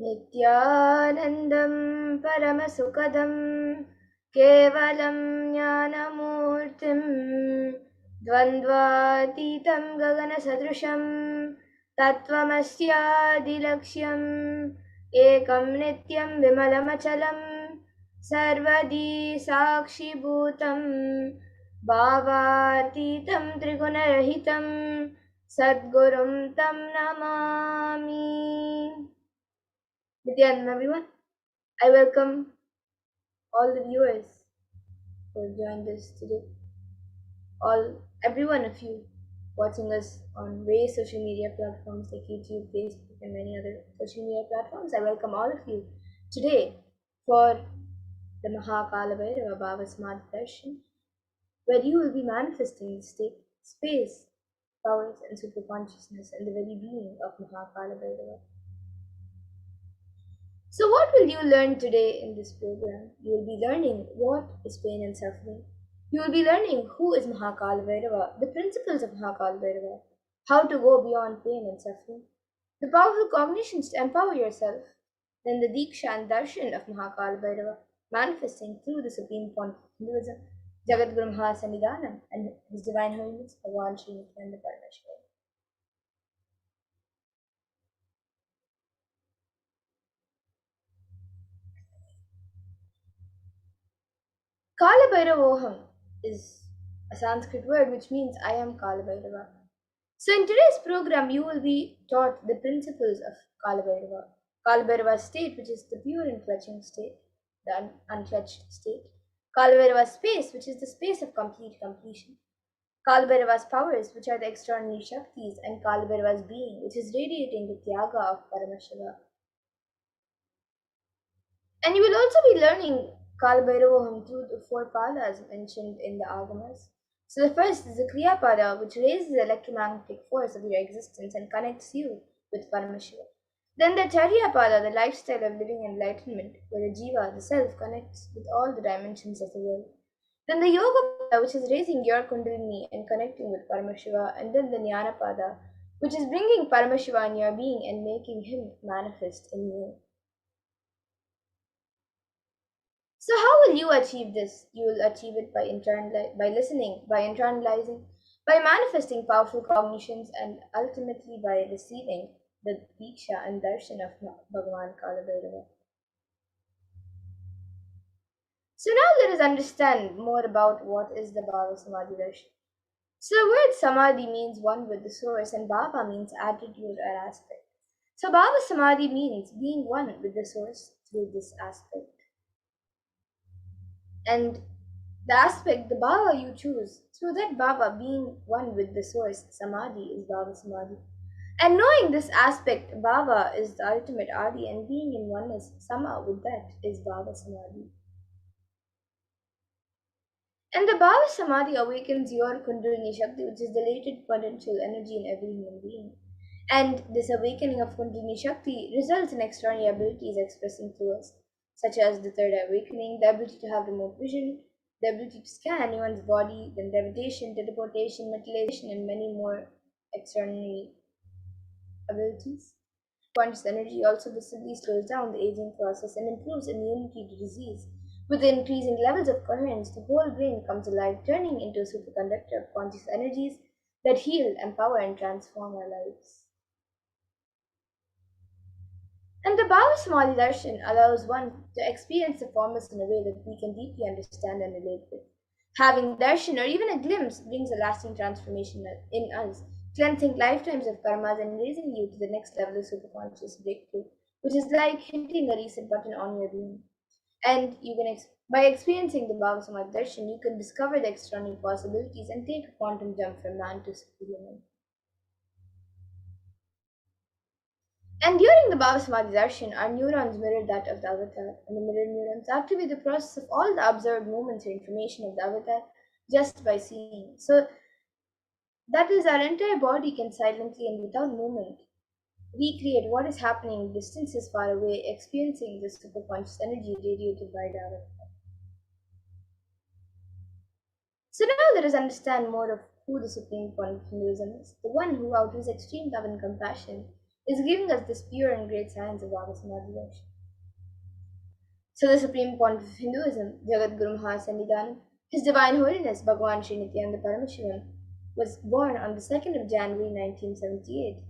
नित्यानन्दं परमसुखदं केवलं ज्ञानमूर्तिं द्वन्द्वातीतं गगनसदृशं तत्त्वमस्यादिलक्ष्यम् एकं नित्यं विमलमचलं सर्वदी साक्षिभूतं भावातीतं त्रिगुणरहितं सद्गुरुं तं Namami. Nithyananda everyone, I welcome all the viewers who have joined us today. Every one of you watching us on various social media platforms like YouTube, Facebook, and many other social media platforms. I welcome all of you today for the Mahakala Bhairava Bhava Samadhi Darshan, where you will be manifesting the state, space, powers, and super consciousness and the very being of Mahakala Bhairava. So, what will you learn today in this program? You will be learning what is pain and suffering. You will be learning who is Mahakal Bhairava, the principles of Mahakal Bhairava, how to go beyond pain and suffering, the powerful cognitions to empower yourself, then the Diksha and Darshan of Mahakal Bhairava, manifesting through the supreme point of Hinduism, Jagat Guru Mahasannidhanam, and His Divine Holiness, Bhagavan Sri Nithyananda Paramashivam. Kala Bhairavoham is a Sanskrit word which means I am Kala Bhairava. So, in today's program, you will be taught the principles of Kala Bhairava. Kala Bhairava's state, which is the pure and clutching state, the unclutched state. Kala Bhairava's space, which is the space of complete completion. Kala Bhairava's powers, which are the extraordinary Shaktis, and Kala Bhairava's being, which is radiating the Tyaga of Paramashiva. And you will also be learning Kalbhairavaham through the four padas mentioned in the Agamas. So the first is the Kriya Pada, which raises the electromagnetic force of your existence and connects you with Paramashiva. Then the Charya Pada, the lifestyle of living enlightenment, where the Jiva, the self, connects with all the dimensions of the world. Then the Yoga Pada, which is raising your Kundalini and connecting with Paramashiva. And then the Jnana Pada, which is bringing Paramashiva in your being and making him manifest in you. So how will you achieve this? You will achieve it by listening, by internalizing, by manifesting powerful cognitions, and ultimately by receiving the Diksha and Darshan of Bhagavan Kalabhairava. So now let us understand more about what is the Bhava Samadhi Darshan. So the word Samadhi means one with the source and Bhava means attitude or aspect. So Bhava Samadhi means being one with the source through this aspect. And the aspect, the bhava you choose, through that bhava being one with the source, samadhi is bhava samadhi. And knowing this aspect, bhava is the ultimate adi, and being in oneness, sama with that is bhava samadhi. And the bhava samadhi awakens your kundalini shakti, which is the latent potential energy in every human being. And this awakening of kundalini shakti results in extraordinary abilities expressing through us, such as the third eye awakening, the ability to have remote vision, the ability to scan anyone's body, then levitation, teleportation, metallization, and many more extraordinary abilities. Conscious energy also visibly slows down the aging process and improves immunity to disease. With the increasing levels of coherence, the whole brain comes alive, turning into a superconductor of conscious energies that heal, empower, and transform our lives. And the Bhava Samadhi Darshan allows one to experience the formless in a way that we can deeply understand and relate with. Having darshan or even a glimpse brings a lasting transformation in us, cleansing lifetimes of karmas and raising you to the next level of superconscious breakthrough, which is like hitting a reset button on your being. And you can, by experiencing the Bhava Samadhi Darshan, you can discover the extraordinary possibilities and take a quantum jump from man to superhuman. And during the Bhava Samadhi darshan, our neurons mirror that of the avatar, and the mirror neurons activate the process of all the observed movements or information of the avatar just by seeing. So that is, our entire body can silently and without movement recreate what is happening distances far away, experiencing the superconscious energy radiated by the avatar. So now let us understand more of who the supreme point of Hinduism is, the one who, out of his extreme love and compassion, is giving us this pure and great science of Baba Samadhi Darshan. So the Supreme Pontiff of Hinduism, Jagat Guru Mahasannidhanam, His Divine Holiness Bhagavan Sri Nithyananda Paramashivam, was born on the 2nd of January 1978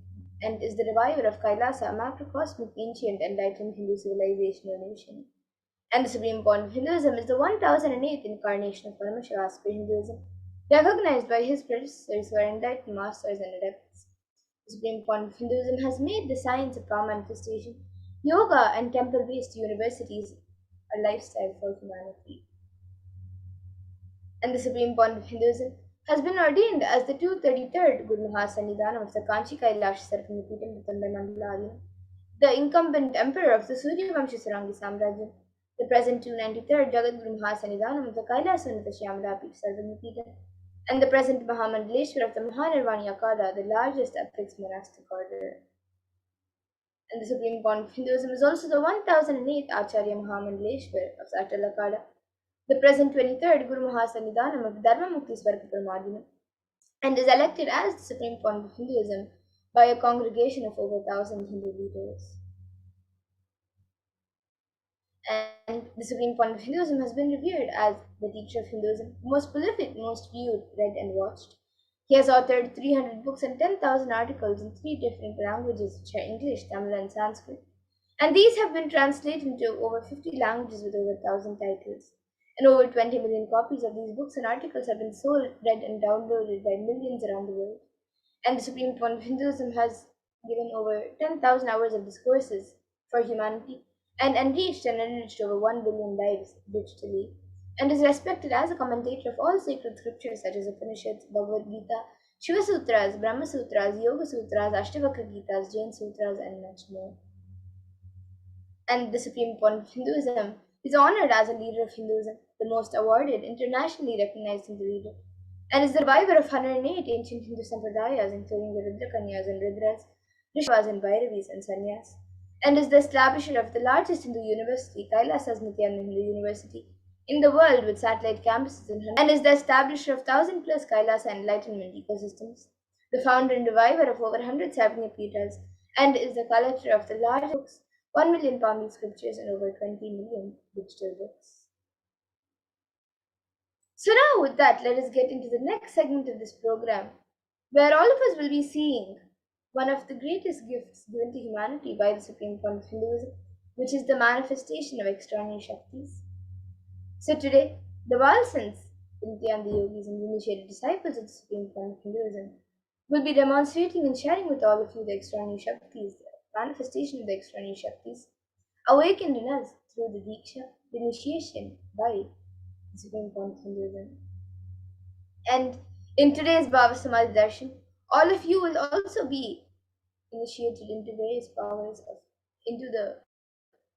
and is the reviver of Kailasa, a macrocosmic, ancient, enlightened Hindu civilization or nation. And the Supreme Pontiff of Hinduism is the 1008th incarnation of Paramashiva as per Hinduism, recognized by his predecessors who are enlightened masters and adepts. The Supreme Pontiff of Hinduism has made the science of power manifestation, yoga, and temple-based universities a lifestyle for humanity. And the Supreme Pontiff of Hinduism has been ordained as the 233rd Guru Mahasannidhanam of the Kanchi Kailash Sarvanipitam Vitambay Mandalayam, the incumbent emperor of the Suryavamshi Sarangi Samrajyam, the present 293rd Jagat Guru Mahasannidhanam of the Kailasanata Shyamalapeeth Sarvanipitam, and the present Mahamandaleshwar of the Mahanirvani Akada, the largest affixed monastic order. And the Supreme Pontiff of Hinduism is also the 1008th Acharya Mahamandaleshwar of the Atal Akada, the present 23rd Guru Mahasannidhanam of the Dharma Mukti Swarga Paramadhinam, and is elected as the Supreme Pontiff of Hinduism by a congregation of over 1,000 Hindu leaders. And the Supreme Pontiff of Hinduism has been revered as the teacher of Hinduism, most prolific, most viewed, read, and watched. He has authored 300 books and 10,000 articles in 3 different languages, which are English, Tamil, and Sanskrit. And these have been translated into over 50 languages with over 1,000 titles. And over 20 million copies of these books and articles have been sold, read, and downloaded by millions around the world. And the Supreme Pontiff of Hinduism has given over 10,000 hours of discourses for humanity and enriched and enriched over 1 billion lives digitally, and is respected as a commentator of all sacred scriptures such as Upanishads, Bhagavad Gita, Shiva Sutras, Brahma Sutras, Yoga Sutras, Ashtavakra Gitas, Jain Sutras, and much more. And the Supreme Pontiff of Hinduism is honored as a leader of Hinduism, the most awarded, internationally recognized Hindu leader, and is the reviver of 108 ancient Hindu sampradayas, including the Rudrakanyas and Rudras, Rishabhas and Bhairavis and Sannyas, and is the establisher of the largest Hindu university, Kailasa's Nithyananda Hindu University, in the world with satellite campuses and is the establisher of 1,000 plus Kailasa enlightenment ecosystems, the founder and reviver of over 100 Savanya Pitas, and is the collector of the largest books, 1 million Pali scriptures, and over 20 million digital books. So now with that, let us get into the next segment of this program, where all of us will be seeing one of the greatest gifts given to humanity by the Supreme Pontiff of Hinduism, which is the manifestation of extraordinary Shaktis. So today, the Valsans, Nithyananda yogis and initiated disciples of the Supreme Pontiff of Hinduism, will be demonstrating and sharing with all of you the extraordinary Shaktis, the manifestation of the extraordinary Shaktis, awakened in us through the Diksha, the initiation by the Supreme Pontiff of Hinduism. And in today's Bhava Samadhi Darshan, all of you will also be initiated into the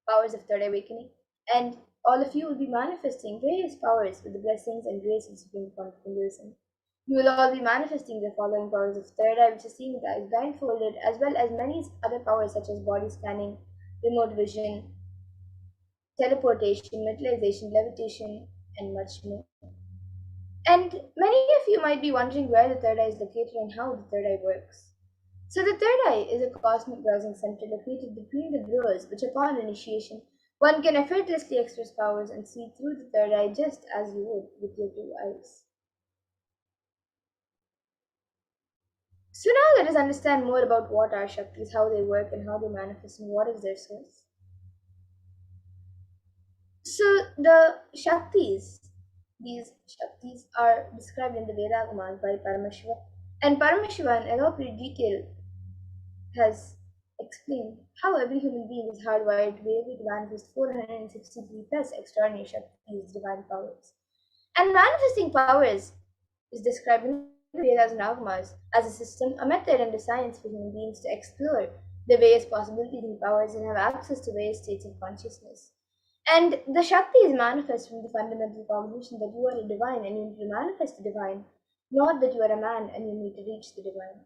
powers of third awakening, and all of you will be manifesting various powers with the blessings and grace of Supreme Pontiff of Hinduism. You will all be manifesting the following powers of third eye, which is seeing with the eyes blindfolded, as well as many other powers such as body scanning, remote vision, teleportation, materialization, levitation, and much more. And many of you might be wondering where the third eye is located and how the third eye works. So the third eye is a cosmic browsing center located between the growers, which upon initiation, one can effortlessly express powers and see through the third eye just as you would with your 2 eyes. So now let us understand more about what are Shaktis, how they work and how they manifest and what is their source. So the Shaktis, these Shaktis are described in the Vedagamas by Paramashiva, and Paramashiva in elaborate detail has explained how every human being is hardwired to be able to manifest 463 plus extraordinary Shaktis, divine powers. And manifesting powers is described in the Vedas and Agamas as a system, a method, and a science for human beings to explore the various possibilities and powers and have access to various states of consciousness. And the Shakti is manifest from the fundamental cognition that you are a divine and you need to manifest the divine, not that you are a man and you need to reach the divine.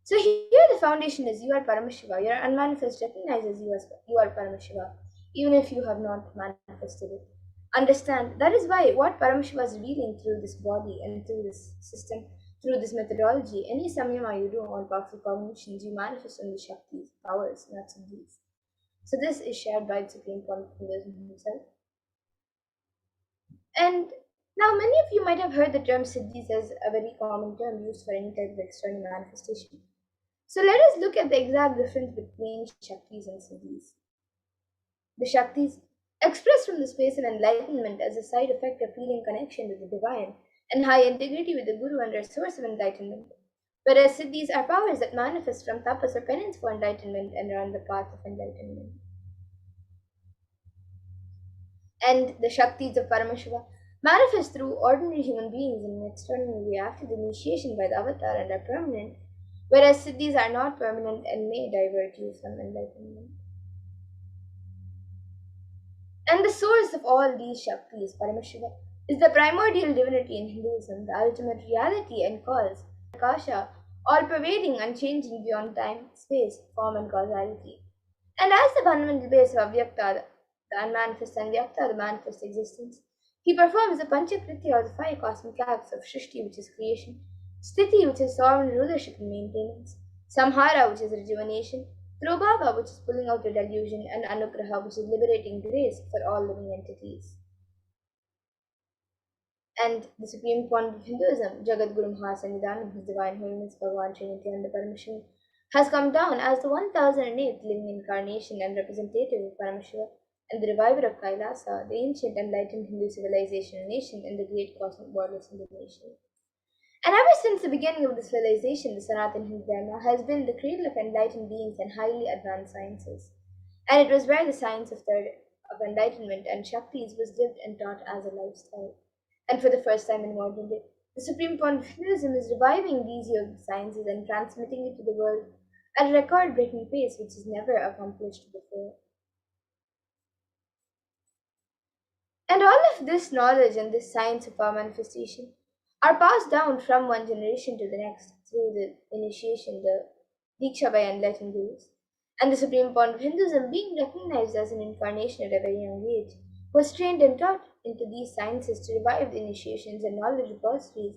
So here the foundation is you are Paramashiva. Your unmanifest recognizes you as you are Paramashiva, even if you have not manifested it. Understand that is why what Paramashiva is revealing through this body and through this system Through this methodology, any samyama you do on powerful cognitions, you manifest on the Shakti's powers, not Siddhis. So this is shared by the Supreme Controller himself. And now many of you might have heard the term Siddhis as a very common term used for any type of external manifestation. So let us look at the exact difference between Shaktis and Siddhis. The Shaktis express from the space of enlightenment as a side effect of feeling connection with the divine and high integrity with the Guru and their source of enlightenment. Whereas Siddhis are powers that manifest from tapas or penance for enlightenment and are on the path of enlightenment. And the Shaktis of Paramashiva manifest through ordinary human beings in an external way after the initiation by the avatar and are permanent, whereas Siddhis are not permanent and may divert you from enlightenment. And the source of all these Shaktis, Paramashiva, is the primordial divinity in Hinduism, the ultimate reality and cause, Akasha, all pervading, unchanging beyond time, space, form, and causality. And as the fundamental base of Avyakta, the unmanifest, and Vyakta, the manifest existence, he performs the Panchakritya or the five cosmic acts of Shrishti, which is creation, Sthiti, which is sovereign rulership and maintenance, Samhara, which is rejuvenation, Prabhava, which is pulling out the delusion, and Anugraha, which is liberating grace for all living entities. And the supreme point of Hinduism, Jagat Guru Mahasannidhanam, His Divine Holiness Bhagavan Sri Nithyananda Paramashivam, has come down as the 1008th living incarnation and representative of Paramashiva and the reviver of Kailasa, the ancient enlightened Hindu civilization and nation, and the great cosmic borderless nation. And ever since the beginning of the civilization, the Sanatana Hindu Dharma has been the cradle of enlightened beings and highly advanced sciences. And it was where the science of enlightenment and Shaktis was lived and taught as a lifestyle. And for the first time in modern day, the supreme point of Hinduism is reviving these yogic sciences and transmitting it to the world at a record-breaking pace which is never accomplished before. And all of this knowledge and this science of our manifestation are passed down from one generation to the next through the initiation, the Diksha by enlightened gurus. And the supreme point of Hinduism, being recognized as an incarnation at a very young age, was trained and taught into these sciences to revive the initiations and knowledge repositories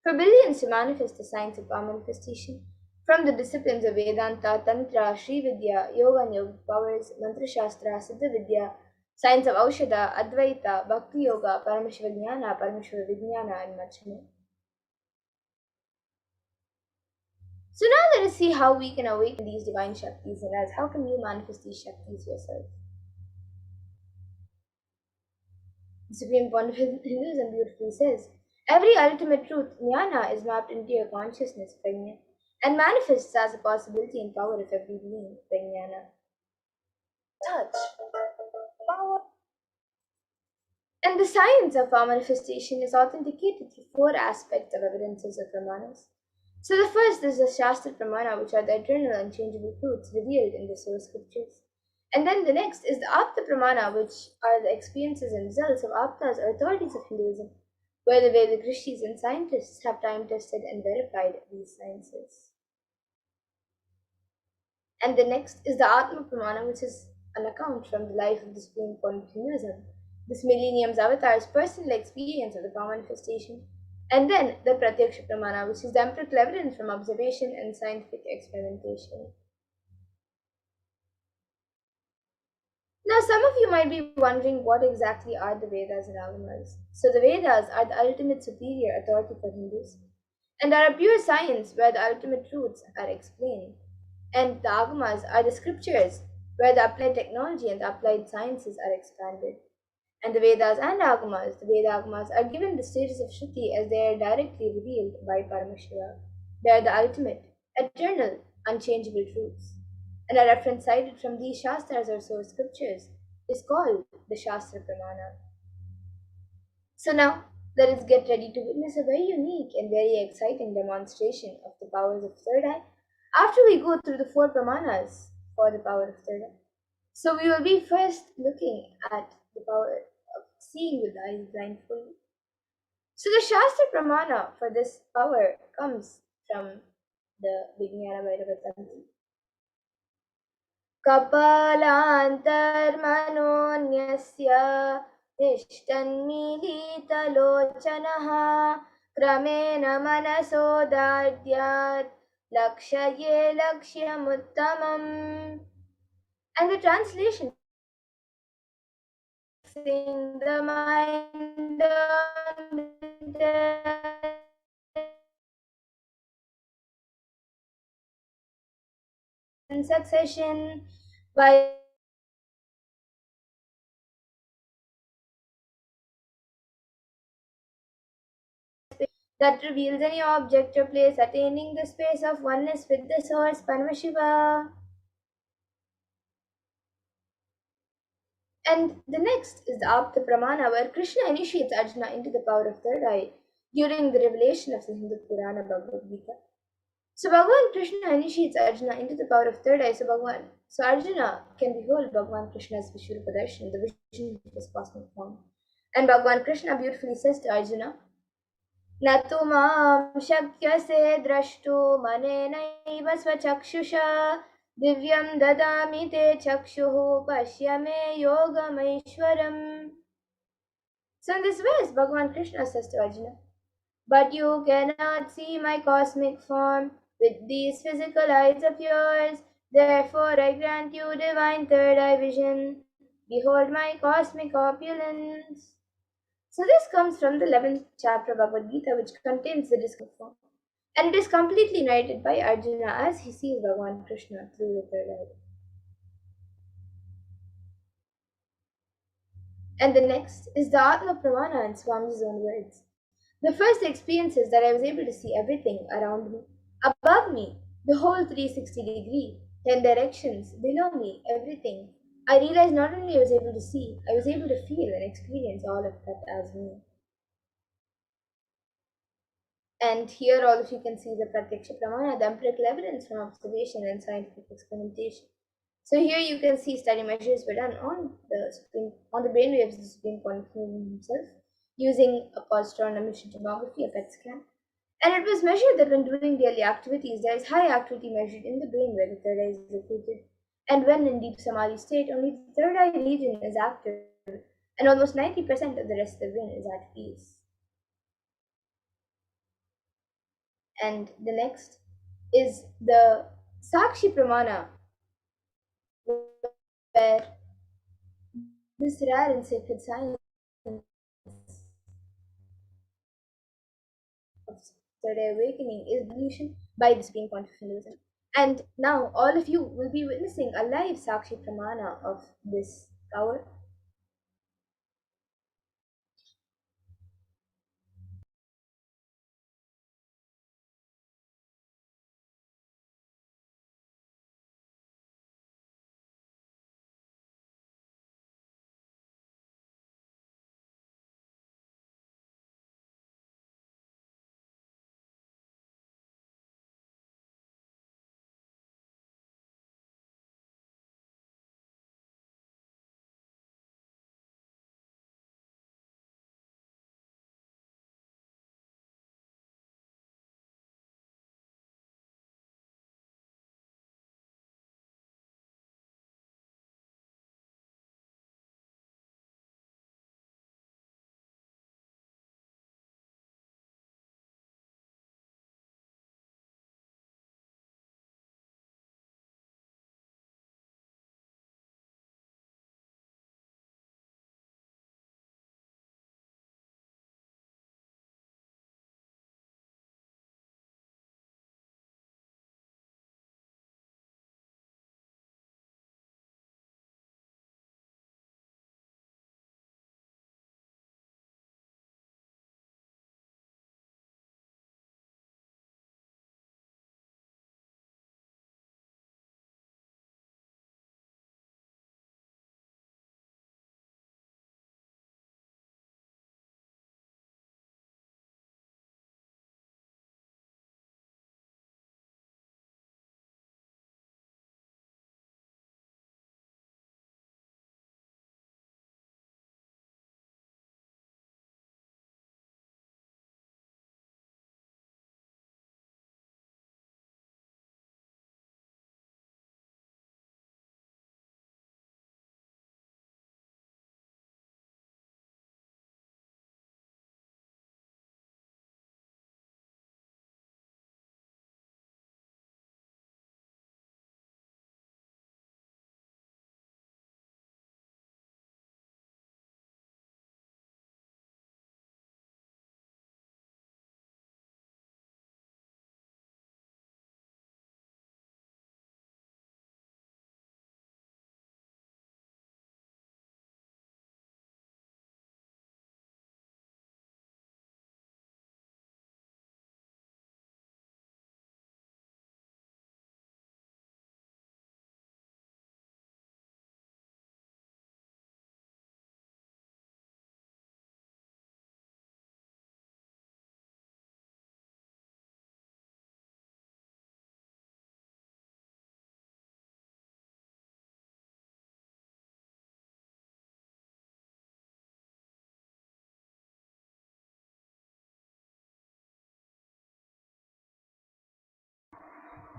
for billions to manifest the science of our manifestation from the disciplines of Vedanta, Tantra, Sri Vidya, Yoga and Yogic powers, Mantra Shastra, Siddha Vidya, science of Aushadha, Advaita, Bhakti Yoga, Paramashiva Jnana, Paramashiva Vijnana, and much more. So now let us see how we can awaken these divine Shaktis in us. How can you manifest these Shaktis yourself? The Supreme Point of Hinduism beautifully says, every ultimate truth, jnana, is mapped into your consciousness, prajna, and manifests as a possibility and power of every being, prajnana. Touch. Power. And the science of our manifestation is authenticated through four aspects of evidences of pramanas. So the first is the Shastra Pramana, which are the eternal unchangeable truths revealed in the source scriptures. And then the next is the Apta Pramana, which are the experiences and results of Aptas or authorities of Hinduism, where the Vedic rishis and scientists have time tested and verified these sciences. And the next is the Atma Pramana, which is an account from the life of the Supreme Point of Hinduism, this millennium's avatar's personal experience of the power manifestation. And then the Pratyaksha Pramana, which is the empirical evidence from observation and scientific experimentation. Now, some of you might be wondering what exactly are the Vedas and Agamas. So, the Vedas are the ultimate superior authority for Hindus and are a pure science where the ultimate truths are explained. And the Agamas are the scriptures where the applied technology and the applied sciences are expanded. And the Vedas and Agamas, the Veda Agamas, are given the status of Shruti as they are directly revealed by Paramashiva. They are the ultimate, eternal, unchangeable truths. And a reference cited from these Shastras or source scriptures is called the Shastra Pramana. So now, let us get ready to witness a very unique and very exciting demonstration of the powers of third eye after we go through the four Pramanas for the power of third eye. So we will be first looking at the power of seeing with the eyes blindfolded. So the Shastra Pramana for this power comes from the Vijnana Bhairava Tantra. कपालान्तर्मनोऽन्यस्य तिष्ठन्मीलितलोचनः क्रमेण मनसोदार्द्यात् लक्ष्ये लक्ष्यमुत्तमम्. And the translation, fixing the mind on in succession, while that reveals any object or place attaining the space of oneness with the source Paramashiva. And the next is the Apta Pramana, where Krishna initiates Arjuna into the power of third eye during the revelation of the Hindu Purana Bhagavad Gita. So Bhagavan Krishna initiates Arjuna into the power of third eye. So Arjuna can behold Bhagavan Krishna's Vishwarupa Darshan, the vision of his cosmic form. And Bhagavan Krishna beautifully says to Arjuna, न तु मां शक्यसे द्रष्टुमनेनैव स्वचक्षुषा दिव्यं ददामि ते चक्षुः पश्य मे योगमैश्वरम्. So in this verse, Bhagavan Krishna says to Arjuna, but you cannot see my cosmic form with these physical eyes of yours. Therefore I grant you divine third eye vision. Behold my cosmic opulence. So this comes from the 11th chapter of Bhagavad Gita, which contains the description form. And it is completely narrated by Arjuna as he sees Bhagavan Krishna through the third eye. And the next is the Atma Pramana in Swami's own words. The first experience is that I was able to see everything around me, above me, the whole 360 degree, 10 directions, below me, everything. I realized not only I was able to see, I was able to feel and experience all of that as me. And here all of you can see the Pratyaksha Pramana, the empirical evidence from observation and scientific experimentation. So here you can see study measures were done on the brain waves of the Supreme Controller himself using a positron emission tomography, a PET scan. And it was measured that when doing daily activities, there is high activity measured in the brain where the third eye is located. And when in deep samadhi state, only the third eye region is active, and almost 90% of the rest of the brain is at peace. And the next is the Sakshi Pramana, where this rare and sacred science of third eye awakening is evolution by the Supreme Pontiff Hinduism. And now all of you will be witnessing a live Sakshi Pramana of this power.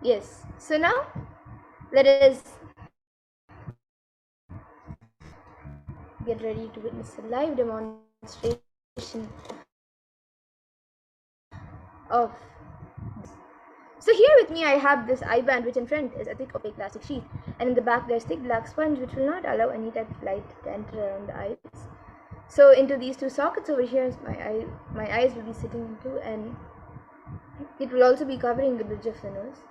Yes. So now let us get ready to witness a live demonstration of. So here with me I have this eye band, which in front is a thick opaque plastic sheet, and in the back there's thick black sponge which will not allow any type of light to enter around the eyes. So into these two sockets over here, my eyes will be sitting into, and it will also be covering the bridge of the nose.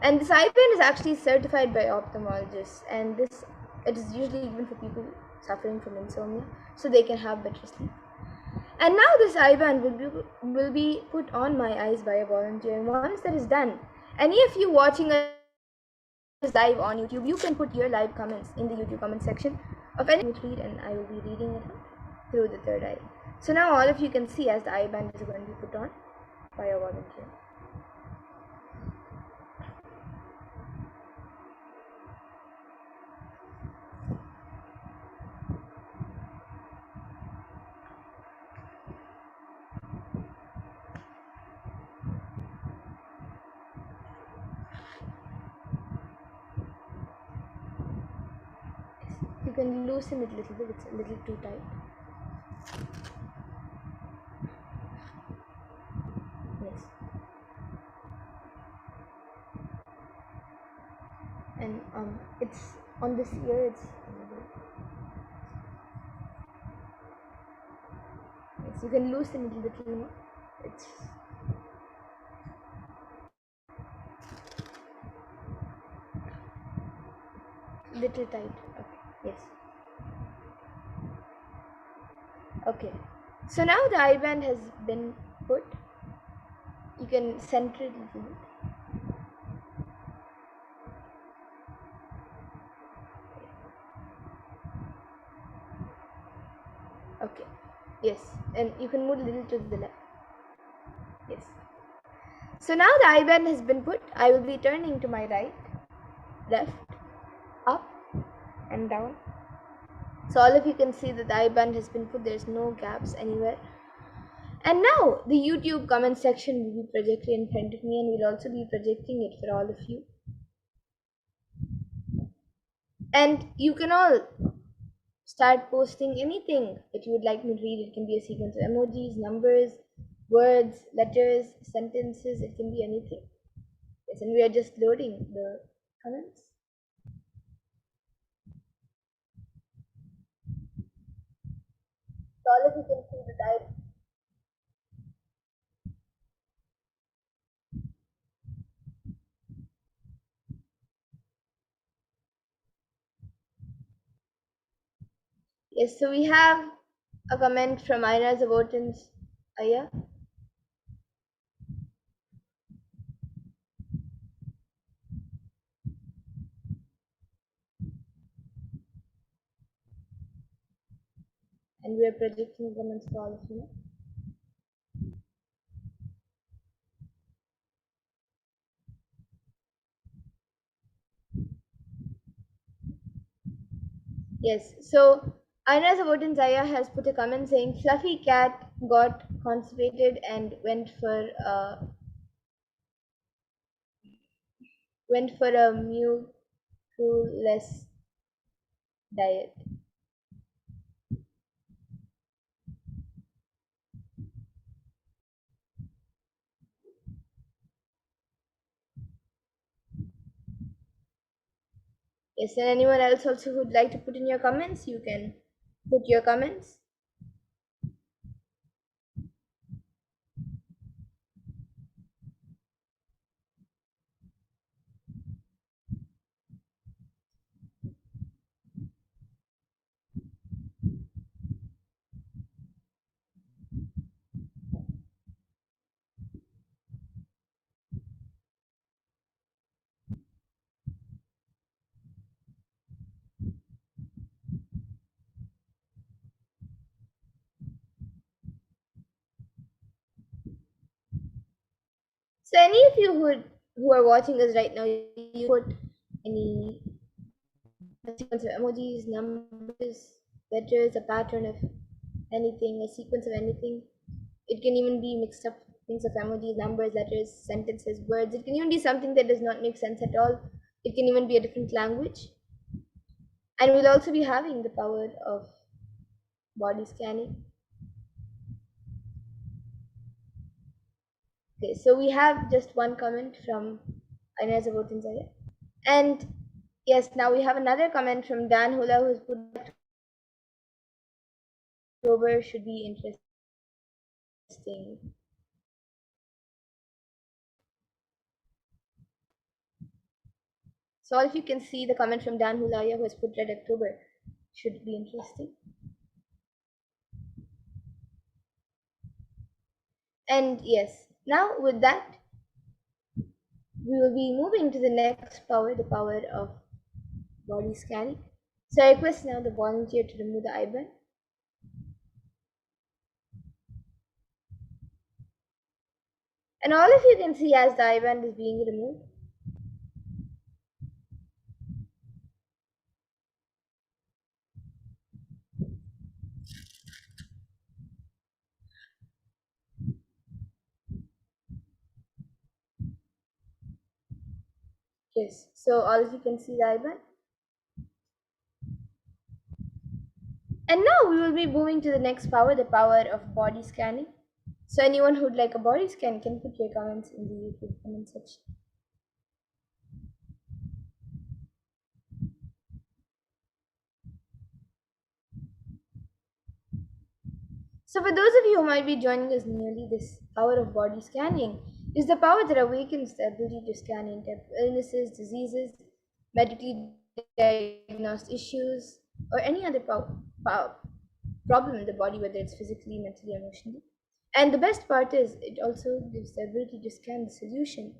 And this eye band is actually certified by ophthalmologists, and this it is usually given for people suffering from insomnia, so they can have better sleep. And now this eye band will be put on my eyes by a volunteer. And once that is done, any of you watching us live on YouTube, you can put your live comments in the YouTube comment section of any read, and I will be reading it out through the third eye. So now all of you can see as the eye band is going to be put on by a volunteer. You can loosen it a little bit, it's a little too tight. Yes. And it's on this ear, it's yes, you can loosen it a little more. It's little tight. Okay. Yes. Okay. So now the eye band has been put. You can center it a little bit. Okay. Yes. And you can move a little to the left. Yes. So now the eye band has been put. I will be turning to my right, left, up, and down. So all of you can see that the eye band has been put. There's no gaps anywhere. And now the YouTube comment section will be projected in front of me, and we'll also be projecting it for all of you. And you can all start posting anything that you would like me to read. It can be a sequence of emojis, numbers, words, letters, sentences, it can be anything. Yes, and we are just loading the comments. So all of you can see that I. Yes, so we have a comment from Aina Zabotin's Aya. And we are projecting comments to all of you. Yes, so Aina Zabotin Zaya has put a comment saying fluffy cat got constipated and went for a mucus diet. Yes, and anyone else also who would like to put in your comments, you can put your comments. So any of you who are watching us right now, you put any sequence of emojis, numbers, letters, a pattern of anything, a sequence of anything. It can even be mixed up things of emojis, numbers, letters, sentences, words. It can even be something that does not make sense at all. It can even be a different language. And we'll also be having the power of body scanning. Okay, so we have just one comment from Inez about Tanzania. And yes, now we have another comment from Dan Hula who's put October should be interesting. So all of you can see the comment from Dan Hulaya who has put Red October should be interesting. And yes, now with that, we will be moving to the next power, the power of body scanning. So I request now the volunteer to remove the eyeband. And all of you can see as the eyeband is being removed. Yes, so all of you can see the eyeband. And now we will be moving to the next power, the power of body scanning. So anyone who'd like a body scan can put your comments in the YouTube comment section. So for those of you who might be joining us newly, this power of body scanning is the power that awakens the ability to scan into illnesses, diseases, medically diagnosed issues, or any other problem in the body, whether it's physically, mentally, or emotionally. And the best part is it also gives the ability to scan the solution.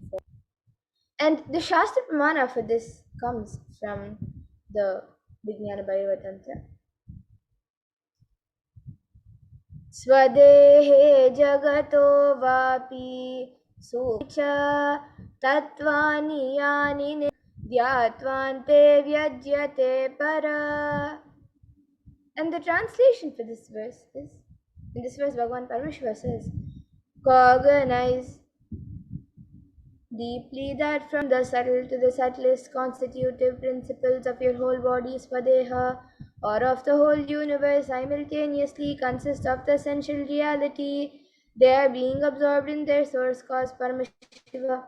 And the Shastra Pramana for this comes from the Vijnana Bhairava Tantra. स्वदेहे जगतो वापि सूच तत्त्वानि यानि ध्यात्वान्ते व्यज्यते para. And the translation for this verse is, in this verse Bhagavan Paramashiva says, cognize deeply that from the subtle to the subtlest constitutive principles of your whole body, Swadeha, or of the whole universe, simultaneously consist of the essential reality. They are being absorbed in their source cause, Paramashiva.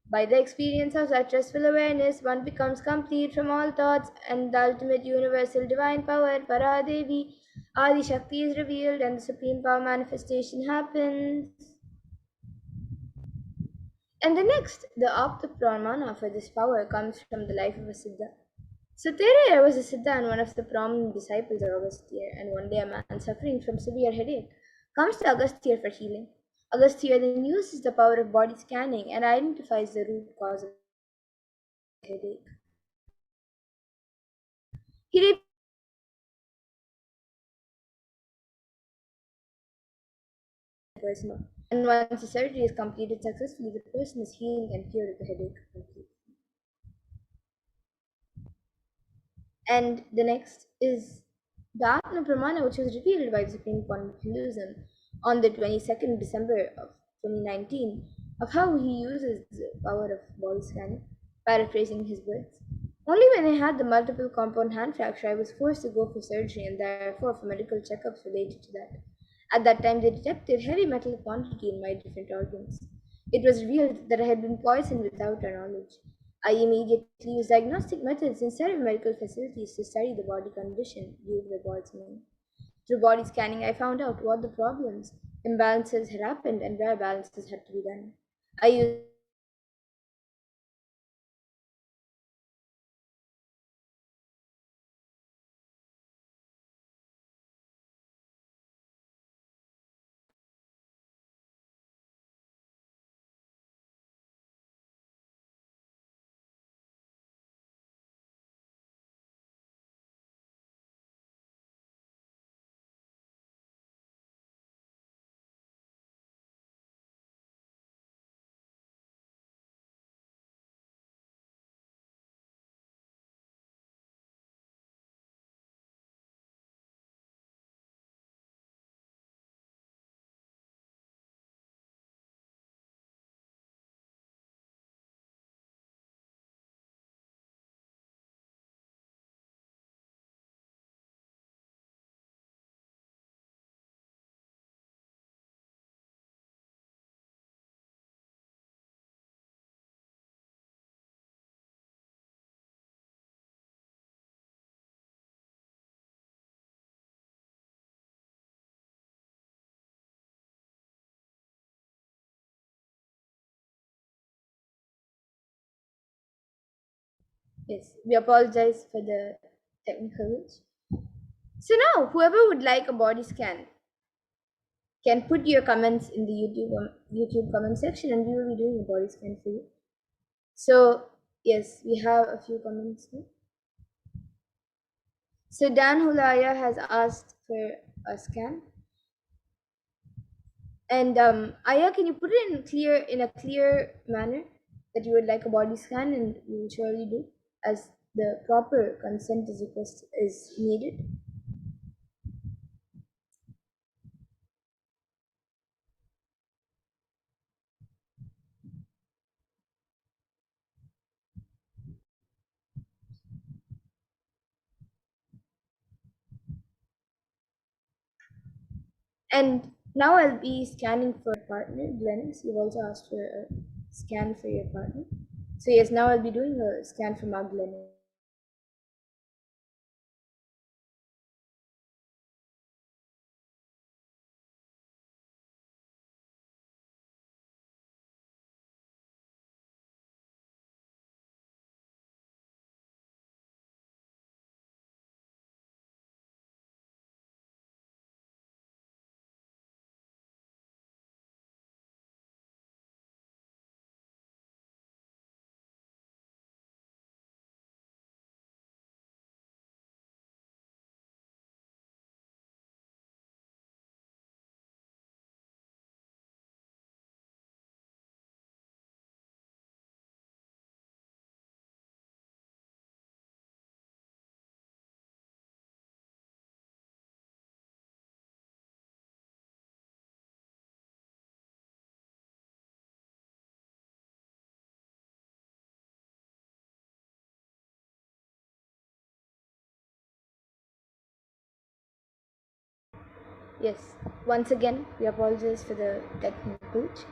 By the experience of such restful awareness, one becomes complete from all thoughts, and the ultimate universal divine power, Paradevi, Adi Shakti, is revealed, and the supreme power manifestation happens. And the next, the Apta Pramana for this power comes from the life of a Siddha. So Teraya was a Siddha and one of the prominent disciples of Agastya, and one day a man suffering from severe headache comes to Agastya for healing. Agastya then uses the power of body scanning and identifies the root cause of the headache. He person, and once the surgery is completed successfully, the person is healed and cured of the headache completely. And the next is the Atma Pramana, which was revealed by the Supreme Court of Hinduism on the 22nd December of 2019, of how he uses the power of body scanning, paraphrasing his words. Only when I had the multiple compound hand fracture, I was forced to go for surgery and therefore for medical checkups related to that. At that time, they detected heavy metal quantity in my different organs. It was revealed that I had been poisoned without our knowledge. I immediately used diagnostic methods instead of medical facilities to study the body condition due to the poisoning. Through body scanning, I found out what the problems, imbalances had happened, and where balances had to be done. I used Yes, we apologize for the technical glitch. So now, whoever would like a body scan can put your comments in the YouTube comment section, and we will be doing a body scan for you. So yes, we have a few comments now. So Dan Hulaya has asked for a scan, and Aya, can you put it in a clear manner that you would like a body scan, and we will surely do, as the proper consent is needed. And now I'll be scanning for a partner, Glennis. You've also asked for a scan for your partner. So yes, now I'll be doing a scan for Mark Glennis. Yes, once again, we apologize for the technical glitch.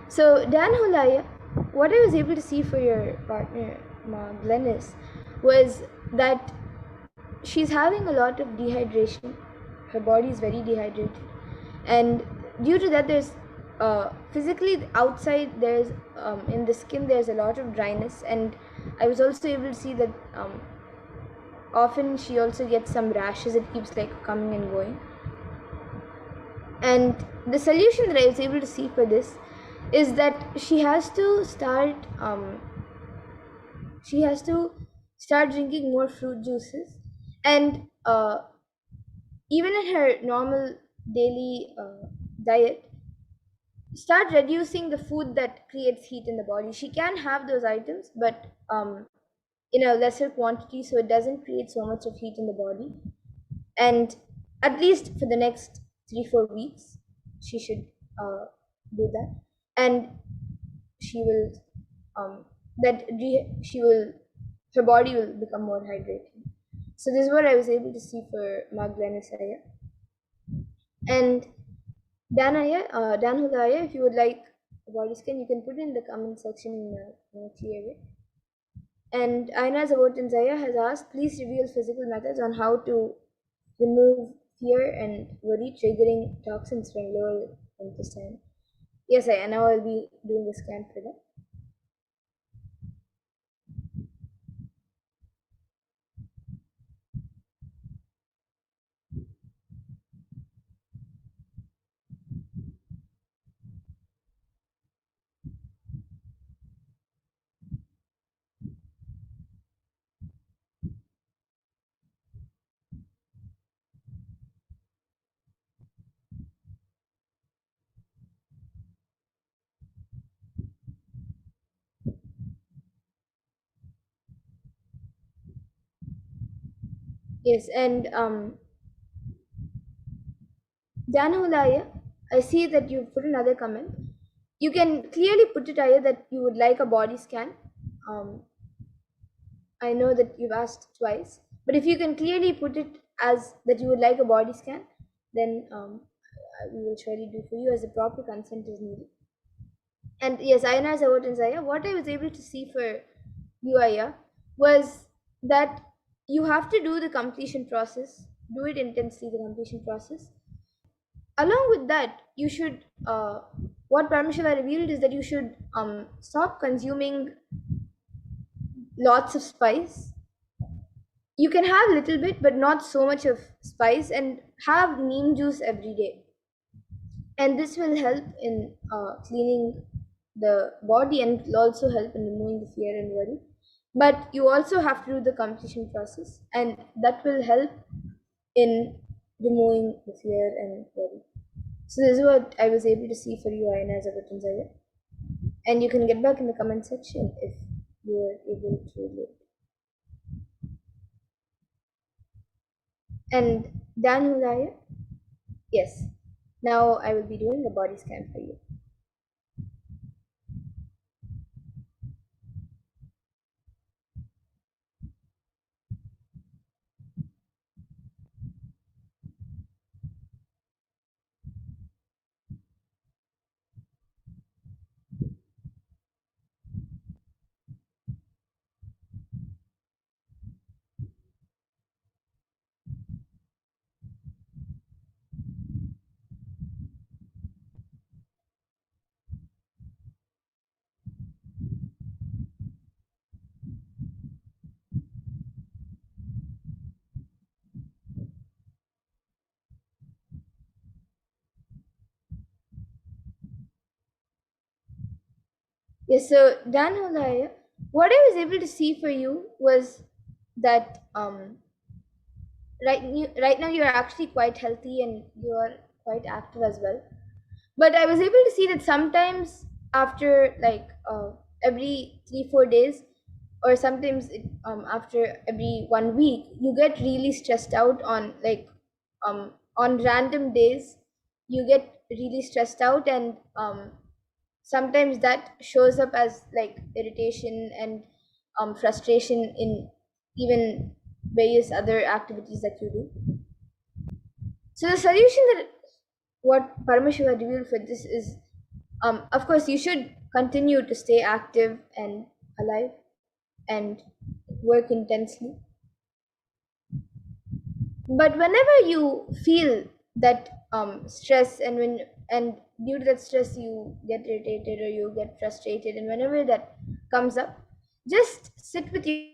So, Dan Hulaya, what I was able to see for your partner, Glennis, was that she's having a lot of dehydration. Her body is very dehydrated. And due to that, there's physically outside, there's in the skin, there's a lot of dryness. And I was also able to see that often she also gets some rashes. It keeps like coming and going. And the solution that I was able to see for this is that she has to start drinking more fruit juices, and even in her normal daily diet, start reducing the food that creates heat in the body. She can have those items, but in a lesser quantity, so it doesn't create so much of heat in the body. And at least for the next 3-4 weeks, she should do that, and she will she will her body will become more hydrated. So this is what I was able to see for Magdalena Saya. And Dan Hulaya, if you would like a body scan, you can put it in the comment section in a clear way. And Aina Zawotin Zaya has asked, please reveal physical methods on how to remove fear and worry triggering toxins from lower intestine. Yes, I now I'll be doing the scan for that. Yes, and Dan Hulaya, I see that you put another comment. You can clearly put it, Aya, that you would like a body scan. Um, I know that you've asked twice, but if you can clearly put it as that you would like a body scan, then we will surely do for you, as the proper consent is needed. And yes, Ayana Zawat and Zaya, what I was able to see for you, Aya, was that you have to do the completion process, do it intensely, the completion process. Along with that, you should, what Paramashiva revealed is that you should stop consuming lots of spice. You can have a little bit, but not so much of spice, and have neem juice every day. And this will help in cleaning the body, and it will also help in removing the fear and worry. But you also have to do the completion process, and that will help in removing the fear and worry. So this is what I was able to see for you, Ayana, as a Vatanzaya. And you can get back in the comment section if you are able to relate. And Dan Hulaya, yes. Now I will be doing a body scan for you. Yes, so Dan Hulaya, what I was able to see for you was that right now you're actually quite healthy and you're quite active as well. But I was able to see that sometimes after like every 3-4 days, or sometimes after every 1 week, you get really stressed out on on random days. You get really stressed out, and sometimes that shows up as like irritation and frustration in even various other activities that you do. So the solution that what Paramashiva revealed for this is, of course, you should continue to stay active and alive and work intensely. But whenever you feel that stress, and due to that stress you get irritated or you get frustrated, and whenever that comes up, just sit with you.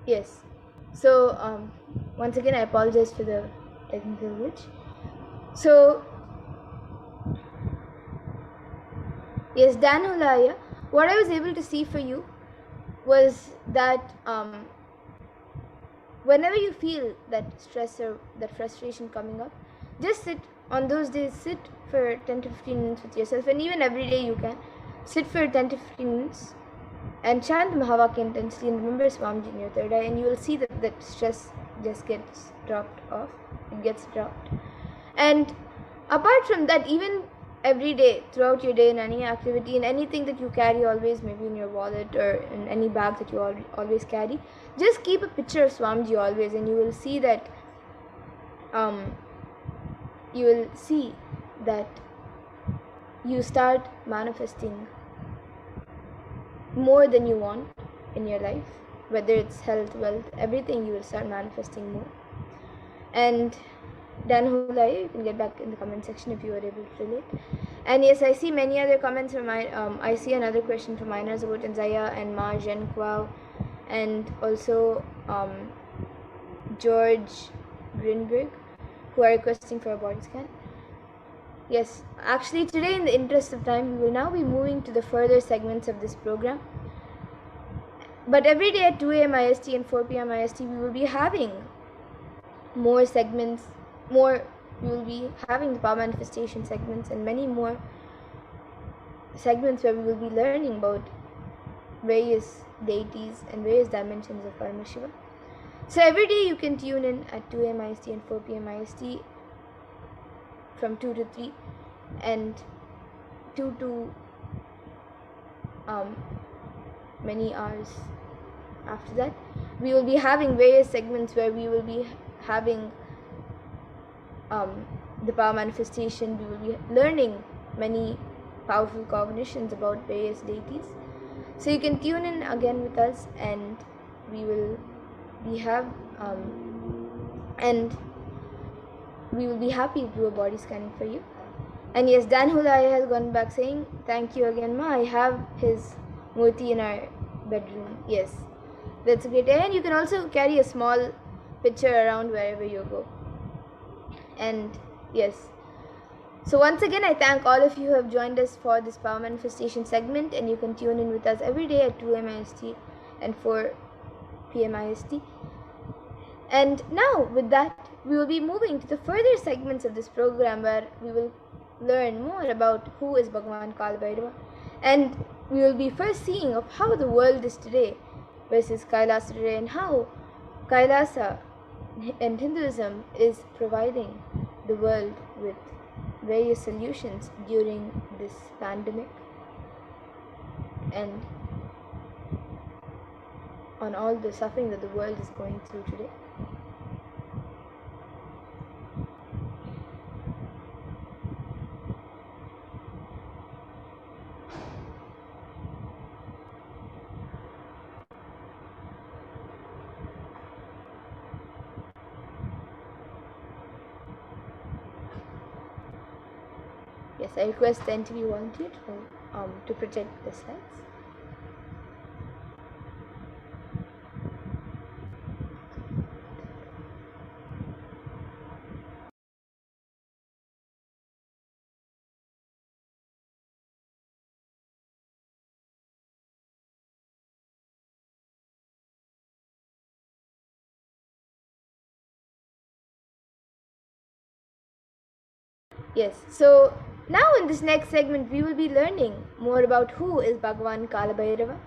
Yes. So once again, I apologize for the technical glitch. So yes, Dan Hulaya, what I was able to see for you was that whenever you feel that stress or that frustration coming up, just sit on those days, sit for 10 to 15 minutes with yourself, and even every day you can sit for 10 to 15 minutes and chant Mahavakya intensely and remember Swamiji in your third eye, and you will see that stress just gets dropped off. It gets dropped. And apart from that, even every day, throughout your day, in any activity, in anything that you carry always, maybe in your wallet or in any bag that you always carry, just keep a picture of Swamiji always, and you will see that you will see that you start manifesting more than you want in your life, whether it's health, wealth, everything. You will start manifesting more. And Dan Hulai, you can get back in the comment section if you are able to relate. And yes, I see many other comments from mine. I see another question from Miners about Zaya and Ma Zhen Kwao, and also George Grinberg, who are requesting for a body scan. Yes, actually today, in the interest of time, we will now be moving to the further segments of this program. But every day at 2 a.m. IST and 4 p.m. IST, we will be having more segments, more we will be having the power manifestation segments and many more segments where we will be learning about various deities and various dimensions of Paramashiva. So every day you can tune in at 2 a.m. IST and 4 p.m. IST from 2 to 3 and 2 to many hours after that. We will be having various segments where we will be having the power manifestation. We will be learning many powerful cognitions about various deities. So you can tune in again with us, and we will be happy to do a body scanning for you. And yes, Dan Hulai has gone back saying, thank you again, Ma. I have his murti in our bedroom. Yes, that's a great idea. And you can also carry a small picture around wherever you go. And yes, so once again, I thank all of you who have joined us for this power manifestation segment, and you can tune in with us every day at 2 a.m. IST and 4 p.m. IST. And now, with that, we will be moving to the further segments of this program where we will learn more about who is Bhagavan Kalabhairava, and we will be first seeing of how the world is today versus Kailasa today, and how Kailasa and Hinduism is providing the world with various solutions during this pandemic and on all the suffering that the world is going through today. Yes, I request the NTV volunteer to project the slides. Yes, so now in this next segment we will be learning more about who is Bhagavan Kalabhairava.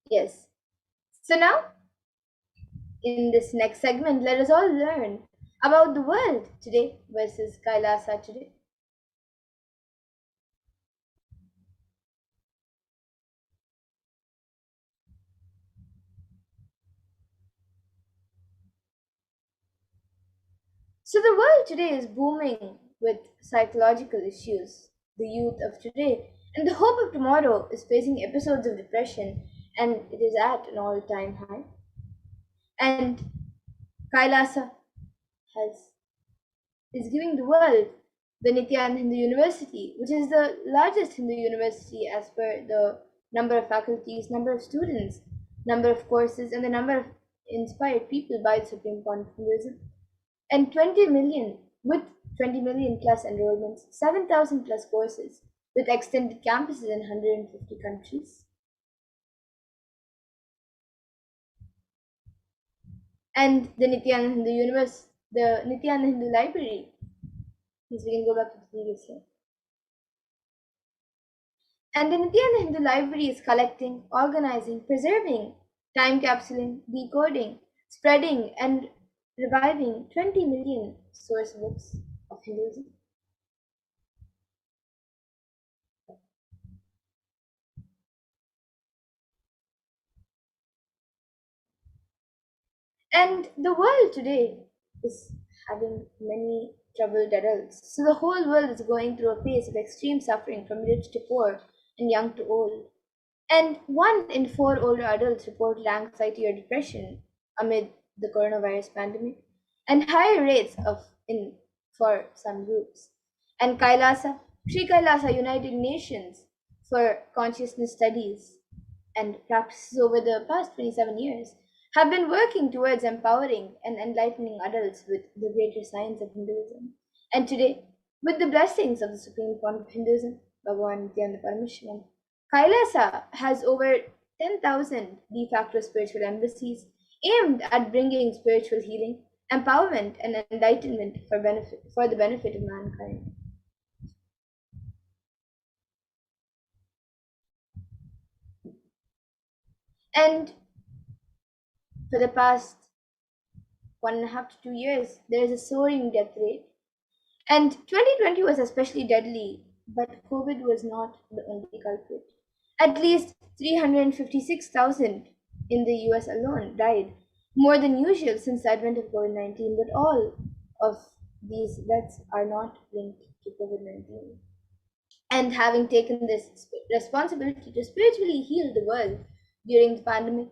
Yes. So now, in this next segment, let us all learn about the world today versus Kailasa today. So the world today is booming with psychological issues. The youth of today and the hope of tomorrow is facing episodes of depression, and it is at an all-time high. And Kailasa has is giving the world the Nithyananda Hindu University, which is the largest Hindu university as per the number of faculties, number of students, number of courses, and the number of inspired people by the Supreme Court of Hinduism. And 20 million, with 20 million plus enrollments, 7,000 plus courses, with extended campuses in 150 countries. And the Nithyananda Hindu Universe, the Nithyananda Hindu Library. Please, we can go back to the previous slide. And the Nithyananda Hindu Library is collecting, organizing, preserving, time capsuling, decoding, spreading, and reviving 20 million source books of Hinduism. And the world today is having many troubled adults. So the whole world is going through a phase of extreme suffering from rich to poor and young to old. And 1 in 4 older adults reported anxiety or depression amid the coronavirus pandemic, and higher rates of in for some groups. And Kailasa, Sri Kailasa United Nations for Consciousness Studies and practices over the past 27 years have been working towards empowering and enlightening adults with the greater science of Hinduism. And today, with the blessings of the Supreme Court of Hinduism, Bhagavan Nithyananda Paramashivam, Kailasa has over 10,000 de facto spiritual embassies aimed at bringing spiritual healing, empowerment, and enlightenment for the benefit of mankind. And for the past 1.5 to 2 years, there is a soaring death rate. And 2020 was especially deadly, but COVID was not the only culprit. At least 356,000 in the US alone died, more than usual since the advent of COVID 19, but all of these deaths are not linked to COVID 19. And having taken this responsibility to spiritually heal the world during the pandemic,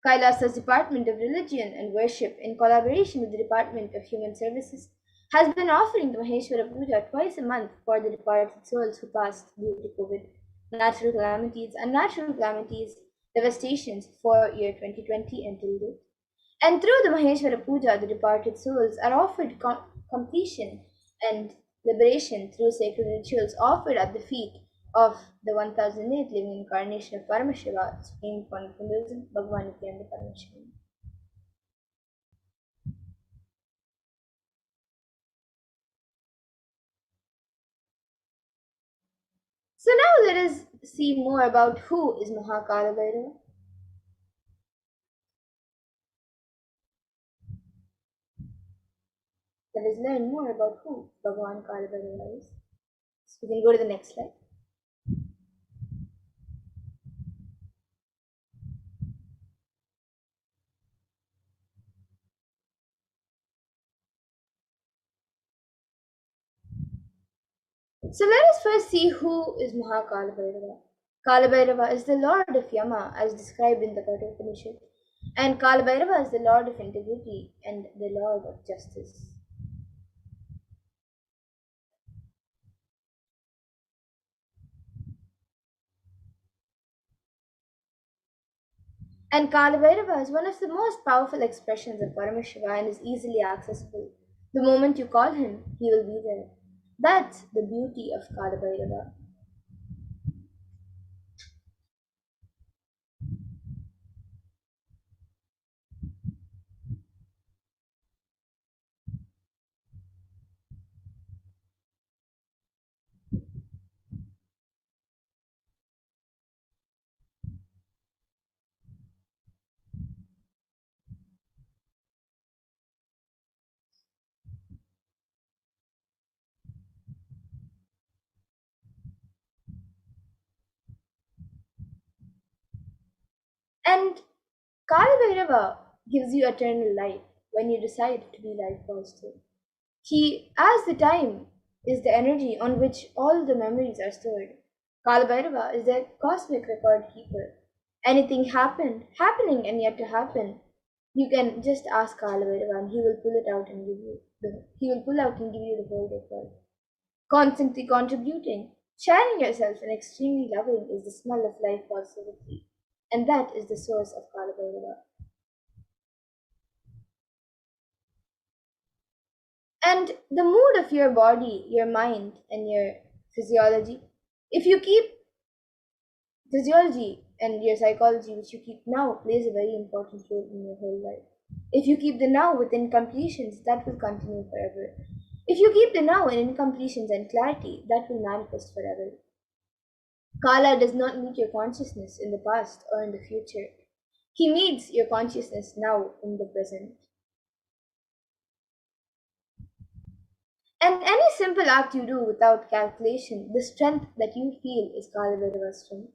Kailasa's Department of Religion and Worship, in collaboration with the Department of Human Services, has been offering the Maheshwara Puja twice a month for the departed souls who passed due to COVID, unnatural calamities, devastations for year 2020 until date. And through the Maheshwara Puja, the departed souls are offered completion and liberation through sacred rituals offered at the feet of the 1008th living incarnation of Paramashiva, Supreme Form of Hinduism, Bhagavan Nithyananda Paramashivam. So now let us see more about who is Mahakala Bhairava. Let us learn more about who Bhagavan Kala Bhairava is. So we can go to the next slide. So let us first see who is Mahakala Bhairava. Kala Bhairava is the lord of Yama as described in the Kathopanishad, and Kala Bhairava is the lord of integrity and the lord of justice. And Kala Bhairava is one of the most powerful expressions of Paramashiva and is easily accessible. The moment you call him, he will be there. That's the beauty of Kala Bhairava. Kalabhairava gives you eternal life when you decide to be life positive. He, as the time, is the energy on which all the memories are stored. Kalabhairava is the cosmic record keeper. Anything happening and yet to happen, you can just ask Kalabhairava and he will pull it out and give you he will pull out and give you the whole record. Constantly contributing, sharing yourself and extremely loving is the smell of life positivity. And that is the source of Kalabhairava. And the mood of your body, your mind, and your physiology. If you keep physiology and your psychology, which you keep now, plays a very important role in your whole life. If you keep the now with incompletions, that will continue forever. If you keep the now in incompletions and clarity, that will manifest forever. Kala does not meet your consciousness in the past or in the future. He meets your consciousness now in the present. And any simple act you do without calculation, the strength that you feel is Kalavedava's strength.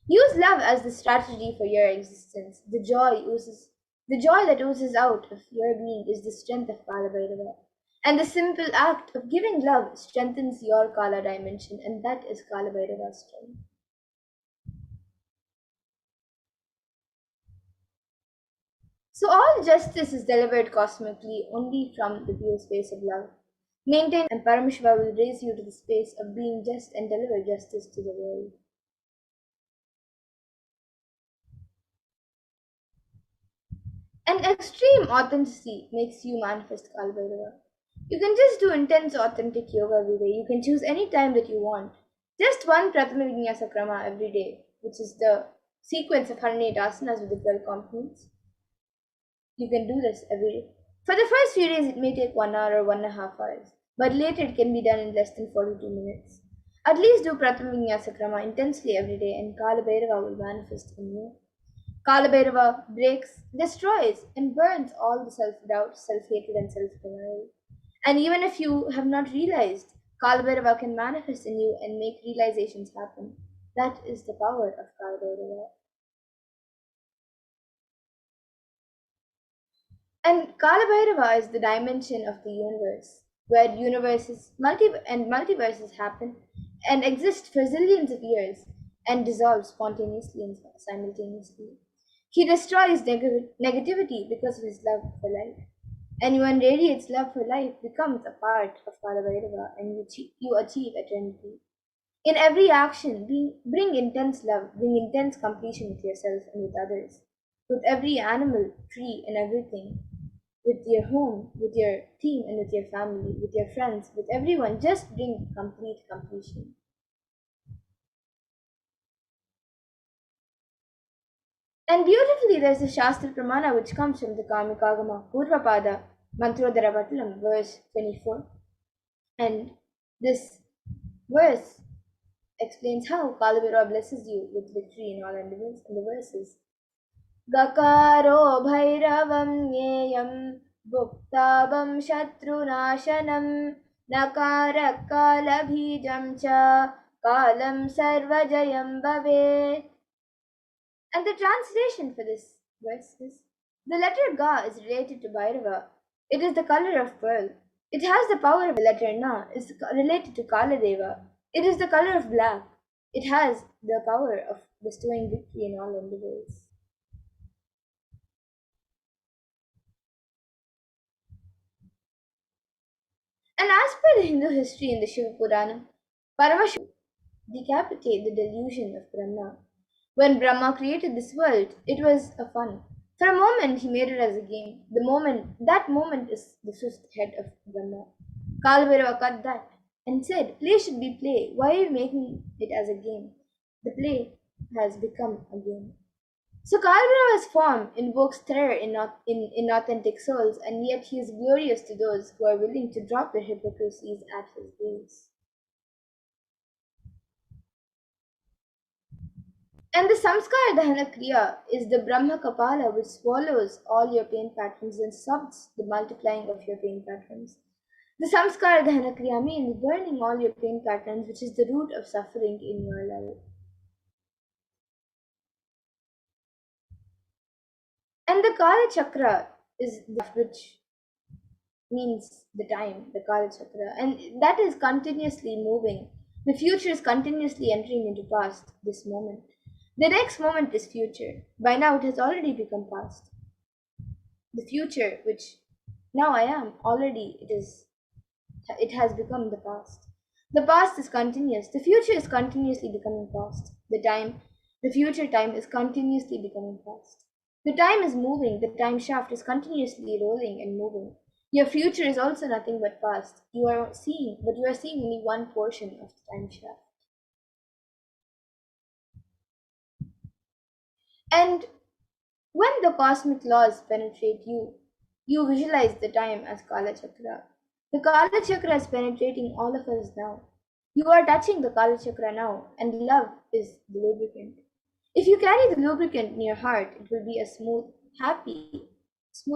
Use love as the strategy for your existence. The joy that oozes out of your being is the strength of Kalavedava. And the simple act of giving love strengthens your Kala dimension, and that is Kalavedava's strength. So all justice is delivered cosmically only from the pure space of love. Maintain and Paramashiva will raise you to the space of being just and deliver justice to the world. And extreme authenticity makes you manifest Kalbhairava. You can just do intense authentic yoga every day. You can choose any time that you want. Just one Pratama Vinyasa Krama every day, which is the sequence of 108 asanas with the 12 components. You can do this every day. For the first few days, it may take 1 hour or 1.5 hours, but later it can be done in less than 42 minutes. At least do Pratama Vinyasa Krama intensely every day, and Kala Bhairava will manifest in you. Kala Bhairava breaks, destroys, and burns all the self doubt, self hatred, and self denial. And even if you have not realized, Kala Bhairava can manifest in you and make realizations happen. That is the power of Kala Bhairava. And Kalabhairava is the dimension of the universe, where multiverses happen and exist for zillions of years and dissolve spontaneously and simultaneously. He destroys negativity because of his love for life. Anyone radiates love for life becomes a part of Kalabhairava and you achieve eternity. In every action, bring intense love, bring intense completion with yourself and with others, with every animal, tree, and everything, with your home, with your team, and with your family, with your friends, with everyone. Just bring complete completion. And beautifully, there's a Shastra Pramana which comes from the Kamikagama Purvapada Mantrodhara Patalam, verse 24. And this verse explains how Kalabhairava blesses you with victory in all endeavors. And the verse is Gakaro Bhairavam Nyeyam Bhuktabam Shatrunasanam Nakara Kalabhijam Cha Kalam Sarvajayam Bhave. And the translation for this verse is the letter Ga is related to Bhairava. It is the color of pearl. It has the power of the letter Na. It's related to Kaladeva. It is the color of black. It has the power of bestowing victory in all endeavors. And as per the Hindu history in the Shiva Purana, Paramashivoham decapitate the delusion of Brahma. When Brahma created this world, it was a fun. For a moment, he made it as a game. That moment is the fifth head of Brahma. Kalbhairava cut that and said, play should be play. Why are you making it as a game? The play has become a game. So Kalbhairava's form invokes terror in inauthentic souls, and yet he is glorious to those who are willing to drop their hypocrisies at his gaze. And the Samskara Dahana Kriya is the Brahma Kapala which swallows all your pain patterns and stops the multiplying of your pain patterns. The Samskara Dahana Kriya means burning all your pain patterns, which is the root of suffering in your life. And the Kala Chakra is the which means the time, the Kala Chakra, and that is continuously moving. The future is continuously entering into past, this moment. The next moment is future. By now it has already become past. The future, which now I am, already it has become the past. The past is continuous. The future is continuously becoming past. The future time is continuously becoming past. The time is moving. The time shaft is continuously rolling and moving. Your future is also nothing but past. You are seeing only one portion of the time shaft. And when the cosmic laws penetrate you, you visualize the time as Kala Chakra. The Kala Chakra is penetrating all of us now. You are touching the Kala Chakra now, and love is the lubricant. If you carry the lubricant in your heart, it will be a smooth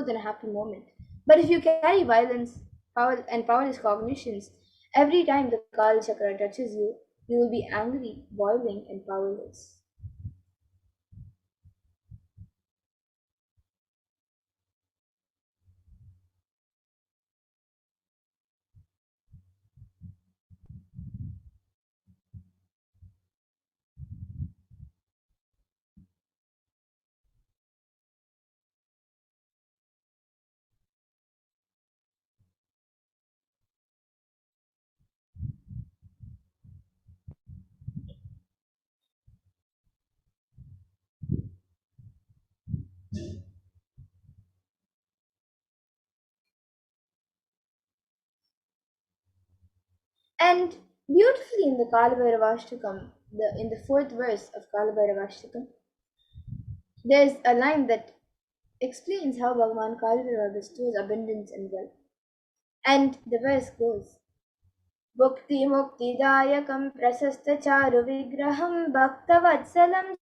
and happy moment. But if you carry violence, power, and powerless cognitions, every time the Kala Chakra touches you, you will be angry, boiling, and powerless. And beautifully in the Kalabhairavashtakam, in the fourth verse of Kalabhairavashtakam, there's a line that explains how Bhagavan Kalabhairava bestows abundance and wealth. And the verse goes, Bhukti Muktidayakam Prasasta Charu Vigraham Bhaktavatsalam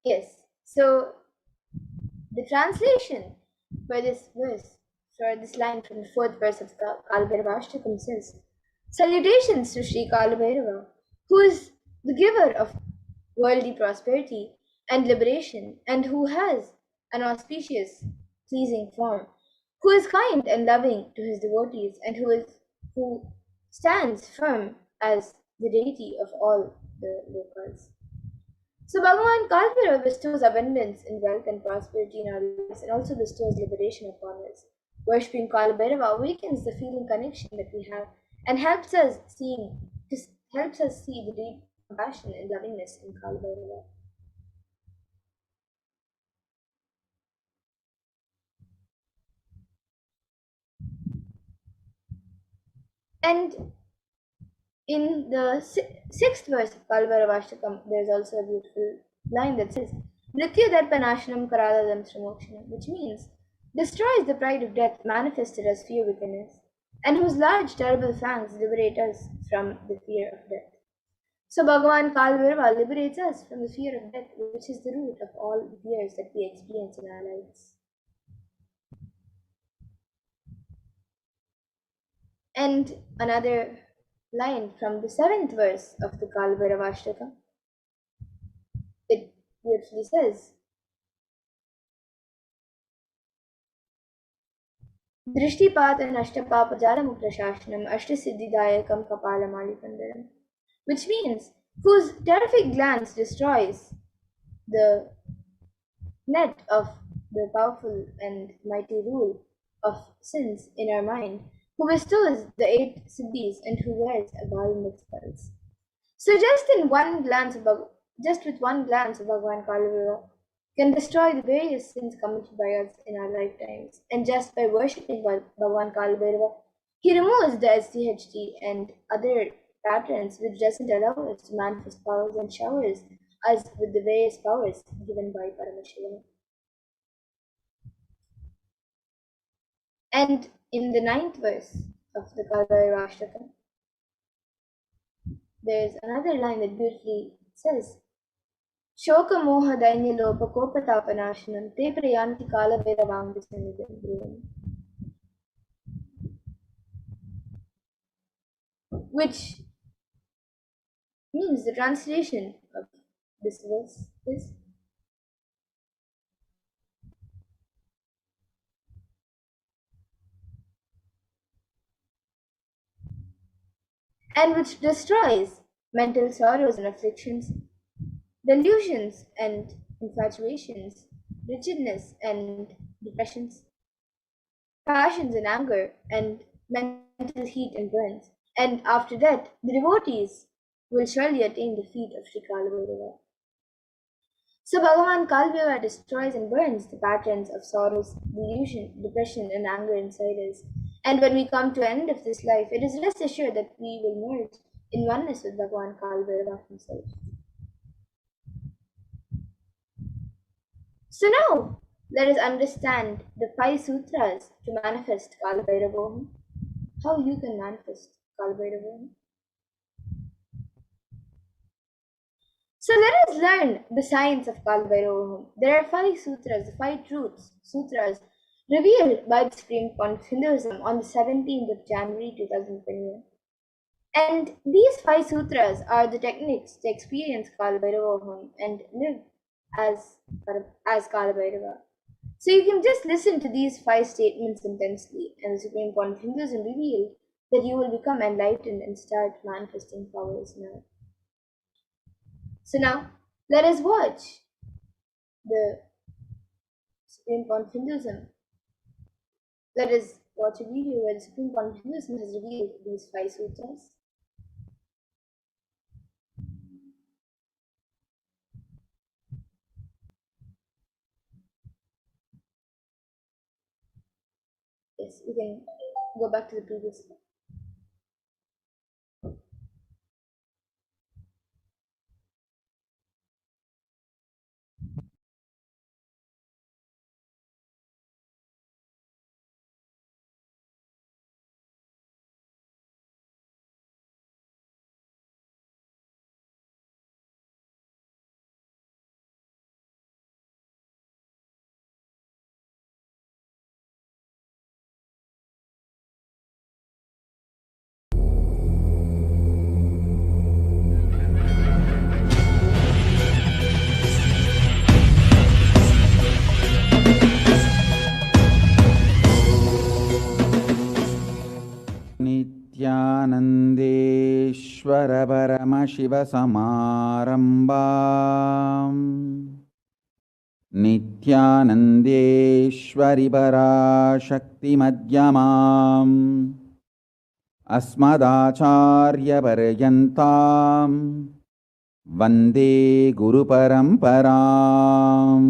Yes. So the translation for this verse, for this line from the fourth verse of the Kalbhairava says, Salutations to Sri Kalbhairava, who is the giver of worldly prosperity and liberation, and who has an auspicious, pleasing form, who is kind and loving to his devotees, and who stands firm as the deity of all the locals. So Bhagavan Kalpira bestows abundance in wealth and prosperity in our lives and also bestows liberation upon us. Worshipping Kalbhairava awakens the feeling connection that we have and helps us see the deep compassion and lovingness in Kalbhairava. And in the sixth verse of Kalbhairavashtakam, there is also a beautiful line that says, Mrityu Darpanashanam Karadadam Sramokshanam, which means destroys the pride of death manifested as fear within us, and whose large terrible fangs liberate us from the fear of death. So Bhagavan Kalbhairava liberates us from the fear of death, which is the root of all the fears that we experience in our lives. And another line from the seventh verse of the Kalbhairavashtakam, it beautifully says, Drishtipat and Ashtapapa Jalamuktashanam Ashtasiddhidayakam Kapalamalikandaram, which means whose terrific glance destroys the net of the powerful and mighty rule of sins in our mind, who bestows the eight siddhis and who wears a garland of spells. So just with one glance of Bhagavan Kalava can destroy the various sins committed by us in our lifetimes. And just by worshipping Bhagavan Kalabhairava, he removes the SDHD and other patterns which doesn't allow us to manifest powers and showers us with the various powers given by Paramashivoham. And in the ninth verse of the Kalabhairava Ashtakam, there's another line that beautifully says, शोकमोह दैन्यलोपकोपतापनाशनं ते प्रयान्ति कालभैरवाङ्गसन्निधिं ध्रुवम्, which means the translation of this verse is, and which destroys mental sorrows and afflictions, delusions and infatuations, wretchedness and depressions, passions and anger, and mental heat and burns. And after that, the devotees will surely attain the feet of Sri Kalabhairava. So Bhagavan Kalbhaiva destroys and burns the patterns of sorrows, delusion, depression, and anger inside us. And when we come to the end of this life, it is rest assured that we will merge in oneness with Bhagavan Kalbhaiva himself. So now, let us understand the 5 sutras to manifest Kalbhairavoham. How you can manifest Kalbhairavoham. So let us learn the science of Kalbhairavoham. There are 5 sutras, the 5 truths, sutras, revealed by the Supreme Court of Hinduism on the 17th of January 2021. And these 5 sutras are the techniques to experience Kalbhairavoham and live as Kalbhairava. So you can just listen to these 5 statements intensely, and the Supreme Court of Hinduism revealed that you will become enlightened and start manifesting powers now. So now, let us watch the Supreme Court of Hinduism. Let us watch a video where the Supreme Court of Hinduism has revealed these 5 sutras. Yes, we can go back to the previous slide. Paramashivasamarambam Nithyanandeshwari Parashakti Madhyamam Asmadacharya Paryantam Vande Guru Paramparam.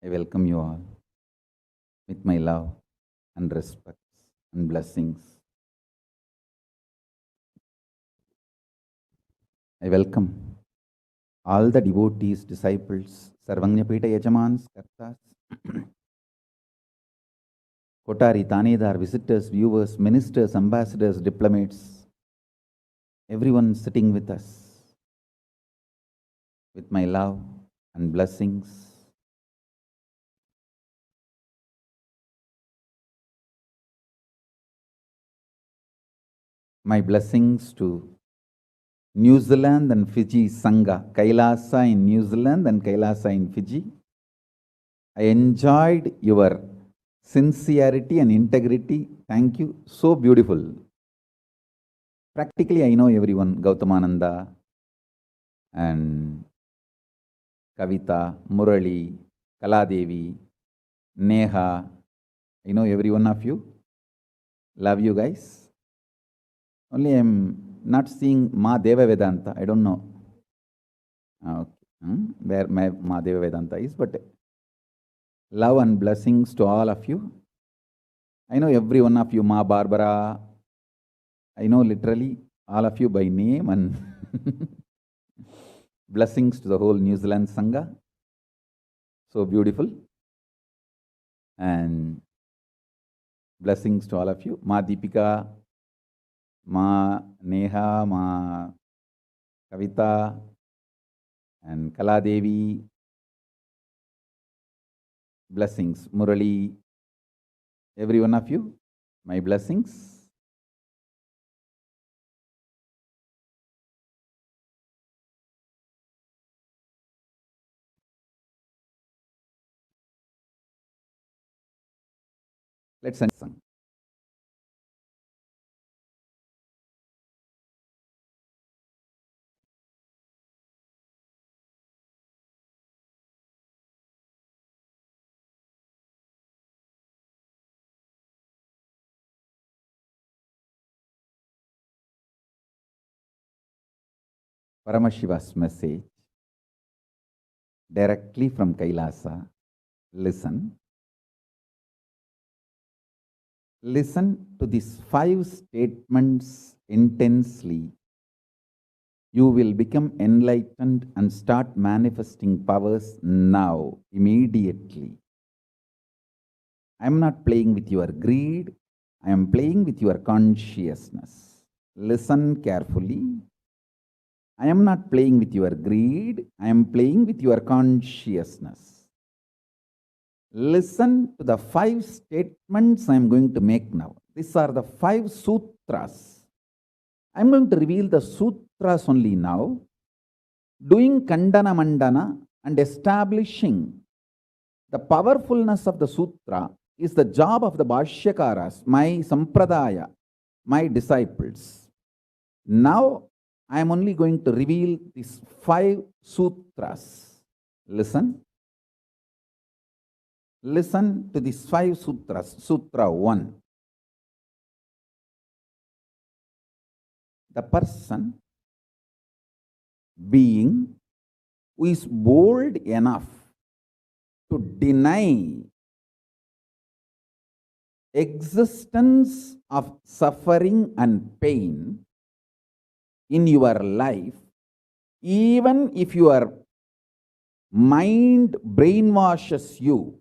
I welcome you all with my love and respect and blessings. I welcome all the devotees, disciples, Sarvanyapita Yajamans, Kartas, Kotari, Tanedar, visitors, viewers, ministers, ambassadors, diplomats, everyone sitting with us with my love and blessings. My blessings to New Zealand and Fiji Sangha, Kailasa in New Zealand and Kailasa in Fiji. I enjoyed your sincerity and integrity. Thank you. So beautiful. Practically, I know everyone. Gautamananda and Kavita, Murali, Kaladevi, Neha. I know every one of you. Love you guys. Only I'm not seeing Ma Deva Vedanta. I don't know where Ma Deva Vedanta is, but love and blessings to all of you. I know every one of you, Ma Barbara. I know literally all of you by name, and blessings to the whole New Zealand Sangha. So beautiful. And blessings to all of you. Ma Deepika, Ma Neha, Ma Kavita, and Kaladevi. Blessings. Murali, every one of you, my blessings. Let's end song. Paramashiva's message directly from Kailasa. Listen. Listen to these 5 statements intensely. You will become enlightened and start manifesting powers now, immediately. I am not playing with your greed. I am playing with your consciousness. Listen carefully. I am not playing with your greed. I am playing with your consciousness. Listen to the 5 statements I am going to make now. These are the 5 sutras. I am going to reveal the sutras only now, doing Kandana Mandana and establishing the powerfulness of the sutra is the job of the Bhashyakaras, my Sampradaya, my disciples. Now, I am only going to reveal these 5 sutras. Listen. Listen to these 5 sutras. Sutra 1. The person, being, who is bold enough to deny existence of suffering and pain in your life, even if your mind brainwashes you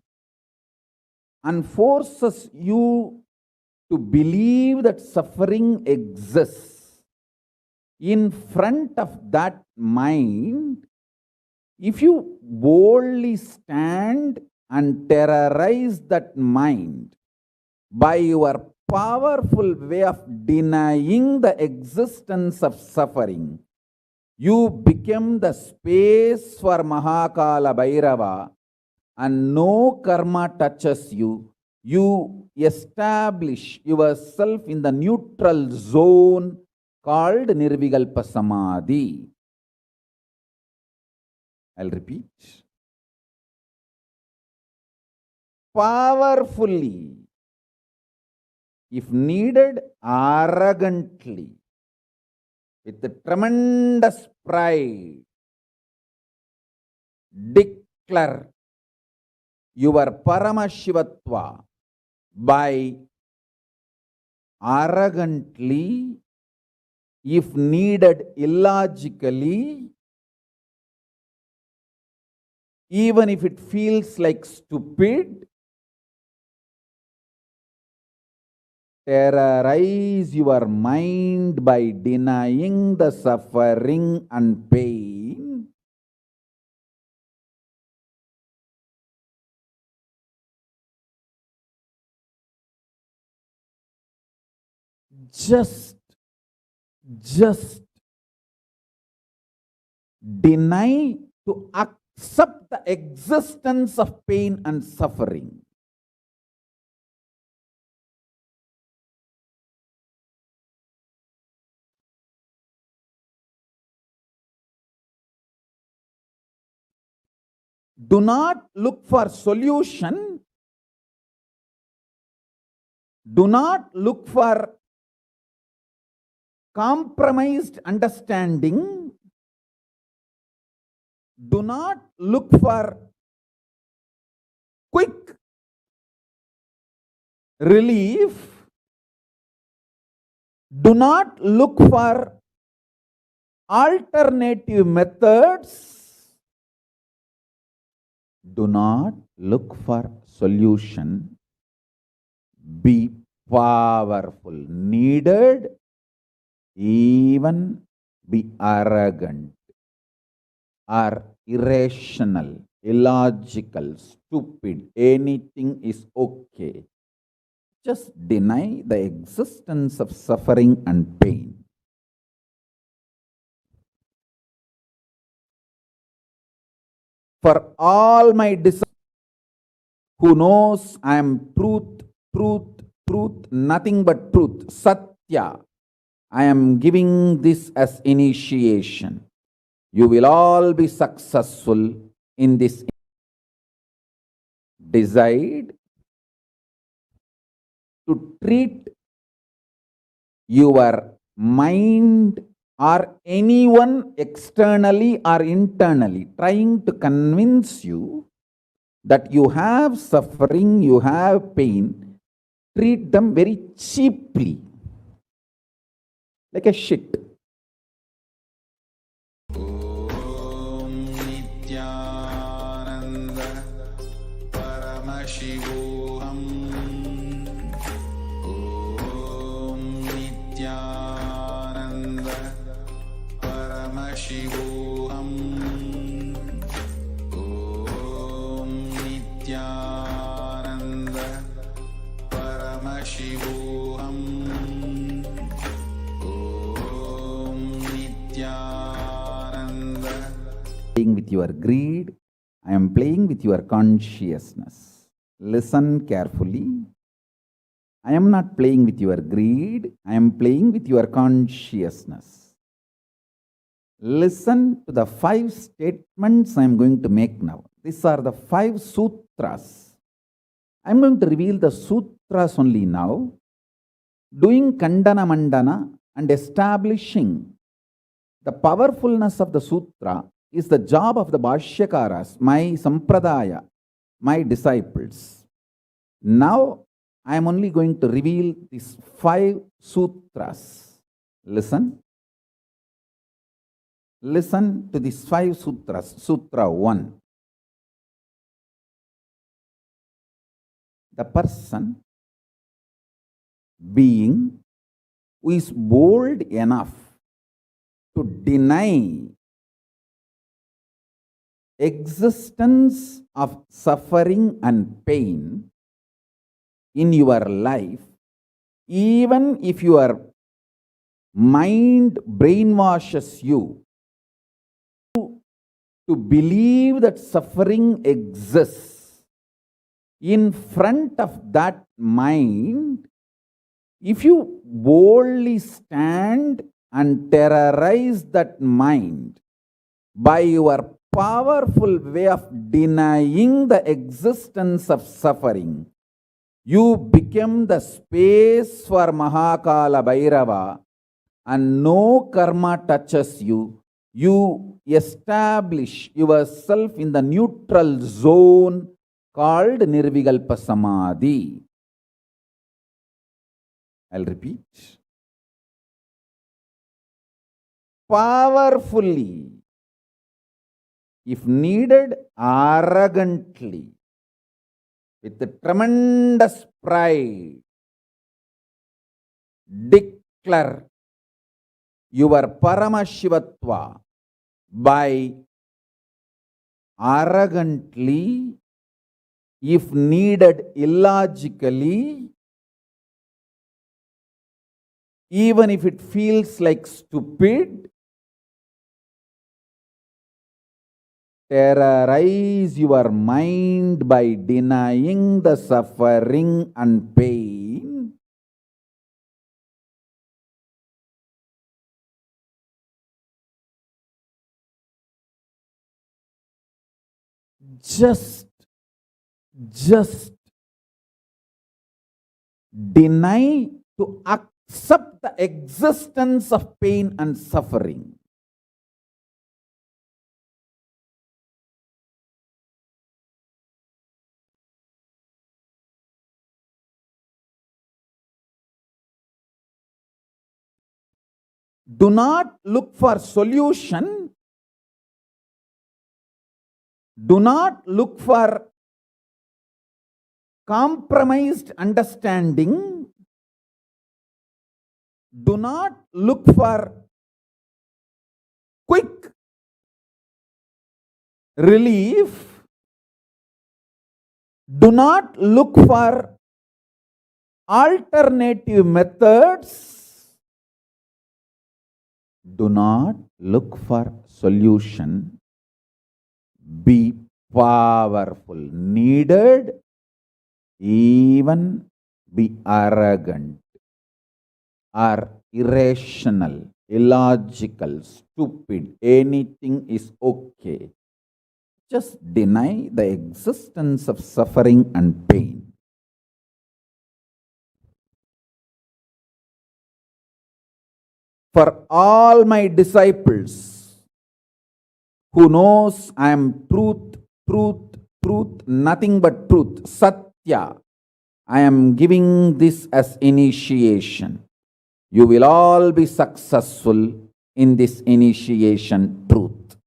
and forces you to believe that suffering exists, in front of that mind, if you boldly stand and terrorize that mind by your powerful way of denying the existence of suffering, you become the space for Mahakala Bhairava, and no karma touches you. You establish yourself in the neutral zone called Nirvikalpa Samadhi. I'll repeat. Powerfully, if needed, arrogantly, with tremendous pride, declare your Paramashivatva by arrogantly, if needed, illogically, even if it feels like stupid, terrorize your mind by denying the suffering and pain. Just deny to accept the existence of pain and suffering. Do not look for solution. Do not look for compromised understanding. Do not look for quick relief. Do not look for alternative methods. Do not look for solution. Be powerful. Needed, even be arrogant or irrational, illogical, stupid. Anything is okay. Just deny the existence of suffering and pain. For all my disciples who knows I am truth, nothing but truth, Satya, I am giving this as initiation. You will all be successful in this. Decide to treat your mind or anyone externally or internally trying to convince you that you have suffering, you have pain, treat them very cheaply, like a shit. Om Nithyananda Paramashivoham. Om Nithyananda Paramashivoham. Om Nithyananda Paramashivoham. Om Nithyananda. Playing with your greed, I am playing with your consciousness. Listen carefully. I am not playing with your greed, I am playing with your consciousness. Listen to the 5 statements I am going to make now. These are the 5 sutras. I am going to reveal the sutras only now, doing Kandana Mandana and establishing the powerfulness of the sutra is the job of the Bhashyakaras, my Sampradaya, my disciples. Now, I am only going to reveal these 5 sutras. Listen. Listen to these 5 sutras. Sutra 1. The person, being, who is bold enough to deny existence of suffering and pain in your life, even if your mind brainwashes you to believe that suffering exists, in front of that mind, if you boldly stand and terrorize that mind by your powerful way of denying the existence of suffering, you become the space for Mahakala Bhairava, and no karma touches you. You establish yourself in the neutral zone called Nirvikalpa Samadhi. I'll repeat. Powerfully, if needed, arrogantly, with the tremendous pride, declare your Paramashivatva by arrogantly, if needed, illogically, even if it feels like stupid, terrorize your mind by denying the suffering and pain. Just deny to accept the existence of pain and suffering. Do not look for solution. Do not look for compromised understanding. Do not look for quick relief. Do not look for alternative methods. Do not look for solution. Be powerful. Needed, even be arrogant or irrational, illogical, stupid. Anything is okay. Just deny the existence of suffering and pain. For all my disciples who knows I am truth, nothing but truth, Satya, I am giving this as initiation. You will all be successful in this initiation truth.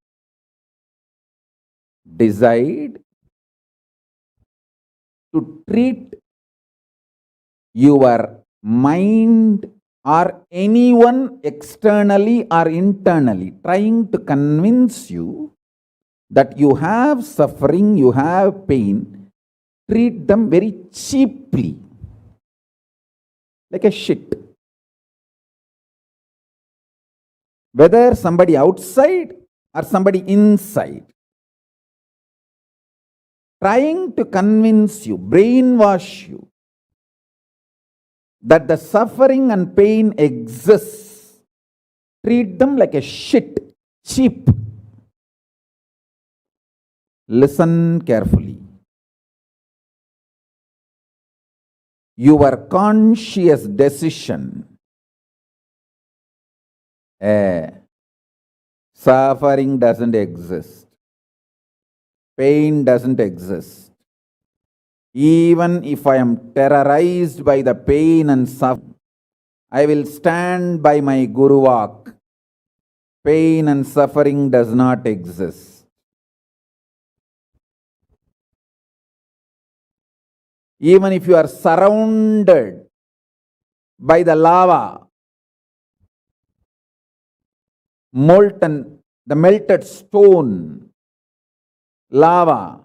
Decide to treat your mind or anyone externally or internally trying to convince you that you have suffering, you have pain, treat them very cheaply, like a shit. Whether somebody outside or somebody inside, trying to convince you, brainwash you, that the suffering and pain exists, treat them like a shit, cheap. Listen carefully. Your conscious decision, suffering doesn't exist, pain doesn't exist. Even if I am terrorized by the pain and suffering, I will stand by my Guru Vak. Pain and suffering does not exist. Even if you are surrounded by the lava, molten, the melted stone, lava.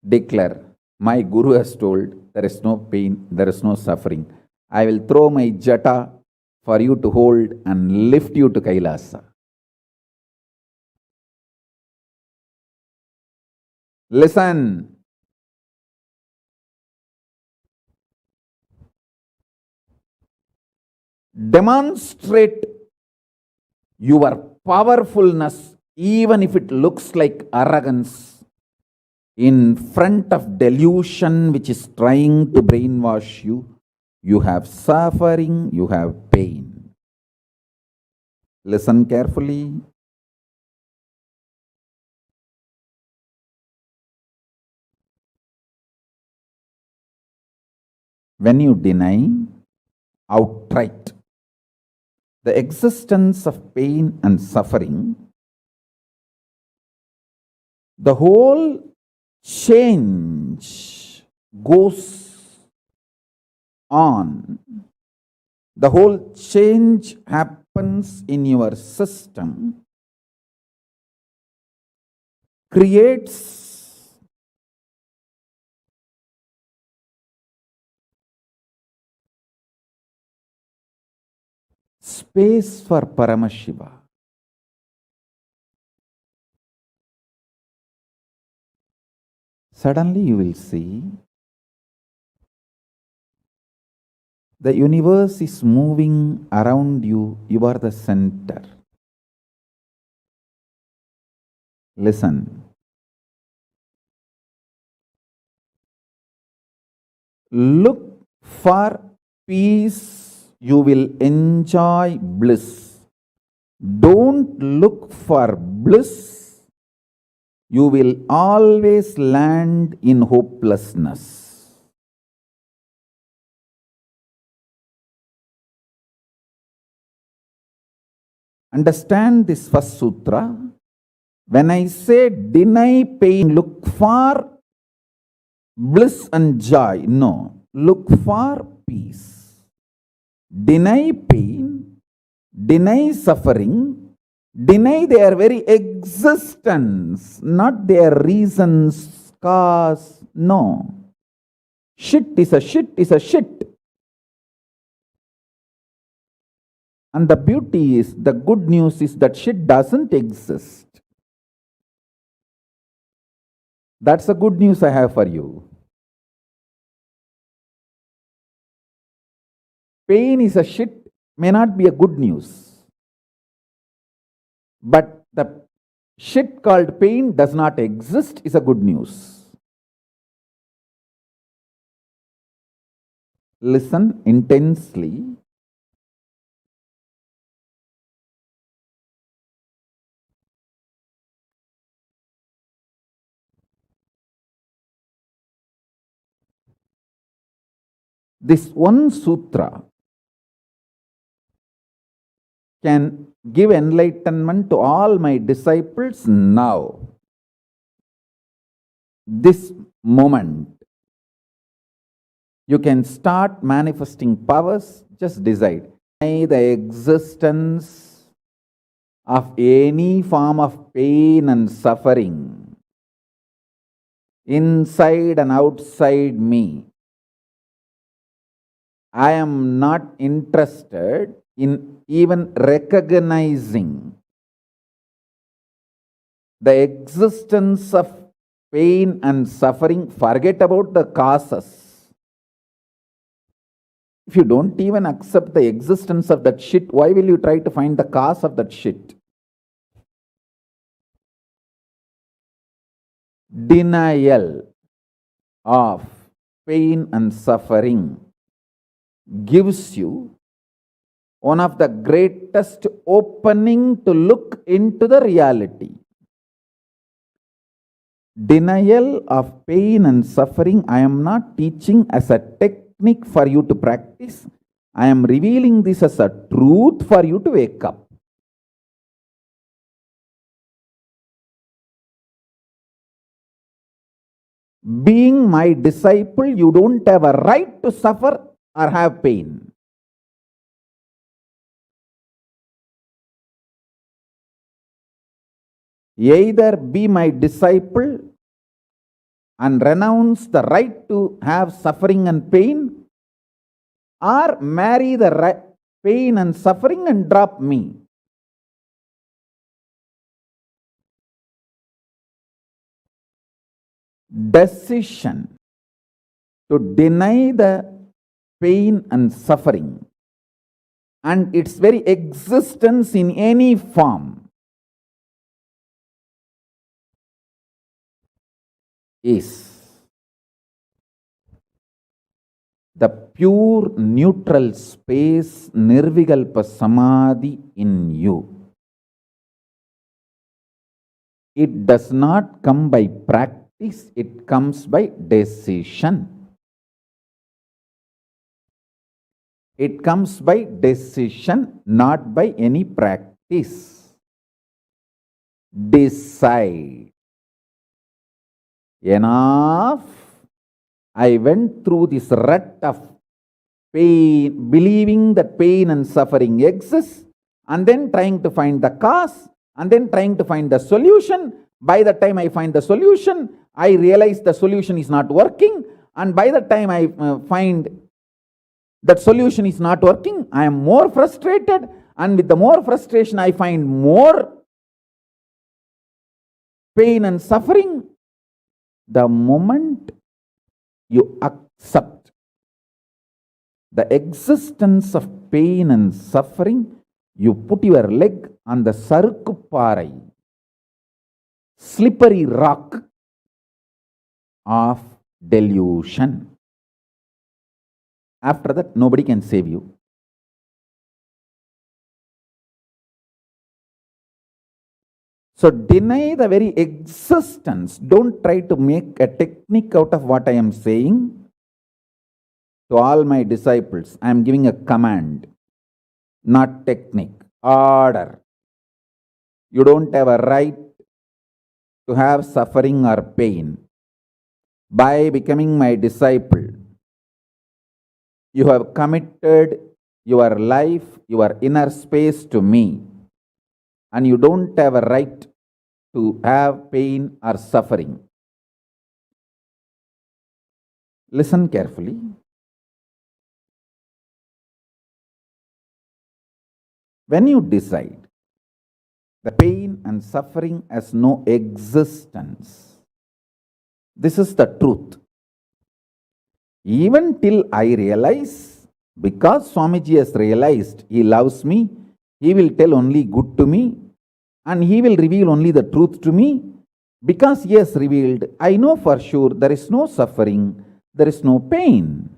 Declare, my Guru has told, there is no pain, there is no suffering. I will throw my jata for you to hold and lift you to Kailasa. Listen. Demonstrate your powerfulness, even if it looks like arrogance, in front of delusion which is trying to brainwash you. You have suffering, you have pain. Listen carefully. When you deny outright the existence of pain and suffering, the whole change goes on. The whole change happens in your system, creates space for Paramashiva. Suddenly you will see the universe is moving around you. You are the center. Listen. Look for peace, you will enjoy bliss. Don't look for bliss, you will always land in hopelessness. Understand this first sutra. When I say deny pain, look for bliss and joy. No, look for peace. Deny pain, deny suffering, deny their very existence, not their reasons, cause. No. Shit is a shit is a shit. And the beauty is, the good news is that shit doesn't exist. That's the good news I have for you. Pain is a shit may not be a good news. But the shit called pain does not exist is a good news. Listen intensely. This one sutra can give enlightenment to all my disciples now. This moment. You can start manifesting powers, just decide. The existence of any form of pain and suffering inside and outside me. I am not interested in even recognizing the existence of pain and suffering. Forget about the causes. If you don't even accept the existence of that shit, why will you try to find the cause of that shit? Denial of pain and suffering gives you one of the greatest opening to look into the reality. Denial of pain and suffering, I am not teaching as a technique for you to practice. I am revealing this as a truth for you to wake up. Being my disciple, you don't have a right to suffer or have pain. Either be my disciple and renounce the right to have suffering and pain, or marry the pain and suffering and drop me. Decision to deny the pain and suffering and its very existence in any form is the pure neutral space Nirvikalpa Samadhi in you. It does not come by practice, it comes by decision. It comes by decision, not by any practice. Decide. Enough. I went through this rut of pain, believing that pain and suffering exist, and then trying to find the cause, and then trying to find the solution. By the time I find the solution, I realize the solution is not working, and by the time I find that solution is not working, I am more frustrated, and with the more frustration, I find more pain and suffering. The moment you accept the existence of pain and suffering, you put your leg on the sarukkuparai, slippery rock of delusion. After that, nobody can save you. So deny the very existence. Don't try to make a technique out of what I am saying. To all my disciples, I am giving a command, not technique, order. You don't have a right to have suffering or pain. By becoming my disciple, you have committed your life, your inner space to me, and you don't have a right to have pain or suffering. Listen carefully. When you decide the pain and suffering has no existence, this is the truth. Even till I realize, because Swamiji has realized he loves me, he will tell only good to me, and he will reveal only the truth to me. Because he has revealed, I know for sure there is no suffering, there is no pain,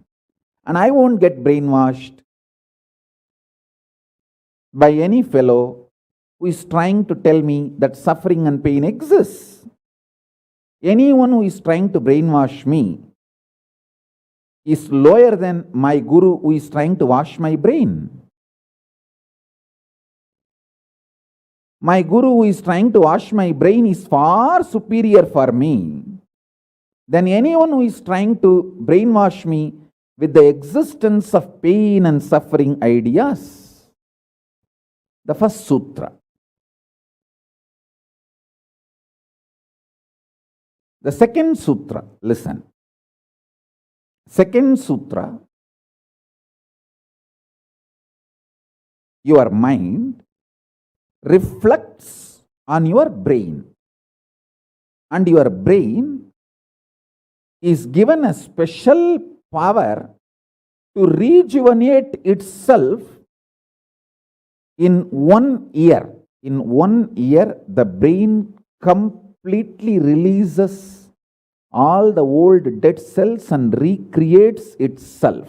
and I won't get brainwashed by any fellow who is trying to tell me that suffering and pain exists. Anyone who is trying to brainwash me is lower than my guru who is trying to wash my brain. My guru who is trying to wash my brain is far superior for me than anyone who is trying to brainwash me with the existence of pain and suffering ideas. The first sutra. The second sutra, listen. Second sutra, your mind reflects on your brain, and your brain is given a special power to rejuvenate itself in 1 year. In 1 year, the brain completely releases all the old dead cells and recreates itself.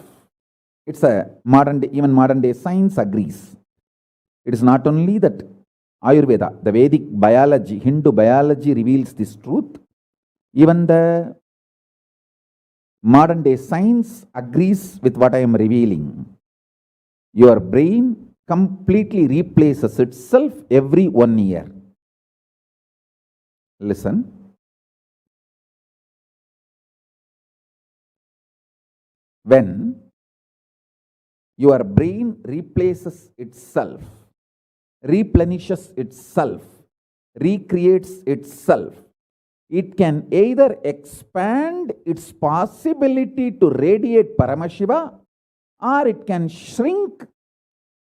It's a modern day, even modern day science agrees. It is not only that Ayurveda, the Vedic biology, Hindu biology reveals this truth. Even the modern day science agrees with what I am revealing. Your brain completely replaces itself every 1 year. Listen. When your brain replaces itself, replenishes itself recreates itself. It can either expand its possibility to radiate Paramashiva, or it can shrink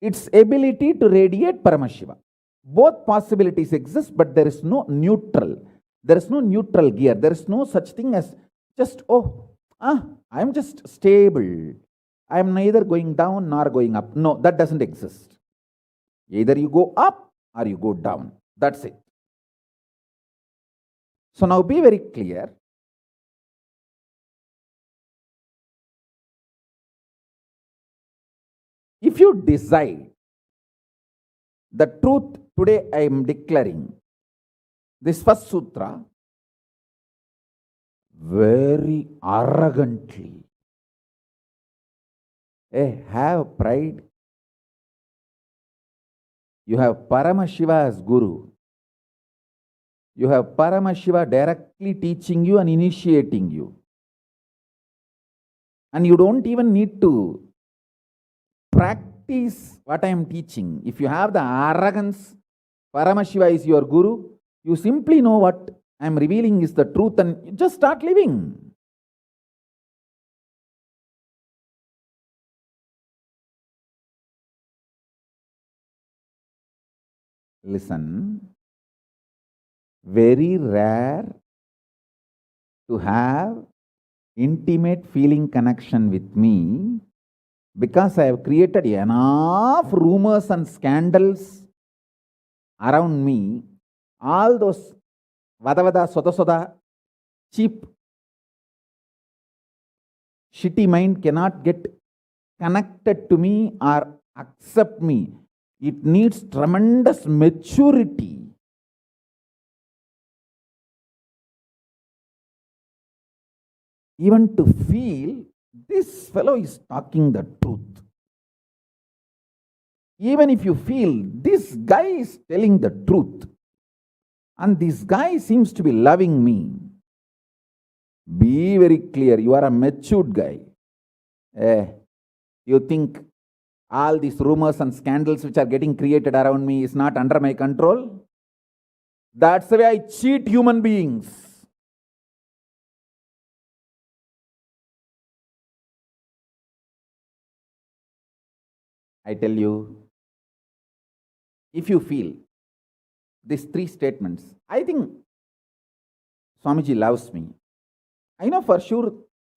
its ability to radiate Paramashiva. Both possibilities exist, but there is no neutral. There is no neutral gear. There is no such thing as just, I am just stable. I am neither going down nor going up. No, that doesn't exist. Either you go up or you go down. That's it. So now be very clear. If you decide the truth today, I am declaring this first sutra very arrogantly. Have pride. You have Paramashiva as Guru. You have Paramashiva directly teaching you and initiating you. And you don't even need to practice what I am teaching. If you have the arrogance, Paramashiva is your Guru, you simply know what I am revealing is the truth and you just start living. Listen, very rare to have intimate feeling connection with me because I have created enough rumors and scandals around me. All those vada soda cheap shitty mind cannot get connected to me or accept me. It needs tremendous maturity. Even to feel this fellow is talking the truth. Even if you feel this guy is telling the truth and this guy seems to be loving me, be very clear, you are a matured guy. You think all these rumors and scandals which are getting created around me is not under my control? That's the way I cheat human beings. I tell you, if you feel these three statements, I think Swamiji loves me. I know for sure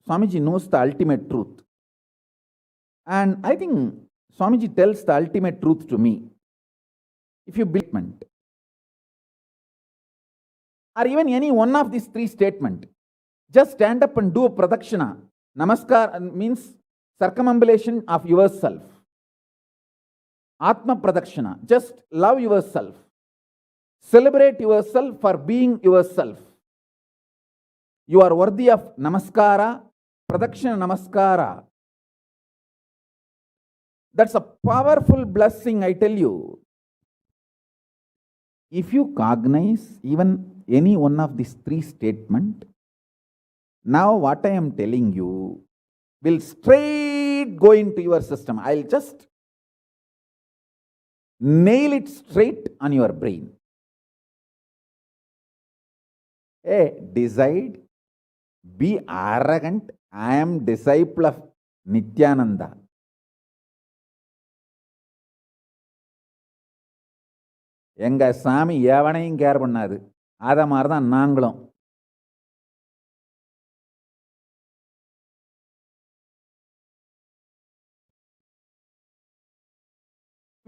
Swamiji knows the ultimate truth. And I think Swamiji tells the ultimate truth to me. If you believe it, or even any one of these three statements, just stand up and do a pradakshina. Namaskar means circumambulation of yourself. Atma pradakshina, just love yourself. Celebrate yourself for being yourself. You are worthy of namaskara, pradakshina namaskara. That's a powerful blessing, I tell you. If you cognize even any one of these three statements, now what I am telling you will straight go into your system. I'll just nail it straight on your brain. Decide, be arrogant. I am disciple of Nithyananda. எங்க சாமி எவனையும் care பண்ணாது. அத மாதிரி தான் நாங்களும்.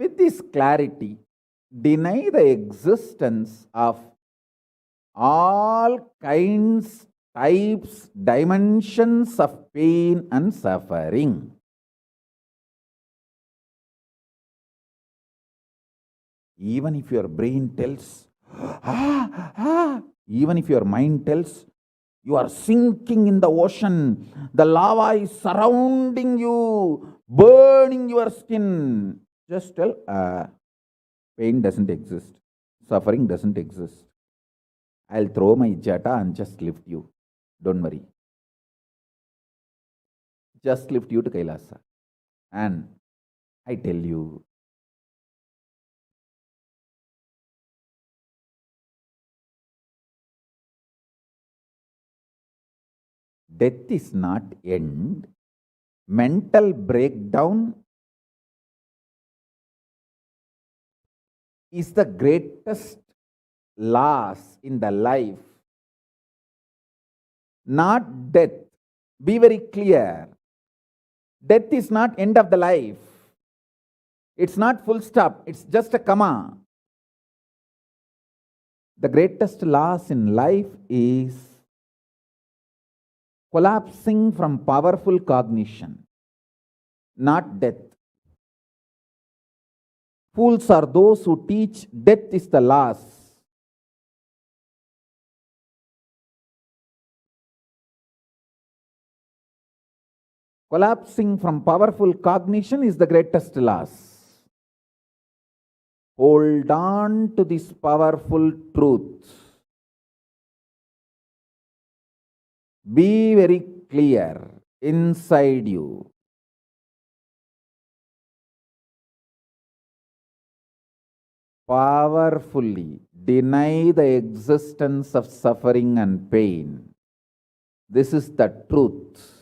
With this clarity, deny the existence of all kinds, types, dimensions of pain and suffering. Even if your brain tells, even if your mind tells, you are sinking in the ocean, the lava is surrounding you, burning your skin. Just tell, pain doesn't exist, suffering doesn't exist. I'll throw my jata and just lift you. Don't worry. Just lift you to Kailasa. And I tell you, Death is not end. Mental breakdown is the greatest loss in the life, not death. Be very clear. Death is not end of the life. It's not full stop. It's just a comma. The greatest loss in life is collapsing from powerful cognition, not death. Fools are those who teach death is the loss. Collapsing from powerful cognition is the greatest loss. Hold on to this powerful truth. Be very clear inside you. Powerfully deny the existence of suffering and pain. This is the truth.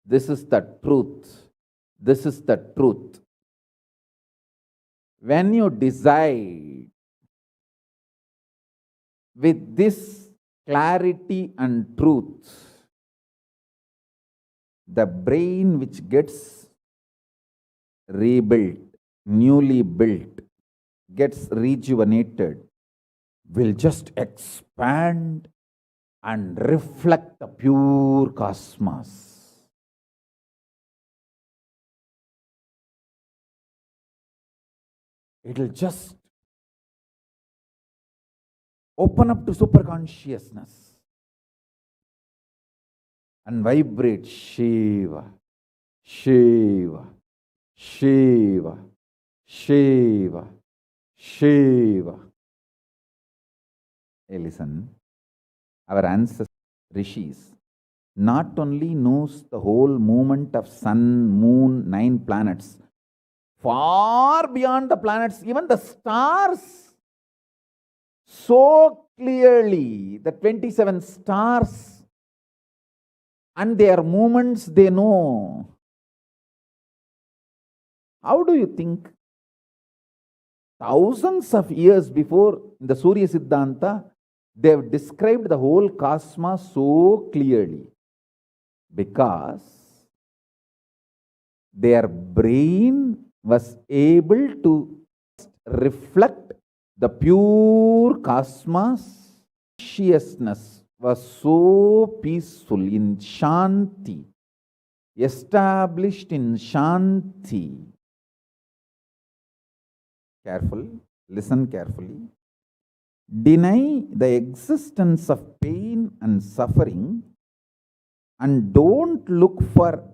This is the truth. This is the truth. When you decide with this clarity and truth, the brain which gets rebuilt, newly built, gets rejuvenated, will just expand and reflect the pure cosmos. It will just open up to superconsciousness and vibrate Shiva, Shiva, Shiva, Shiva, Shiva. Hey, listen, our ancestors, rishis, not only knows the whole movement of sun, moon, 9 planets, far beyond the planets, even the stars, so clearly, the 27 stars and their movements they know. How do you think? Thousands of years before, in the Surya Siddhanta, they have described the whole cosmos so clearly because their brain was able to reflect the pure cosmos. Consciousness was so peaceful in Shanti, established in Shanti. Careful, listen carefully. Deny the existence of pain and suffering and don't look for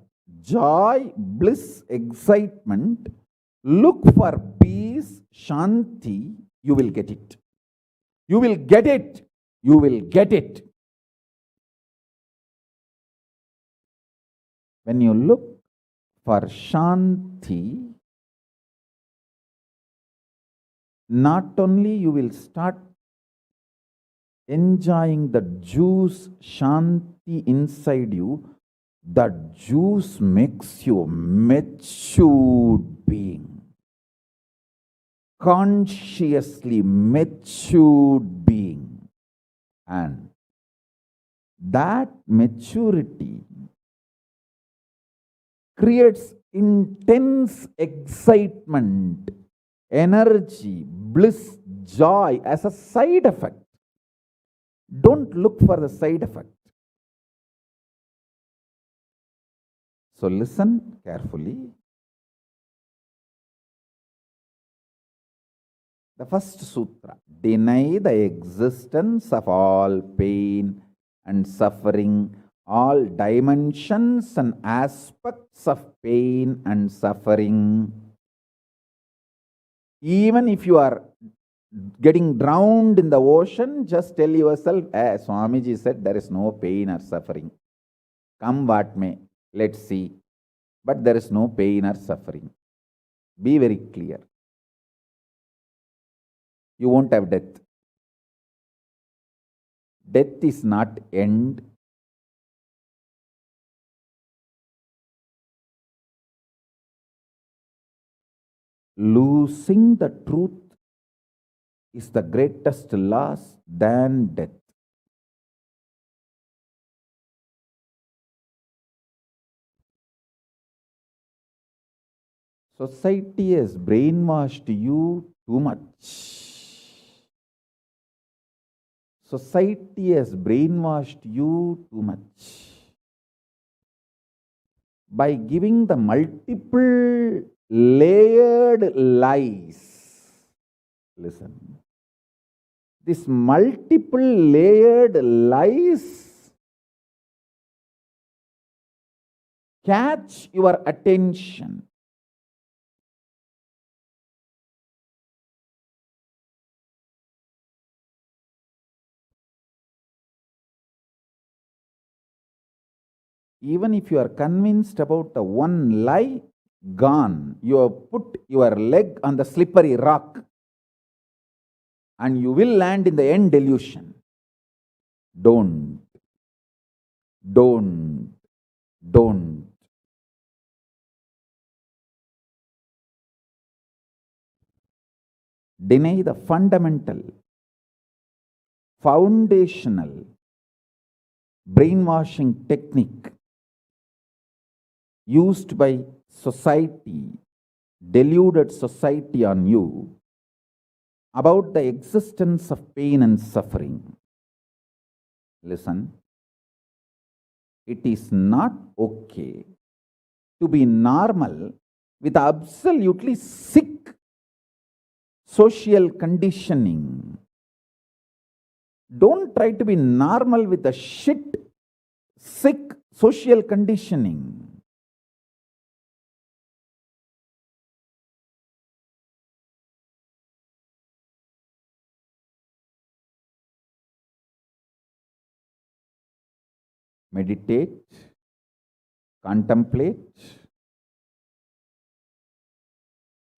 joy, bliss, excitement. Look for peace, Shanti. You will get it. You will get it. You will get it. When you look for Shanti, not only you will start enjoying the juice Shanti inside you, that juice makes you a matured being, consciously matured being, and that maturity creates intense excitement, energy, bliss, joy as a side effect. Don't look for the side effect. So listen carefully. The first sutra, deny the existence of all pain and suffering, all dimensions and aspects of pain and suffering. Even if you are getting drowned in the ocean, just tell yourself, Swamiji said there is no pain or suffering. Come what may, let's see. But there is no pain or suffering. Be very clear. You won't have death. Death is not end. losing the truth is the greatest loss than death. Society has brainwashed you too much. Society has brainwashed you too much by giving the multiple layered lies. Listen. This multiple layered lies catch your attention. Even if you are convinced about the one lie, gone. You have put your leg on the slippery rock and you will land in the end delusion. Don't. Deny the fundamental, foundational brainwashing technique used by society, deluded society on you about the existence of pain and suffering. Listen, it is not okay to be normal with absolutely sick social conditioning. Don't try to be normal with the sick social conditioning. Meditate, contemplate,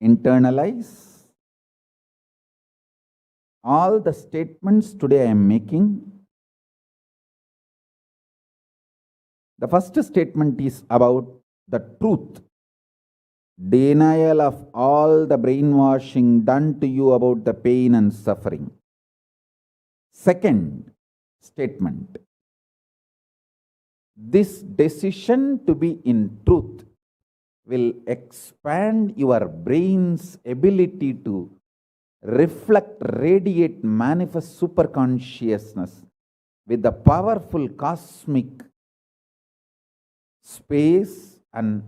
internalize all the statements today I am making. The first statement is about the truth. Denial of all the brainwashing done to you about the pain and suffering. Second statement. This decision to be in truth will expand your brain's ability to reflect, radiate, manifest superconsciousness with the powerful cosmic space and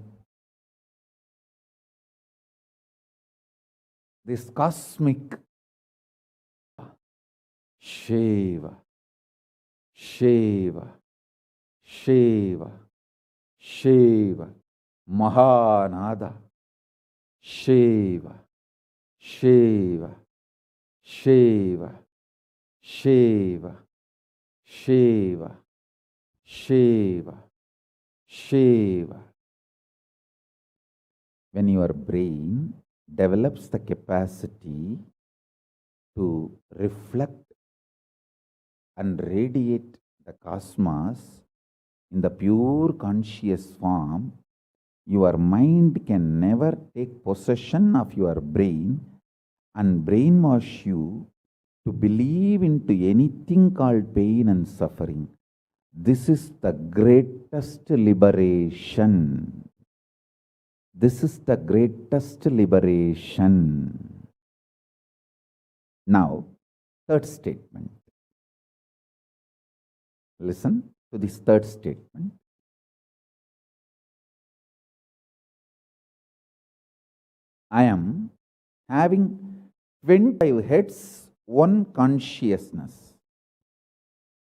this cosmic Shiva, Mahanada, Shiva, When your brain develops the capacity to reflect and radiate the cosmos in the pure conscious form, your mind can never take possession of your brain and brainwash you to believe into anything called pain and suffering. This is the greatest liberation. This is the greatest liberation. Now, third statement. Listen to this third statement. I am having 25 heads, one consciousness.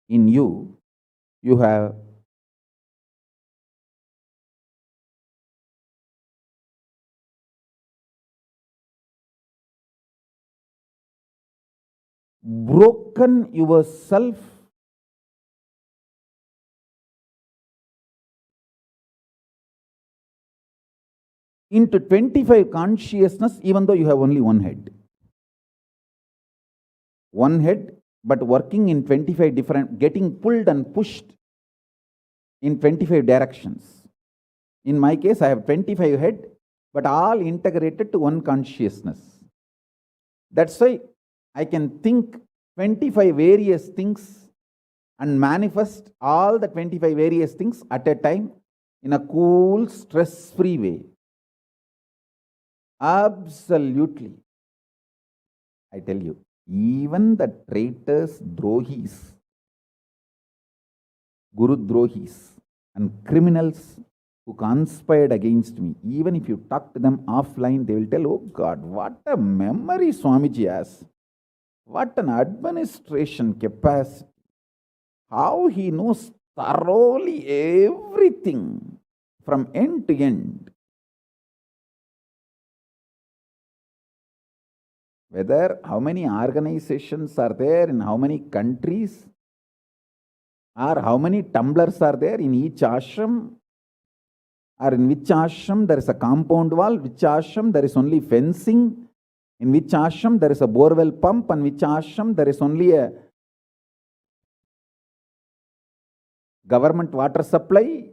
In you, you have broken yourself into 25 consciousness, even though you have only one head. One head, but working in 25 different, getting pulled and pushed in 25 directions. In my case, I have 25 head, but all integrated to one consciousness. That's why I can think 25 various things and manifest all the 25 various things at a time in a cool, stress-free way. Absolutely. I tell you, even the traitors, drohis, Guru drohis, and criminals who conspired against me, even if you talk to them offline, they will tell, oh God, what a memory Swamiji has. What an administration capacity. How he knows thoroughly everything from end to end. Whether how many organizations are there in how many countries, or how many tumblers are there in each ashram, or in which ashram there is a compound wall, which ashram there is only fencing, in which ashram there is a borewell pump, and which ashram there is only a government water supply.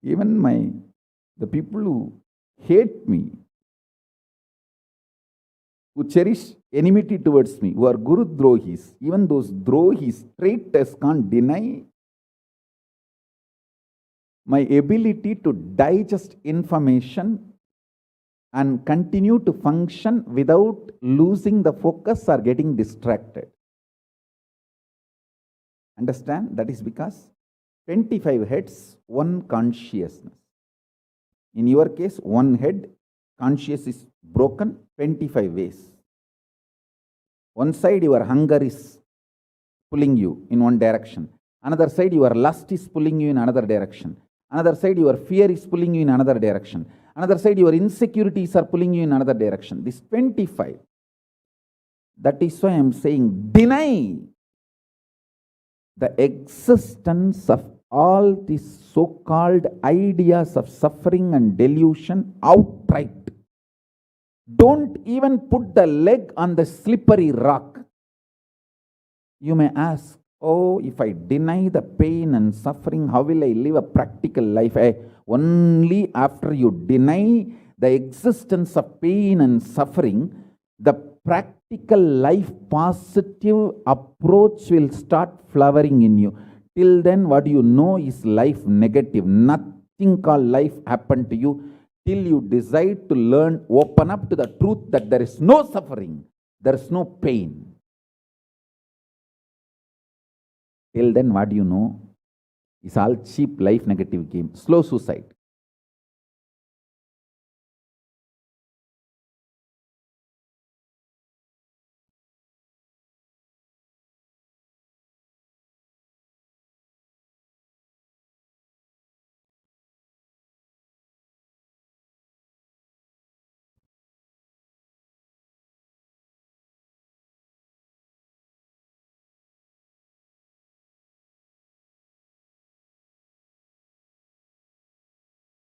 Even the people who hate me, who cherish enmity towards me, who are Guru drohis, even those drohis, traitors, can't deny my ability to digest information and continue to function without losing the focus or getting distracted. Understand? That is because 25 heads, one consciousness. In your case, one head, conscious is broken 25 ways. One side, your hunger is pulling you in one direction. Another side, your lust is pulling you in another direction. Another side, your fear is pulling you in another direction. Another side, your insecurities are pulling you in another direction. This 25. That is why I am saying, deny the existence of all these so-called ideas of suffering and delusion outright. Don't even put the leg on the slippery rock. You may ask, oh, if I deny the pain and suffering, how will I live a practical life? Only after you deny the existence of pain and suffering, the practical life positive approach will start flowering in you. Till then, what you know is life negative. Nothing called life happened to you. Till you decide to learn, open up to the truth that there is no suffering, there is no pain. Till then, what you know is all cheap life negative game, slow suicide.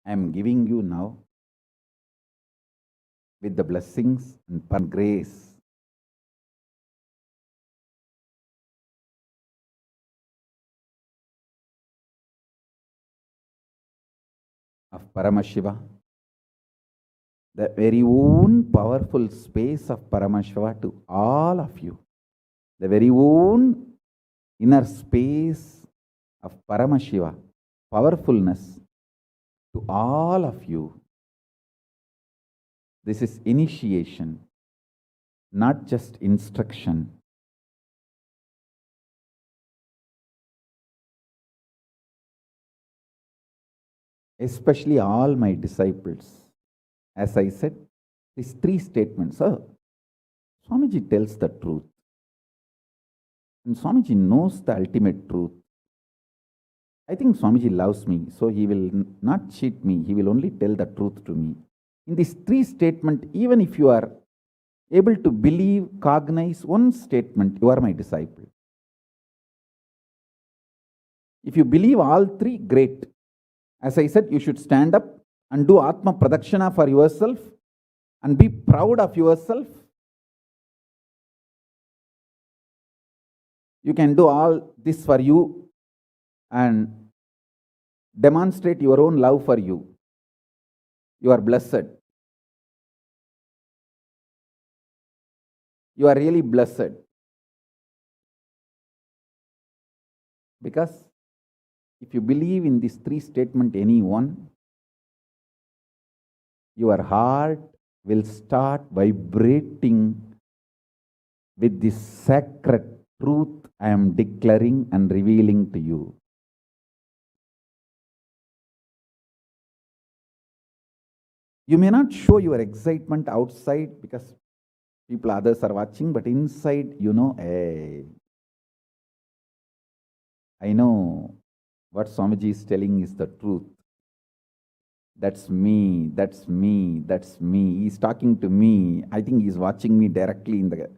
I am giving you now, with the blessings and grace of Paramashiva, the very own powerful space of Paramashiva to all of you, the very own inner space of Paramashiva, powerfulness to all of you. This is initiation, not just instruction. Especially all my disciples. As I said, these three statements. Swamiji tells the truth. And Swamiji knows the ultimate truth. I think Swamiji loves me, so he will not cheat me. He will only tell the truth to me. In these three statements, even if you are able to believe, cognize one statement, you are my disciple. If you believe all three, great. As I said, you should stand up and do Atma Pradakshana for yourself and be proud of yourself. You can do all this for you and demonstrate your own love for you. You are blessed. You are really blessed. Because if you believe in these three statements, anyone, your heart will start vibrating with this sacred truth I am declaring and revealing to you. You may not show your excitement outside because others are watching, but inside, hey, I know what Swamiji is telling is the truth. That's me, that's me, that's me. He's talking to me. I think he's watching me directly in the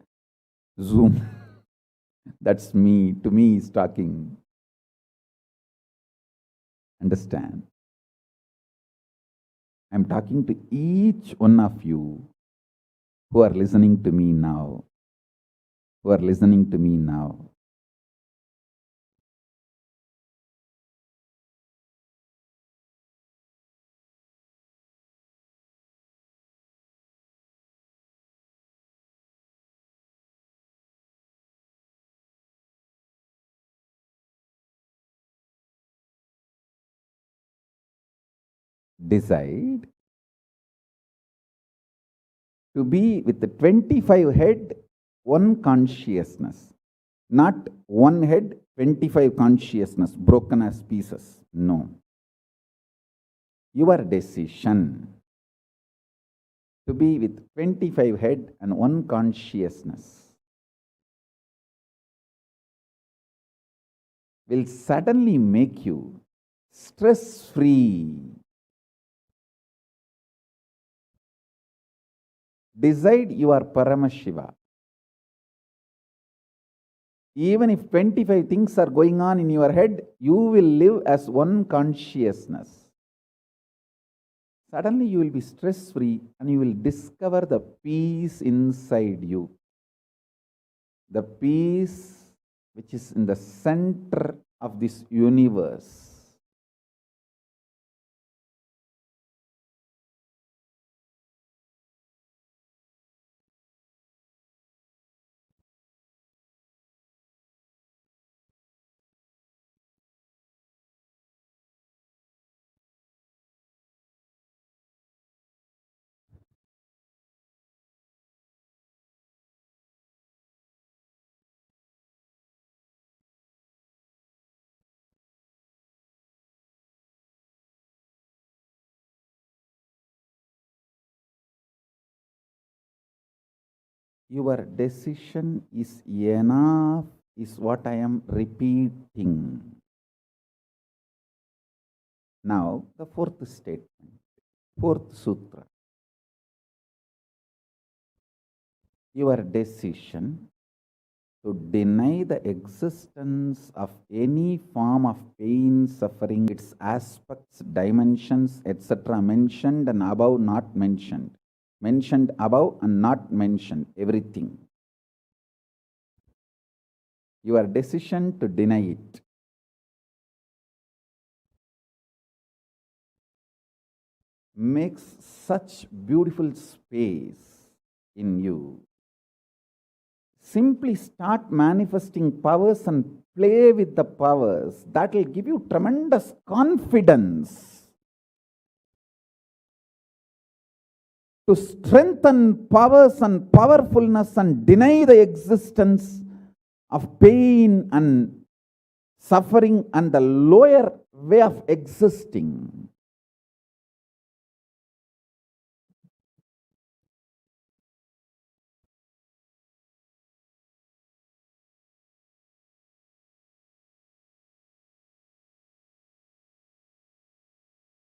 Zoom. That's me. To me, he's talking. Understand? I'm talking to each one of you who are listening to me now. Who are listening to me now. Decide to be with the 25 head, one consciousness. Not one head, 25 consciousness, broken as pieces. No. Your decision to be with 25 head and one consciousness will suddenly make you stress-free. Decide you are Paramashiva. Even if 25 things are going on in your head, you will live as one consciousness. Suddenly you will be stress-free and you will discover the peace inside you. The peace which is in the center of this universe. Your decision is enough, is what I am repeating. Now, the fourth statement, fourth sutra. Your decision to deny the existence of any form of pain, suffering, its aspects, dimensions, etc., mentioned and above, not mentioned. Mentioned above and not mentioned, everything. Your decision to deny it makes such beautiful space in you. Simply start manifesting powers and play with the powers. That will give you tremendous confidence to strengthen powers and powerfulness and deny the existence of pain and suffering and the lower way of existing.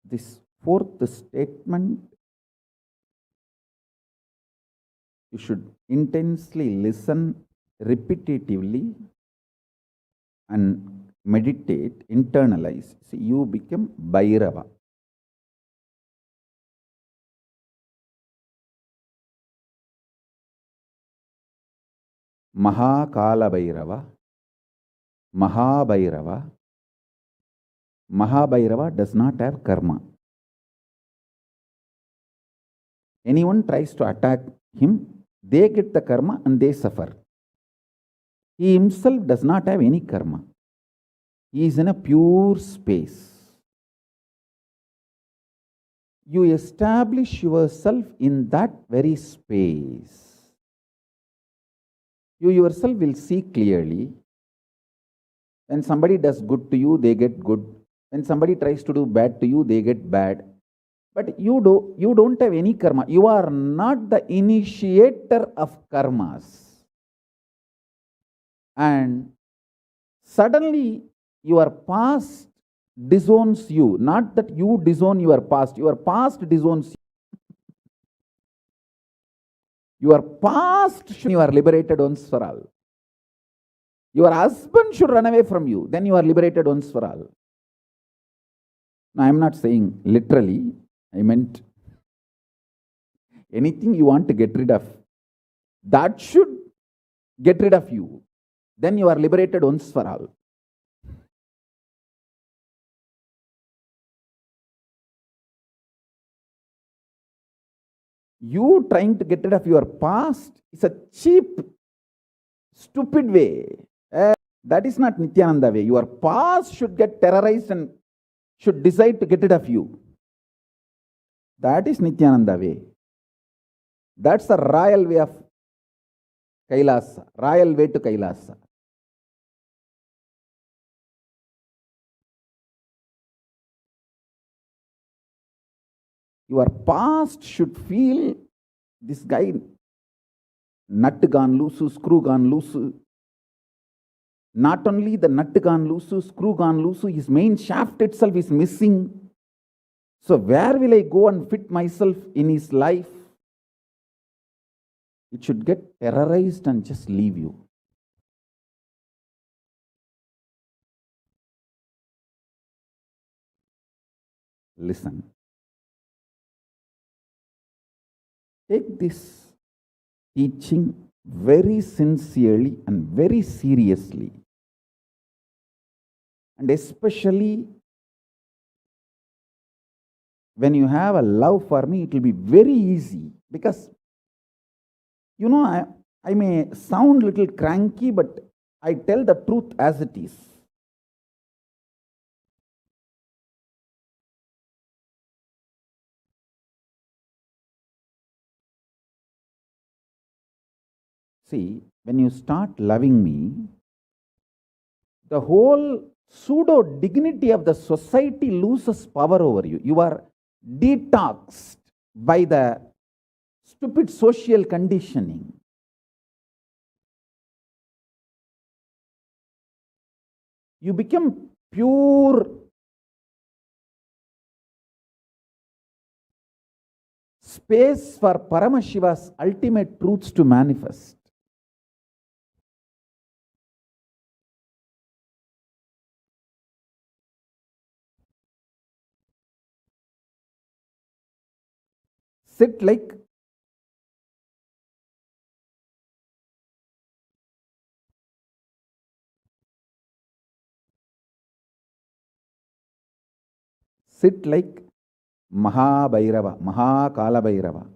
This fourth statement, you should intensely listen repetitively and meditate, internalize. See, you become Bhairava. Mahakala Bhairava, Mahabhairava. Mahabhairava does not have karma. Anyone tries to attack him, they get the karma and they suffer. He himself does not have any karma. He is in a pure space. You establish yourself in that very space. You yourself will see clearly. When somebody does good to you, they get good. When somebody tries to do bad to you, they get bad. But you don't have any karma. You are not the initiator of karmas. And suddenly your past disowns you. Not that you disown your past disowns you. Your past, you are liberated once for all. Your husband should run away from you, then you are liberated once for all. Now, I am not saying literally, I meant anything you want to get rid of, that should get rid of you. Then you are liberated once for all. You trying to get rid of your past is a cheap, stupid way. That is not Nithyananda way. Your past should get terrorized and should decide to get rid of you. That is Nithyananda way. That's the royal way of Kailasa, royal way to Kailasa. Your past should feel this guy, nut gone loose, screw gone loose. Not only the nut gone loose, screw gone loose, his main shaft itself is missing. So where will I go and fit myself in his life? It should get terrorized and just leave you. Listen. Take this teaching very sincerely and very seriously. And especially when you have a love for me, it will be very easy. Because, you know, I may sound a little cranky, but I tell the truth as it is. See, when you start loving me, the whole pseudo dignity of the society loses power over you. You are detoxed by the stupid social conditioning. You become pure space for Paramashiva's ultimate truths to manifest. Sit like Mahabhairava, Mahakala Bhairava.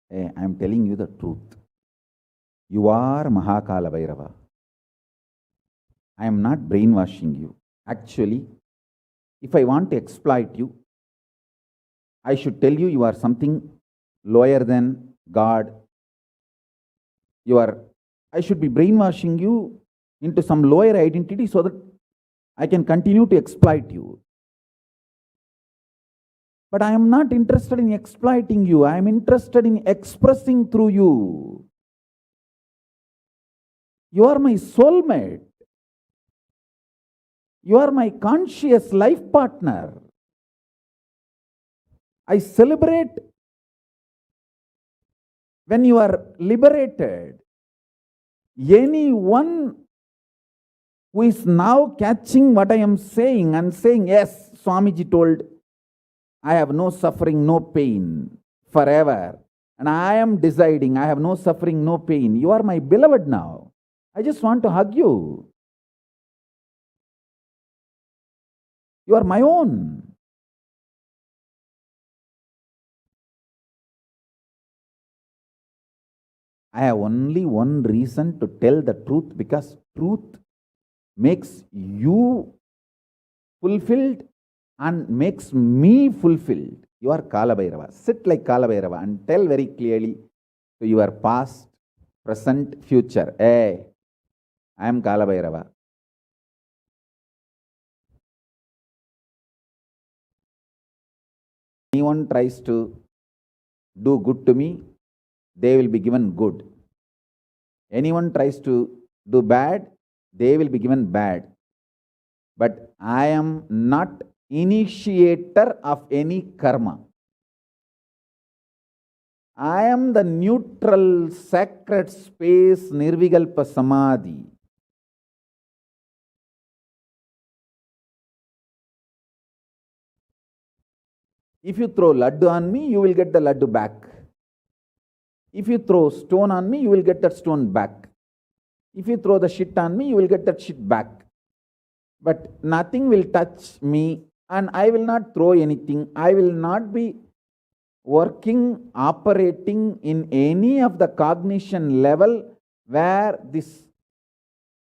I am telling you the truth. You are Mahakala Bhairava. I am not brainwashing you. Actually, if I want to exploit you, I should tell you are something lower than God. I should be brainwashing you into some lower identity so that I can continue to exploit you. But I am not interested in exploiting you. I am interested in expressing through you. You are my soulmate. You are my conscious life partner. I celebrate when you are liberated. Anyone who is now catching what I am saying and saying, yes, Swamiji told, I have no suffering, no pain forever. And I am deciding, I have no suffering, no pain. You are my beloved now. I just want to hug you. You are my own. I have only one reason to tell the truth, because truth makes you fulfilled and makes me fulfilled. You are Kalabhairava. Sit like Kalabhairava and tell very clearly to your past, present, future. Hey, I am Kalabhairava. Anyone tries to do good to me, they will be given good. Anyone tries to do bad, they will be given bad. But I am not initiator of any karma. I am the neutral, sacred space, Nirvikalpa Samadhi. If you throw laddu on me, you will get the laddu back. If you throw stone on me, you will get that stone back. If you throw the shit on me, you will get that shit back. But nothing will touch me, and I will not throw anything. I will not be working, operating in any of the cognition level where this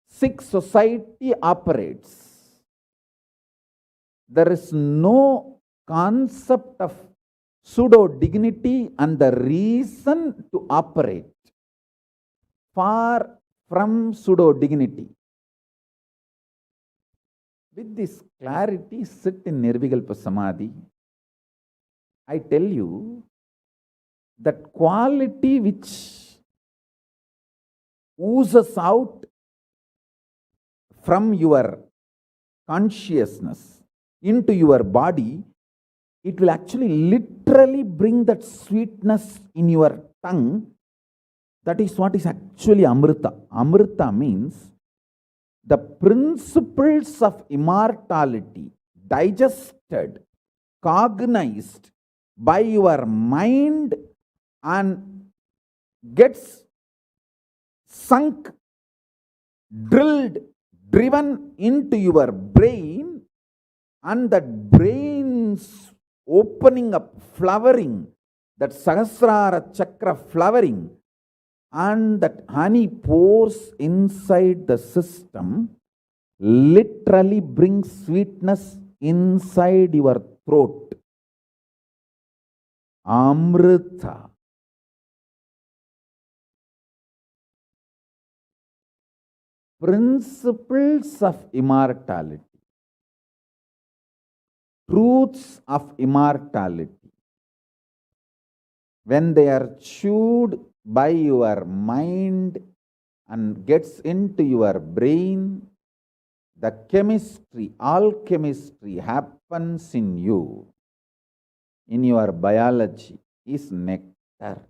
sick society operates. There is no concept of pseudo dignity and the reason to operate. Far from pseudo dignity. With this clarity, sit in Nirvikalpa Samadhi. I tell you that quality which oozes out from your consciousness into your body, it will actually literally bring that sweetness in your tongue. That is what is actually Amrita. Amrita means the principles of immortality digested, cognized by your mind and gets sunk, drilled, driven into your brain, and that brain's opening up, flowering, that Sahasrara Chakra flowering, and that honey pours inside the system, literally brings sweetness inside your throat. Amrita. Principles of immortality. Truths of immortality. When they are chewed by your mind and gets into your brain, the chemistry, alchemistry happens in you, in your biology, is nectar.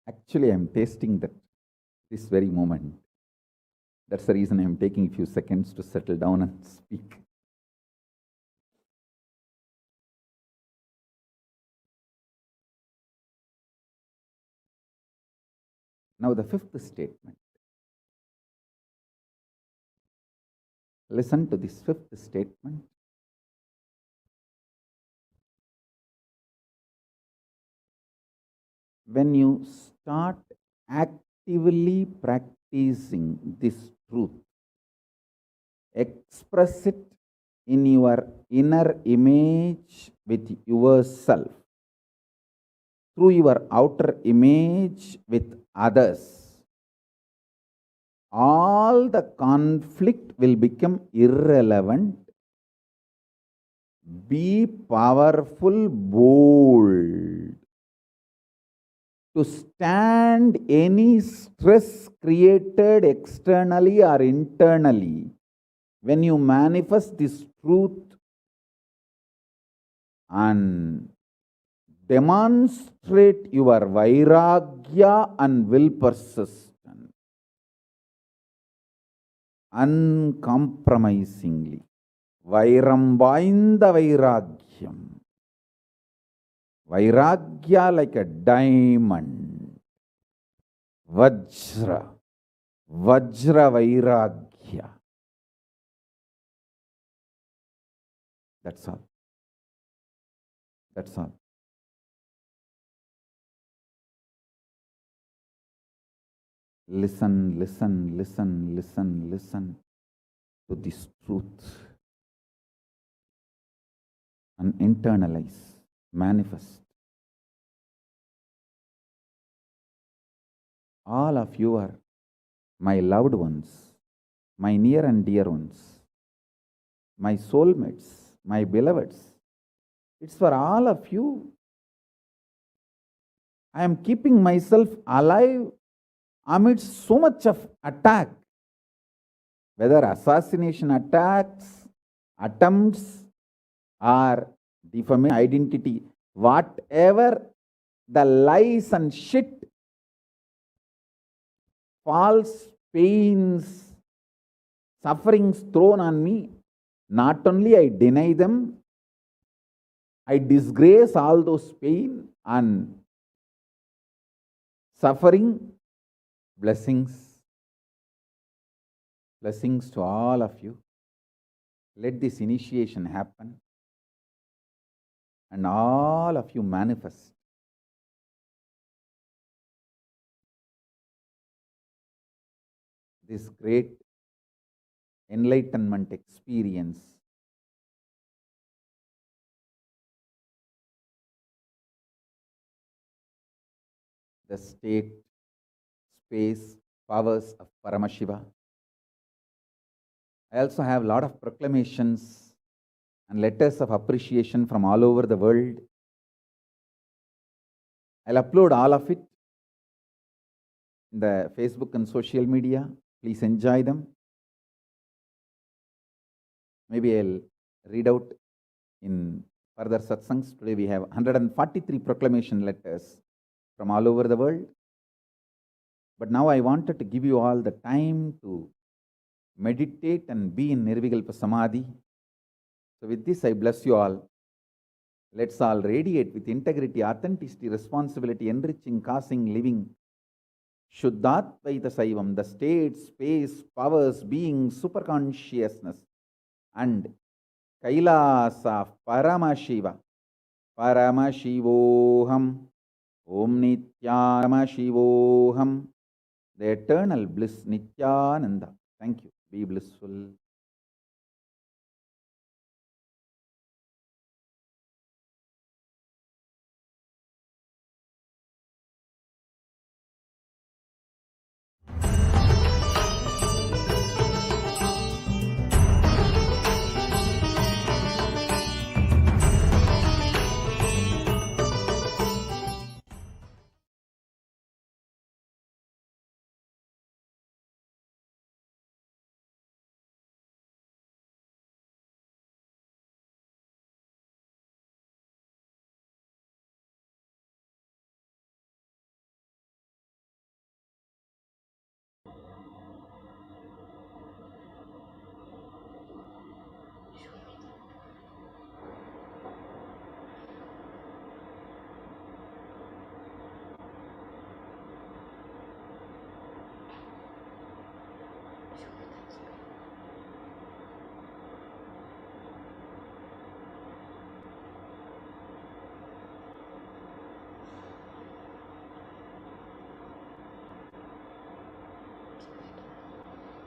Actually, I am tasting that this very moment. That's the reason I am taking a few seconds to settle down and speak. Now, the fifth statement. Listen to this fifth statement. when you start actively practicing this truth, express it in your inner image with yourself, through your outer image with others, all the conflict will become irrelevant. Be powerful, bold, to stand any stress created externally or internally. When you manifest this truth and demonstrate your vairagya and will persistent, uncompromisingly, vairam vainda vairagyam, vairagya like a diamond, vajra vairagya. That's all. That's all. Listen to this truth and internalize, manifest. All of you are my loved ones, my near and dear ones, my soulmates, my beloveds. It's for all of you. I am keeping myself alive amidst so much of attack, whether assassination attacks, attempts, or defamation identity, whatever the lies and shit, false pains, sufferings thrown on me, not only I deny them, I disgrace all those pain and suffering. Blessings to all of you. Let this initiation happen and all of you manifest this great enlightenment experience. The state, space, powers of Paramashiva. I also have a lot of proclamations and letters of appreciation from all over the world. I'll upload all of it in the Facebook and social media. Please enjoy them. Maybe I'll read out in further satsangs. Today we have 143 proclamation letters from all over the world. But now I wanted to give you all the time to meditate and be in Nirvikalpa Samadhi. So with this, I bless you all. Let's all radiate with integrity, authenticity, responsibility, enriching, causing, living. Shuddhatvaita Saivam, the state, space, powers, being, superconsciousness, and Kailasa of Paramashiva. Paramashivoham. Om Nithyananda the eternal bliss, Nithyananda. Thank you. Be blissful.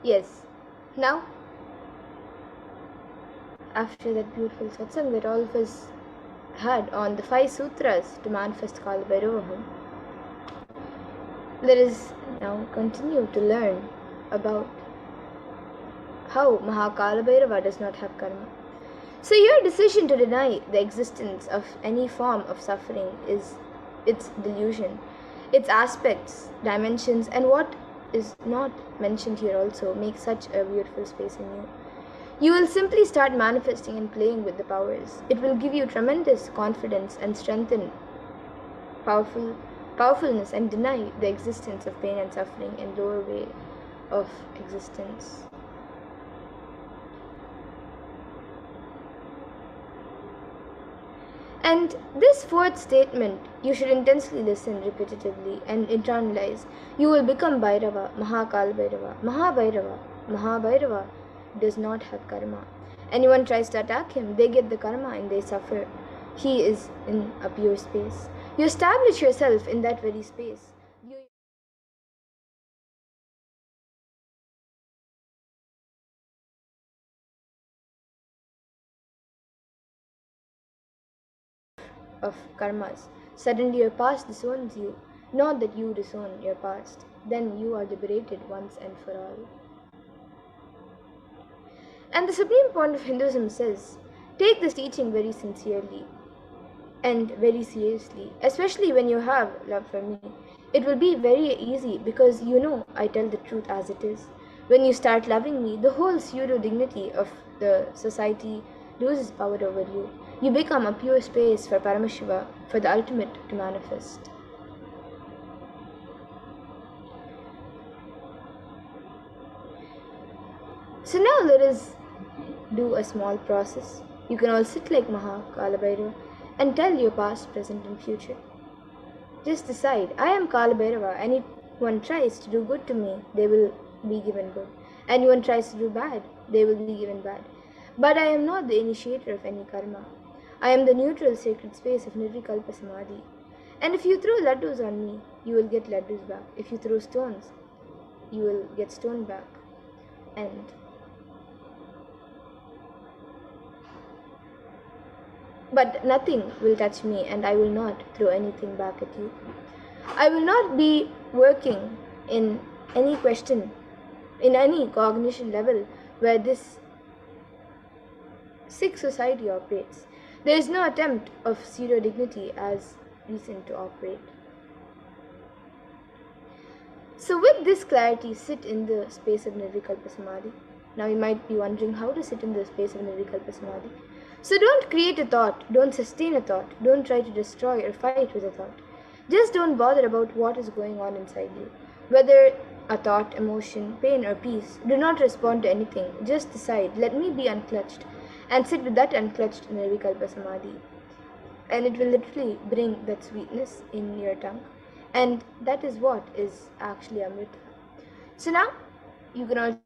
Yes. Now, after that beautiful satsang that all of us had on the 5 sutras to manifest Kalabhairavaham, let us now continue to learn about how Mahakalabhairava does not have karma. So your decision to deny the existence of any form of suffering is its delusion. Its aspects, dimensions, and what is not mentioned here also make such a beautiful space in you. You will simply start manifesting and playing with the powers. It will give you tremendous confidence and strengthen powerfulness and deny the existence of pain and suffering and lower way of existence. And this fourth statement, you should intensely listen repetitively and internalize. You will become Bhairava, Mahakal Bhairava. Mahabhairava does not have karma. Anyone tries to attack him, they get the karma and they suffer. He is in a pure space. You establish yourself in that very space. Of karmas. Suddenly your past disowns you, not that you disown your past. Then you are liberated once and for all. And the supreme point of Hinduism says, take this teaching very sincerely and very seriously, especially when you have love for me. It will be very easy because you know I tell the truth as it is. When you start loving me, the whole pseudo dignity of the society loses power over you. You become a pure space for Paramashiva, for the ultimate to manifest. So now let us do a small process. You can all sit like Mahakalabhairava and tell your past, present, and future. Just decide, I am Kalabhairava. Anyone tries to do good to me, they will be given good. Anyone tries to do bad, they will be given bad. But I am not the initiator of any karma. I am the neutral sacred space of Nirvikalpa Samadhi. And if you throw laddus on me, you will get laddus back. If you throw stones, you will get stone back. And but nothing will touch me, and I will not throw anything back at you. I will not be working in any question, in any cognition level where this sick society operates. There is no attempt of pseudo dignity as reason to operate. So, with this clarity, sit in the space of Nirvikalpa Samadhi. Now, you might be wondering how to sit in the space of Nirvikalpa Samadhi. So, don't create a thought, don't sustain a thought, don't try to destroy or fight with a thought. Just don't bother about what is going on inside you. Whether a thought, emotion, pain, or peace, do not respond to anything. Just decide, let me be unclutched, and sit with that unclutched Nirvikalpa Samadhi. And it will literally bring that sweetness in your tongue. And that is what is actually Amrita. So now, you can all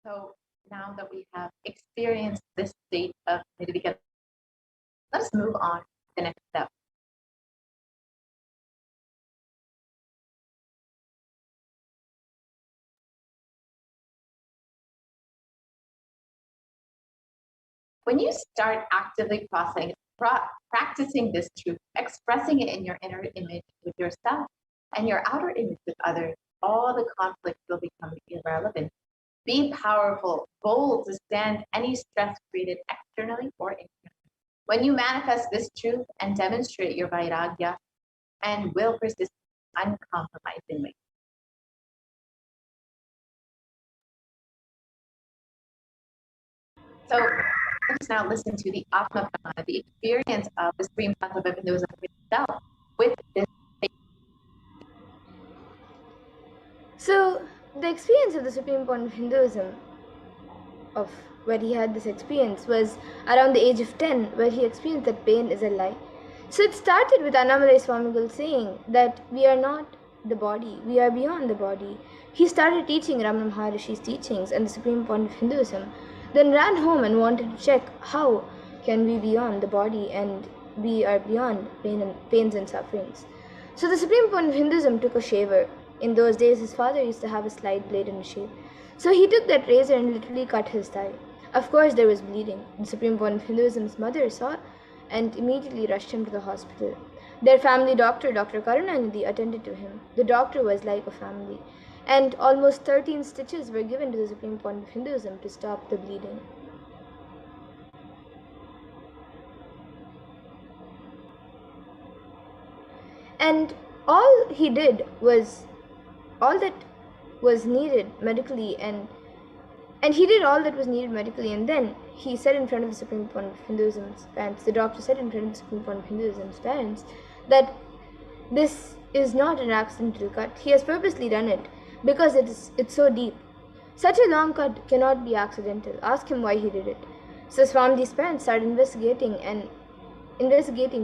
So now that we have experienced this state of nirvigata, let's move on to the next step. When you start actively practicing this truth, expressing it in your inner image with yourself and your outer image with others, all the conflict will become irrelevant. Be powerful, bold to stand any stress created externally or internally. When you manifest this truth and demonstrate your vairagya and will persist uncompromisingly. So let's now listen to the Atma Prana, the experience of the Supreme Tattva of Hinduism itself with this. So, the experience of the Supreme Point of Hinduism, of where he had this experience, was around the age of 10, where he experienced that pain is a lie. So, it started with Annamalai Swamigal saying that we are not the body, we are beyond the body. He started teaching Ramana Maharishi's teachings and the Supreme Point of Hinduism, then ran home and wanted to check how can we be beyond the body and we are beyond pains and sufferings. So the Supreme Point of Hinduism took a shaver. In those days, his father used to have a slide blade and a shave. So he took that razor and literally cut his thigh. Of course, there was bleeding. The Supreme Point of Hinduism's mother saw and immediately rushed him to the hospital. Their family doctor, Dr. Karunanidhi, attended to him. The doctor was like a family. And almost 13 stitches were given to the Supreme Point of Hinduism to stop the bleeding. And all he did was all that was needed medically, and he did all that was needed medically, and then he said in front of the Supreme Point of Hinduism's parents, the doctor said in front of the Supreme Point of Hinduism's parents, that this is not an accidental cut. He has purposely done it because it's so deep. Such a long cut cannot be accidental. Ask him why he did it. So Swamiji's parents started investigating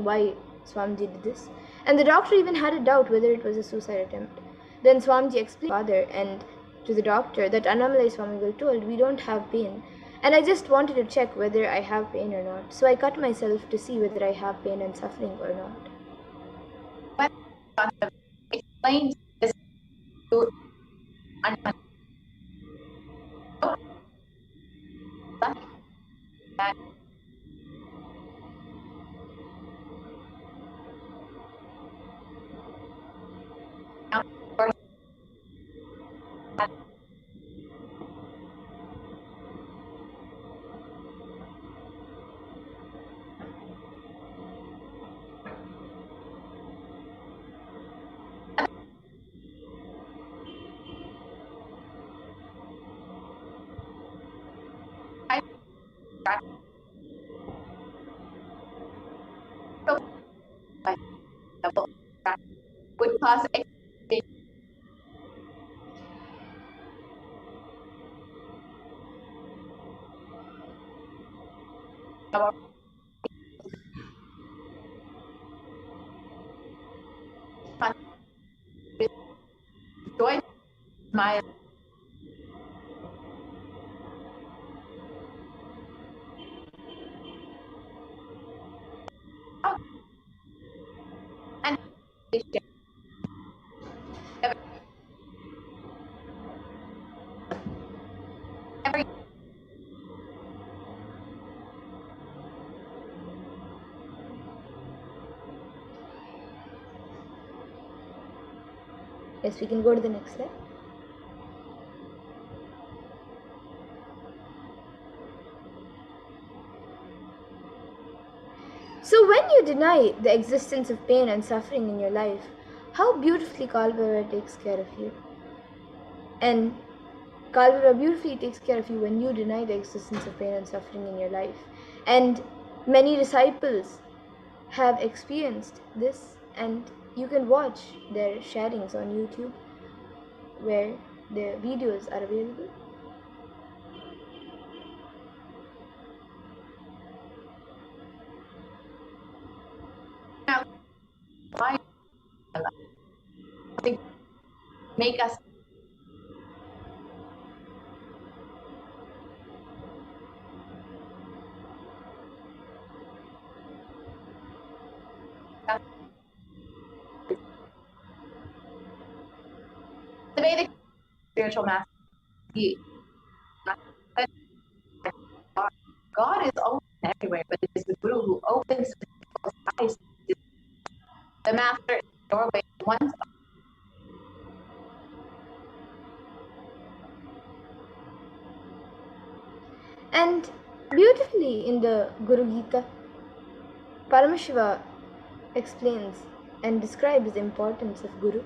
why Swamiji did this. And the doctor even had a doubt whether it was a suicide attempt. Then Swamiji explained to the father and to the doctor that Annamalai Swamigal told, we don't have pain. And I just wanted to check whether I have pain or not. So I cut myself to see whether I have pain and suffering or not. Explain this to that would cause joy my and every Yes, we can go to the next slide. So when you deny the existence of pain and suffering in your life, how beautifully Kalbara takes care of you. And Kalbara beautifully takes care of you when you deny the existence of pain and suffering in your life. And many disciples have experienced this, and you can watch their sharings on YouTube where their videos are available. why make us The Vedic spiritual master, the God is open everywhere, but it is the Guru who opens people's eyes. The master is the doorway to one's. And beautifully in the Guru Gita, Paramashiva explains and describes the importance of Guru.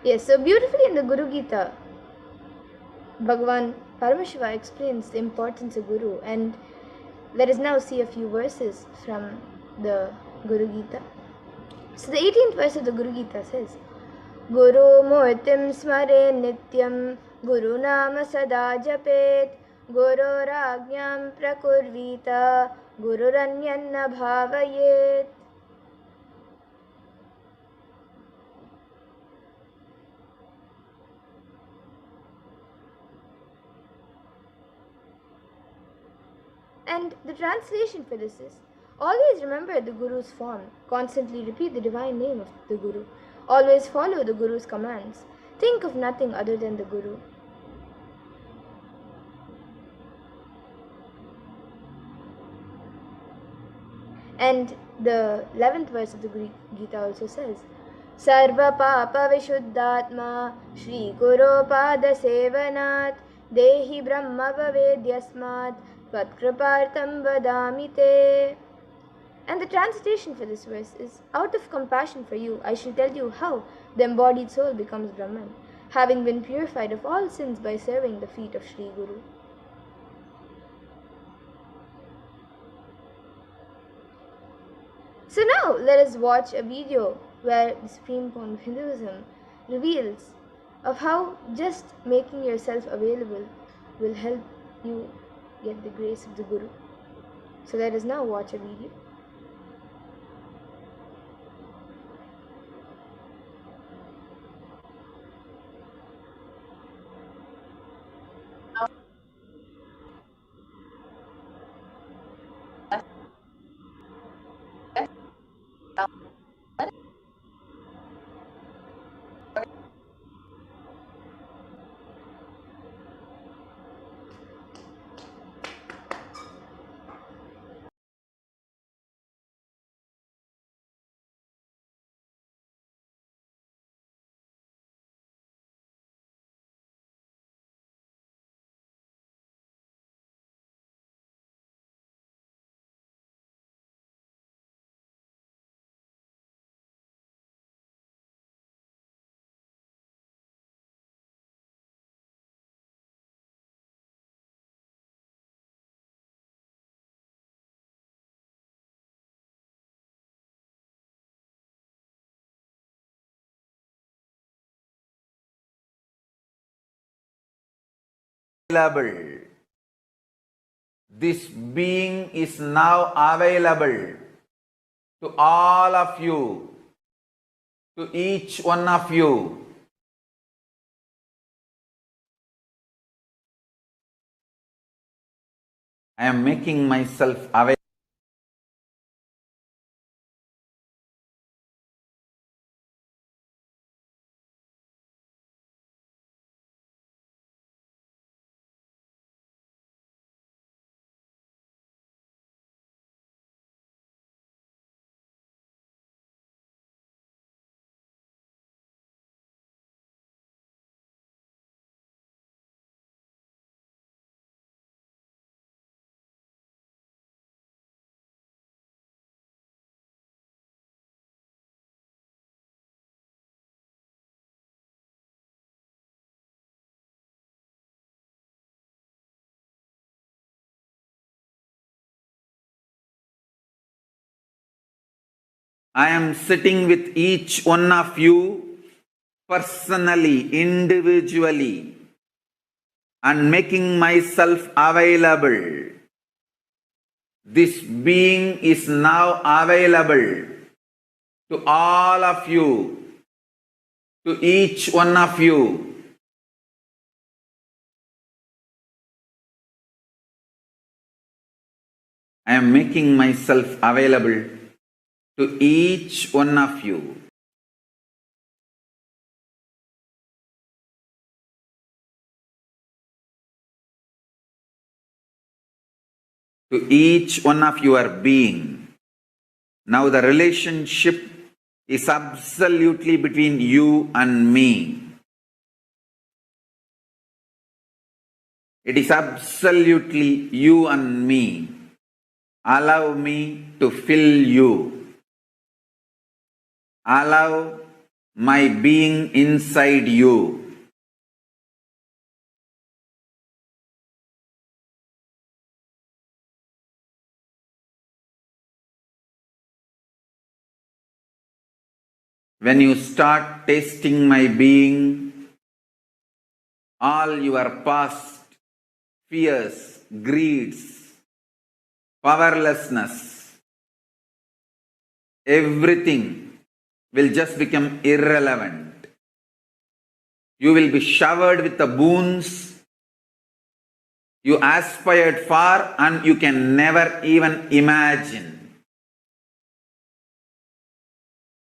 Yes, so beautifully in the Guru Gita, Bhagavan Paramashiva explains the importance of Guru, and let us now see a few verses from the Guru Gita. So the 18th verse of the Guru Gita says, Guru Murtim Smare Nityam Guru Nama Sada Japet Guru Rajñam Prakurvita Guru Ranyanna Bhavayet. And the translation for this is, always remember the Guru's form, constantly repeat the divine name of the Guru, always follow the Guru's commands, think of nothing other than the Guru. And the 11th verse of the Gita also says, Sarva Papa Vishuddhatma Shri Guru Pada Sevanat Dehi Brahma Vavedyasmat Vatkrapartam Vadamite. And the translation for this verse is, out of compassion for you, I shall tell you how the embodied soul becomes Brahman, having been purified of all sins by serving the feet of Sri Guru. So now let us watch a video where the Supreme Point of Hinduism reveals of how just making yourself available will help you get the grace of the Guru. So let us now watch a video. Available. This being is now available to all of you, to each one of you. I am making myself available. I am sitting with each one of you personally, individually, and making myself available. This being is now available to all of you, to each one of you. I am making myself available to each one of you. To each one of your being. Now the relationship is absolutely between you and me. It is absolutely you and me. Allow me to fill you. Allow my being inside you. When you start tasting my being, all your past fears, greeds, powerlessness, everything will just become irrelevant. You will be showered with the boons you aspired for and you can never even imagine.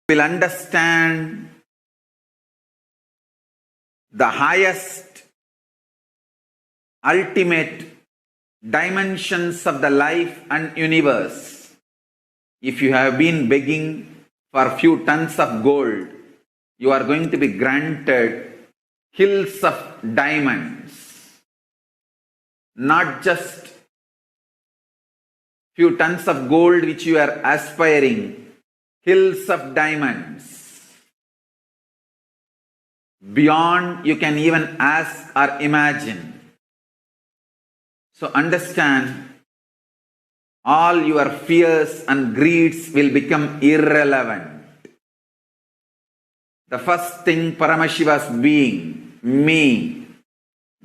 You will understand the highest, ultimate dimensions of the life and universe. If you have been begging for a few tons of gold, you are going to be granted hills of diamonds. Not just few tons of gold which you are aspiring, hills of diamonds. Beyond you can even ask or imagine. So understand, all your fears and greeds will become irrelevant. The first thing Paramashiva's being, me,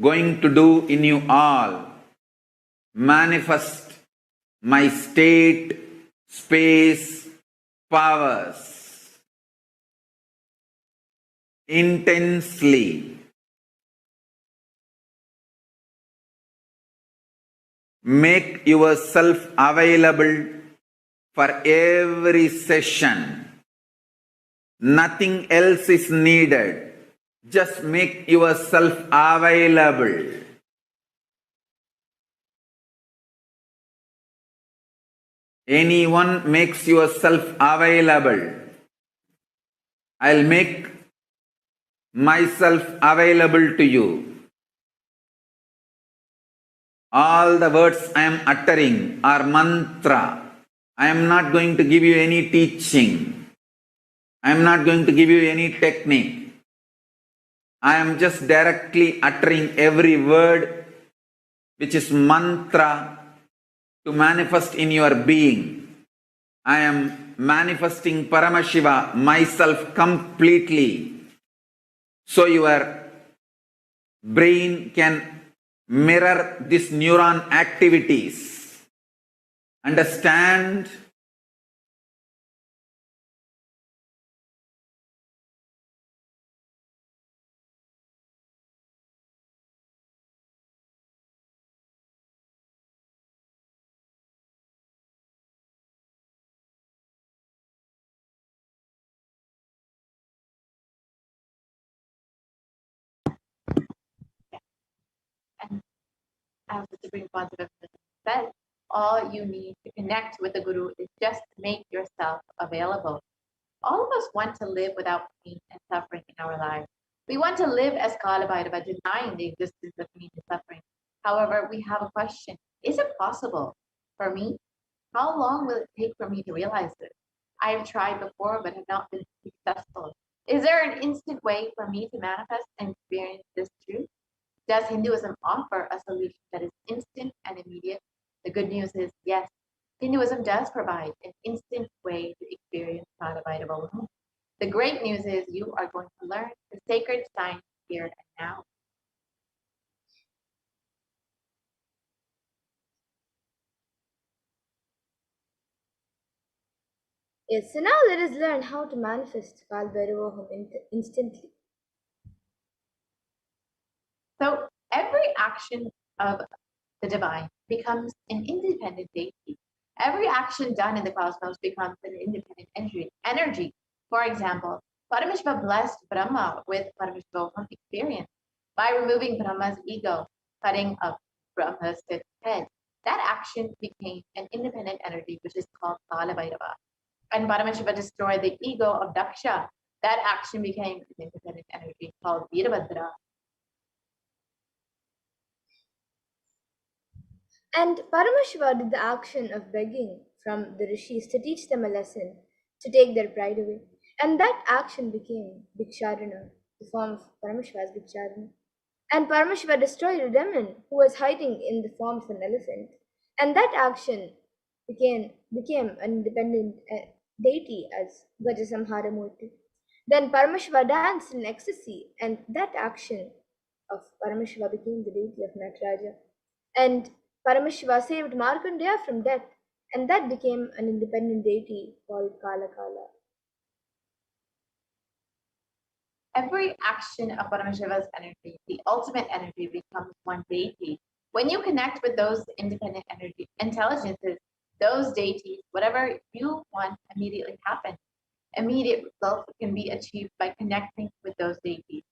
going to do in you all, manifest my state, space, powers intensely. Make yourself available for every session. Nothing else is needed. Just make yourself available. Anyone makes yourself available, I'll make myself available to you. All the words I am uttering are mantra. I am not going to give you any teaching. I am not going to give you any technique. I am just directly uttering every word which is mantra to manifest in your being. I am manifesting Paramashiva, myself completely, so your brain can mirror these neuron activities. Understand? And as the Supreme Positive said, all you need to connect with the Guru is just to make yourself available. All of us want to live without pain and suffering in our lives. We want to live as Kala Bhairava, denying the existence of pain and suffering. However, we have a question. Is it possible for me? How long will it take for me to realize this? I have tried before but have not been successful. Is there an instant way for me to manifest and experience this truth? Does Hinduism offer a solution that is instant and immediate? The good news is yes. Hinduism does provide an instant way to experience Kala Paramashivoham. The great news is you are going to learn the sacred science here and now. Yes, so now let us learn how to manifest Kalbhairavaham instantly. So every action of the divine becomes an independent deity. Every action done in the cosmos becomes an independent energy. For example, Paramashiva blessed Brahma with Paramashivoham experience by removing Brahma's ego, cutting up Brahma's head. That action became an independent energy, which is called Kala Bhairava. And Paramashiva destroyed the ego of Daksha. That action became an independent energy called Veerabhadra. And Paramashiva did the action of begging from the rishis to teach them a lesson, to take their pride away. And that action became Bhiksharana, the form of Paramashiva as Bhiksharana. And Paramashiva destroyed a demon who was hiding in the form of an elephant. And that action became an independent deity as Gajasamharamurti. Then Paramashiva danced in ecstasy, and that action of Paramashiva became the deity of Nataraja. And Paramashiva saved Markandeya from death, and that became an independent deity called Kala Kala. Every action of Paramashiva's energy, the ultimate energy, becomes one deity. When you connect with those independent energy intelligences, those deities, whatever you want immediately happens. Immediate results can be achieved by connecting with those deities.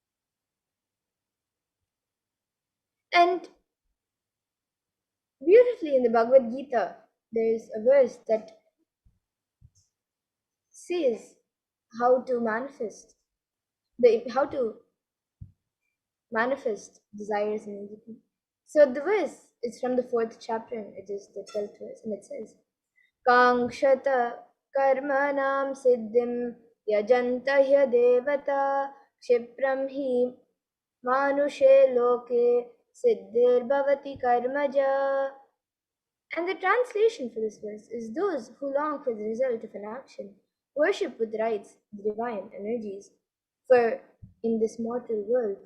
And beautifully in the Bhagavad Gita, there is a verse that says how to manifest desires immediately. So the verse is from the 4th chapter, and it is the 12th verse, and it says, Kangshata karmanam siddhim yajanta devata kshipram hi manushe loke siddhir bhavati karmaja. And the translation for this verse is those who long for the result of an action worship with rites the divine energies, for in this mortal world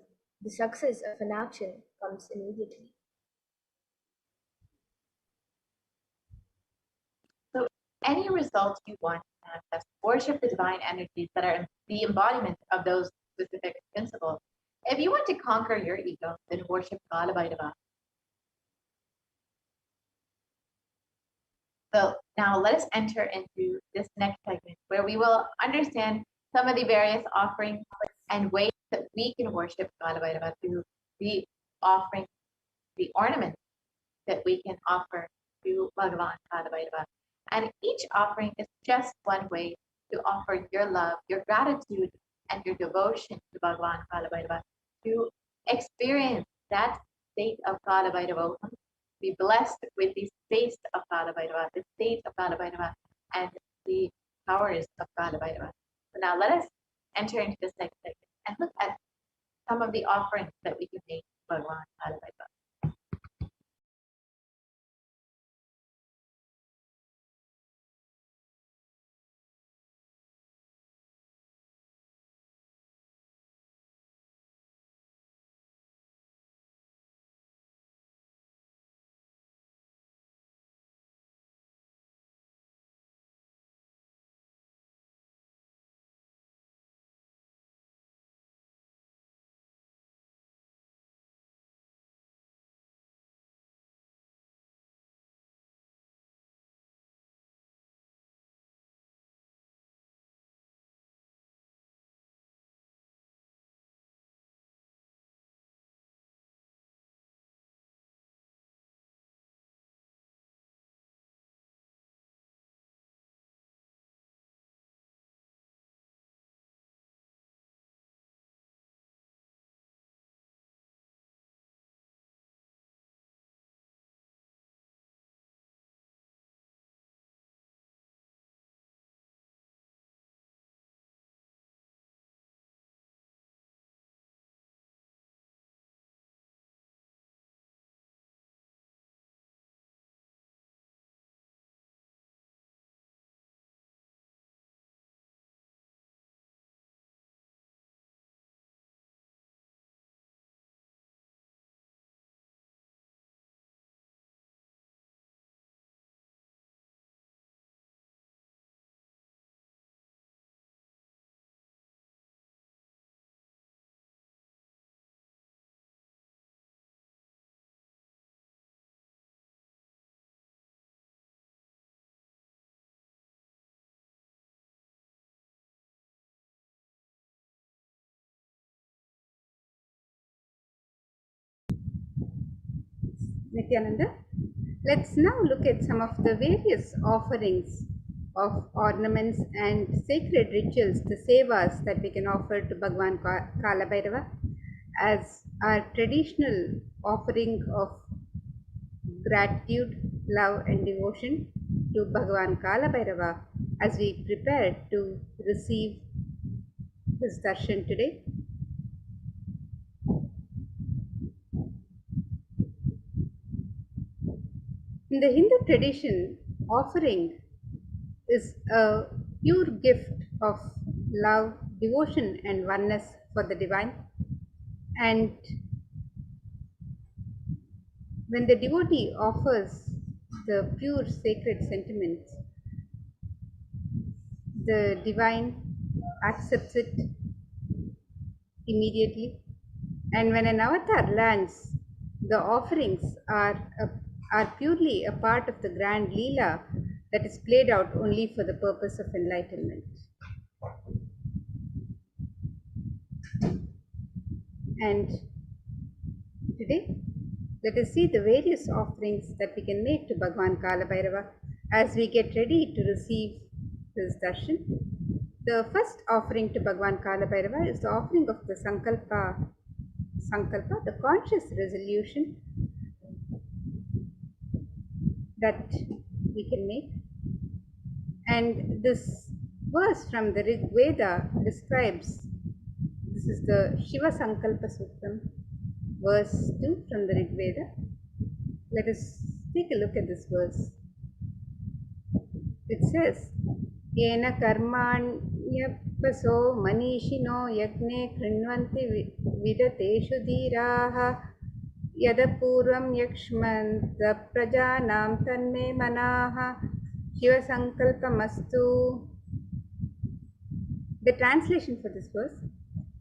the success of an action comes immediately. So any result you want to manifest, worship the divine energies that are the embodiment of those specific principles. If you want to conquer your ego, then worship Kala Bhairava. So now let us enter into this next segment where we will understand some of the various offerings and ways that we can worship Kala Bhairava through the offering, the ornaments that we can offer to Bhagavan Kala Bhairava. And each offering is just one way to offer your love, your gratitude, and your devotion to Bhagavan Kala Bhairava, to experience that state of Kala Bhairava, be blessed with the taste of Kala Bhairava, the state of Kala Bhairava, and the powers of Kala Bhairava. So now let us enter into this next segment and look at some of the offerings that we can make to Bhagavan Kala Bhairava. Nithyananda. Let's now look at some of the various offerings of ornaments and sacred rituals, the sevas that we can offer to Bhagwan Kala Bhairava as our traditional offering of gratitude, love and devotion to Bhagwan Kala Bhairava as we prepare to receive his darshan today. In the Hindu tradition, offering is a pure gift of love, devotion, and oneness for the divine. And when the devotee offers the pure sacred sentiments, the divine accepts it immediately. And when an avatar lands, the offerings are purely a part of the grand Leela that is played out only for the purpose of enlightenment. And today, let us see the various offerings that we can make to Bhagwan Kala Bhairava as we get ready to receive his darshan. The first offering to Bhagwan Kala Bhairava is the offering of the Sankalpa, the conscious resolution that we can make. And this verse from the Rig Veda describes, this is the Shiva Sankalpa Sutram, verse 2 from the Rig Veda. Let us take a look at this verse. It says, Yena karmanyappaso manishino yagne krinvanti vidateshu dhiraha yadapurvam yakshmanta prajanam tanme manaha Shiva Sankalpamastu. The translation for this verse: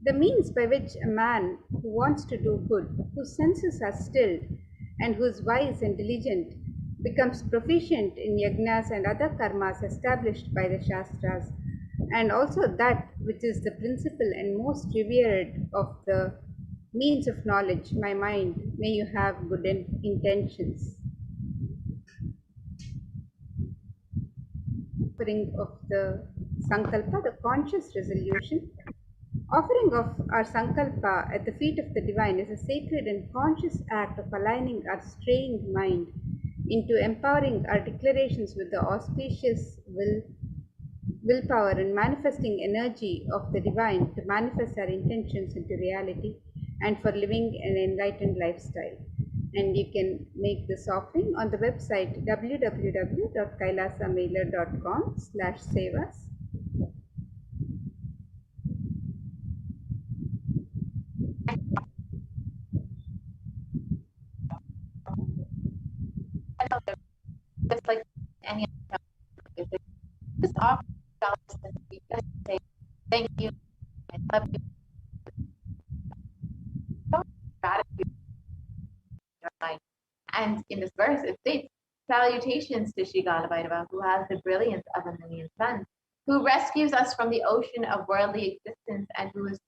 the means by which a man who wants to do good, whose senses are stilled, and who is wise and diligent, becomes proficient in yajnas and other karmas established by the Shastras, and also that which is the principal and most revered of the means of knowledge, my mind, may you have good intentions. Offering of the Sankalpa, the conscious resolution. Offering of our Sankalpa at the feet of the divine is a sacred and conscious act of aligning our straying mind into empowering our declarations with the auspicious willpower and manifesting energy of the divine to manifest our intentions into reality and for living an enlightened lifestyle. And you can make this offering on the website www.kailasamailer.com/sevas. Just like any other, just offer dollars and you just say thank you, I love you. Gratitude. And in this verse, it states, salutations to Shri Kala Bhairava, who has the brilliance of a million suns, who rescues us from the ocean of worldly existence, and who is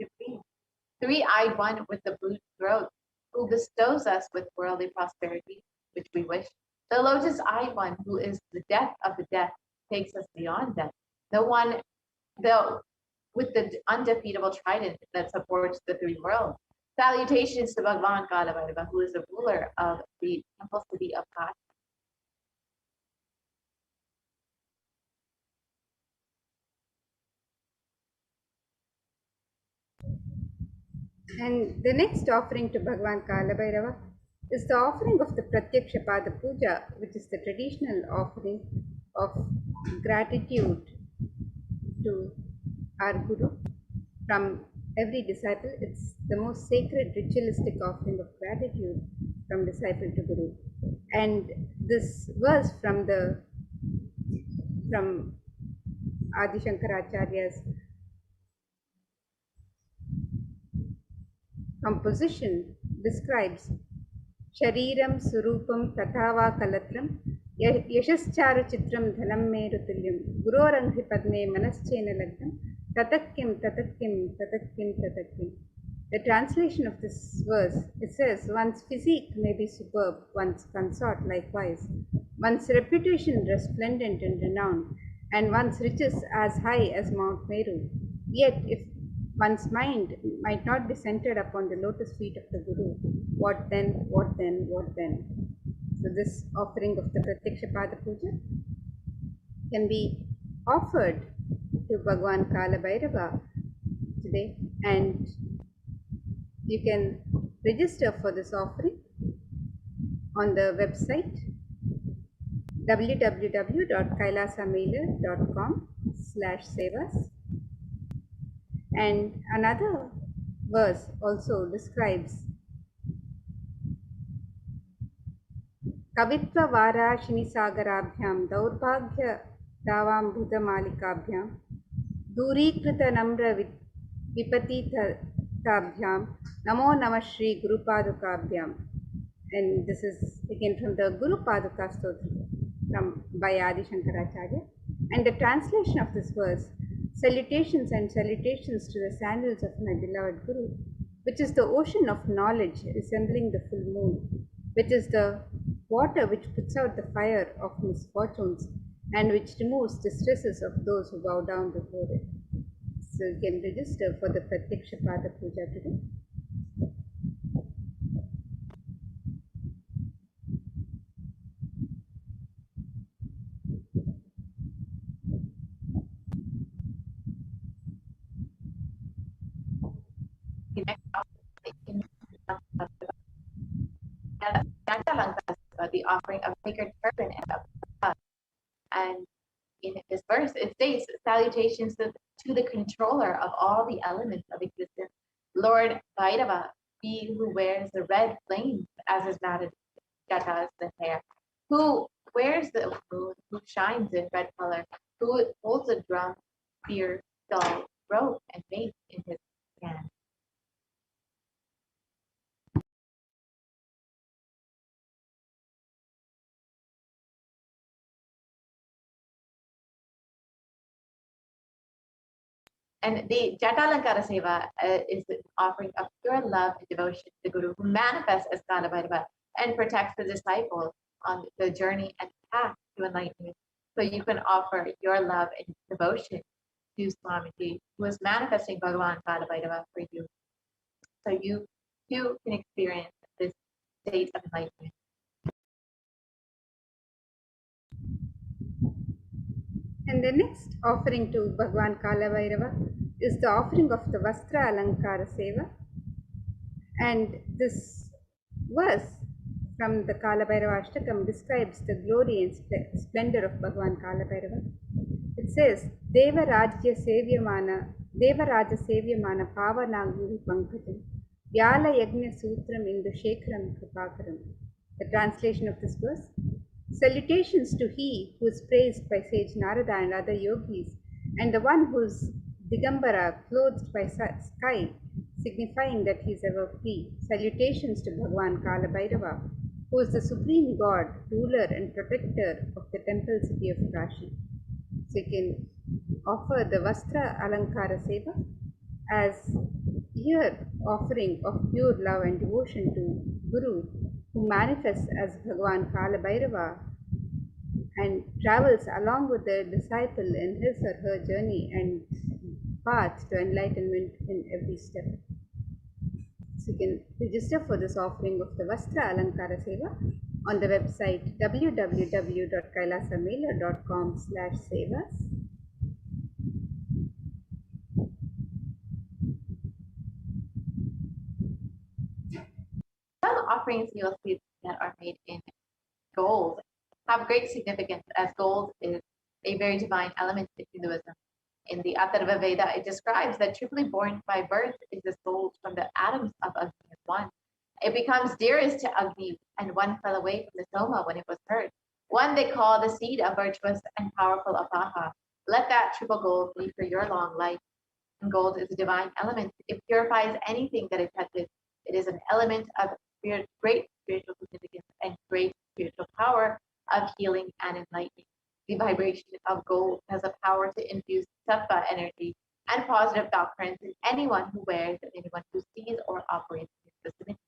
supreme, three-eyed one with the blue throat, who bestows us with worldly prosperity, which we wish. The lotus-eyed one, who is the death of the death, takes us beyond death. The one with the undefeatable trident that supports the three worlds. Salutations to Bhagwan Kala Bhairava, who is the ruler of the temple city of Kashi. And the next offering to Bhagwan Kala Bhairava is the offering of the Pratyaksha Pada Puja, which is the traditional offering of gratitude to our Guru from every disciple. It's the most sacred ritualistic offering of gratitude from disciple to Guru. And this verse from Adi Shankaracharya's composition describes Shariram Surupam Tathava Kalatram Yashascharu Chitram Dhanam Merutulyam Guroranghi Padme Manaschena Lagam Tatakyam. The translation of this verse, it says, one's physique may be superb, one's consort likewise, one's reputation resplendent and renowned, and one's riches as high as Mount Meru. Yet, if one's mind might not be centered upon the lotus feet of the Guru, what then, what then, what then? So this offering of the Pratyaksha Pada Puja can be offered to Bhagwan Kala Bhairava today, and you can register for this offering on the website www.kailasamailer.com/sevas. And another verse also describes Kavitva Varashini Sagarabhyam Daurbhagya Davam Bhuta Malikabhyam Durikrita Namra Vipatita Tabhyam Namo Namah Shri Guru Padukabhyam. And this is again from the Guru Paduka Stotra by Adi Shankaracharya. And the translation of this verse, salutations and salutations to the sandals of my beloved Guru, which is the ocean of knowledge resembling the full moon, which is the water which puts out the fire of misfortunes and which removes distresses of those who bow down before it. So you can register for the Pratyaksha Pada Puja today. The offering of sacred turban and of blood. And in this verse, it states salutations to the controller of all the elements of existence, Lord Bhairava, he who wears the red flames as his matted jatas, the hair, who wears the moon, who shines in red color, who holds a drum, spear, doll, rope, and mace in his hand. And the Jatalankara Seva is the offering of pure love and devotion to the Guru, who manifests as Kala Bhairava and protects the disciple on the journey and path to enlightenment. So you can offer your love and devotion to Swamiji, who is manifesting Bhagavan Kala Bhairava for you. So you too can experience this state of enlightenment. And the next offering to Bhagwan Kala Bhairava is the offering of the Vastra Alankara Seva. And this verse from the Kala Bhairava Ashtakam describes the glory and splendor of Bhagwan Kala Bhairava. It says, Deva Raja Sevyamana Pavananguri Pankajam Vyala Yagna Sutram Indu Shekharam Kripakaram. The translation of this verse: salutations to he who is praised by sage Narada and other yogis, and the one who is Digambara, clothed by sky, signifying that he is ever free. Salutations to Bhagwan Kala Bhairava, who is the supreme god, ruler and protector of the temple city of Kashi. So you can offer the Vastra Alankara Seva as here offering of pure love and devotion to Guru, who manifests as Bhagwan Kala Bhairava and travels along with the disciple in his or her journey and path to enlightenment in every step. So you can register for this offering of the Vastra Alankara Seva on the website www.kailasamailer.com/sevas. Some offerings you'll see that are made in gold have great significance, as gold is a very divine element in Hinduism. In the Atharva Veda, it describes that triply born by birth is the soul from the atoms of Agni as one. It becomes dearest to Agni, and one fell away from the Soma when it was heard. One they call the seed of virtuous and powerful Apaha. Let that triple gold be for your long life. And gold is a divine element. It purifies anything that it touches. It is an element of great spiritual significance and great spiritual power of healing and enlightening. The vibration of gold has a power to infuse sattva energy and positive doctrines in anyone who wears and anyone who sees or operates in this vicinity.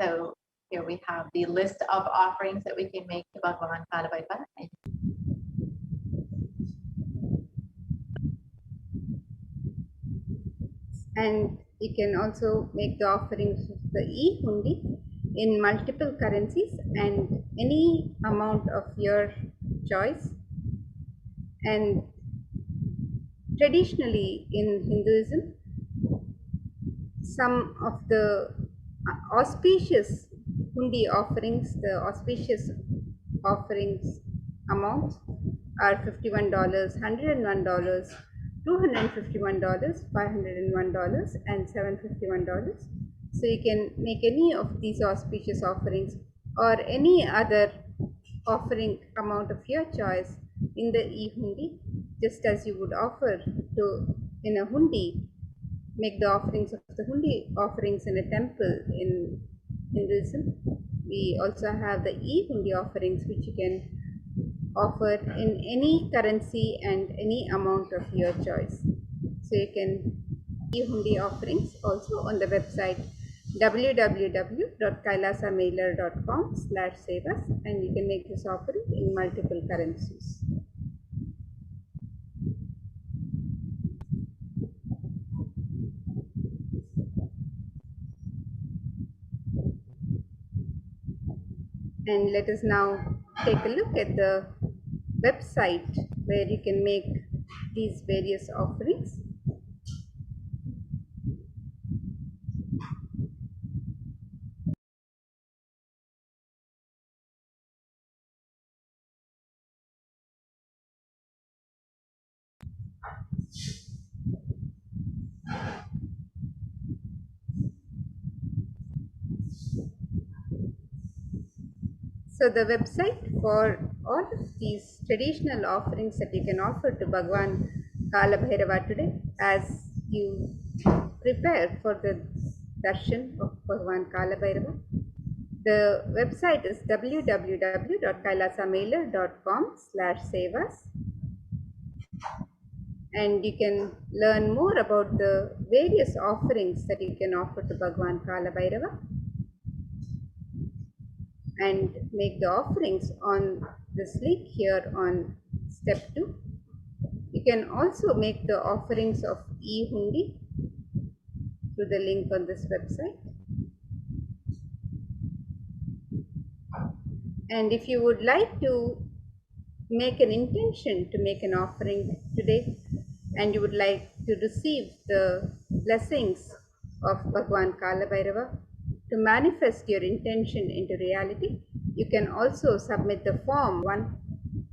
So here we have the list of offerings that we can make to Bhagavan Kalabhaiva. And you can also make the offerings of the e-hundi in multiple currencies and any amount of your choice. And traditionally in Hinduism, some of the auspicious hundi offerings, the auspicious offerings amounts are $51, $101, $251, $501, and $751. So you can make any of these auspicious offerings or any other offering amount of your choice in the e-hundi, just as you would offer to in a hundi, make the offerings of the hundi offerings in a temple in Hinduism. We also have the e-hundi offerings, which you can offer in any currency and any amount of your choice. So you can e-hundi offerings also on the website www.kailasamailer.com/sevas, and you can make this offering in multiple currencies. And let us now take a look at the website where you can make these various offerings. So the website for all of these traditional offerings that you can offer to Bhagwan Kalabhairava today, as you prepare for the darshan of Bhagwan Kalabhairava, the website is www.kailasamailer.com/sevas, and you can learn more about the various offerings that you can offer to Bhagwan Kalabhairava and make the offerings on this link here on step 2. You can also make the offerings of e-hundi through the link on this website. And if you would like to make an intention to make an offering today, and you would like to receive the blessings of Bhagwan Kalabhairava, to manifest your intention into reality, you can also submit the form 1.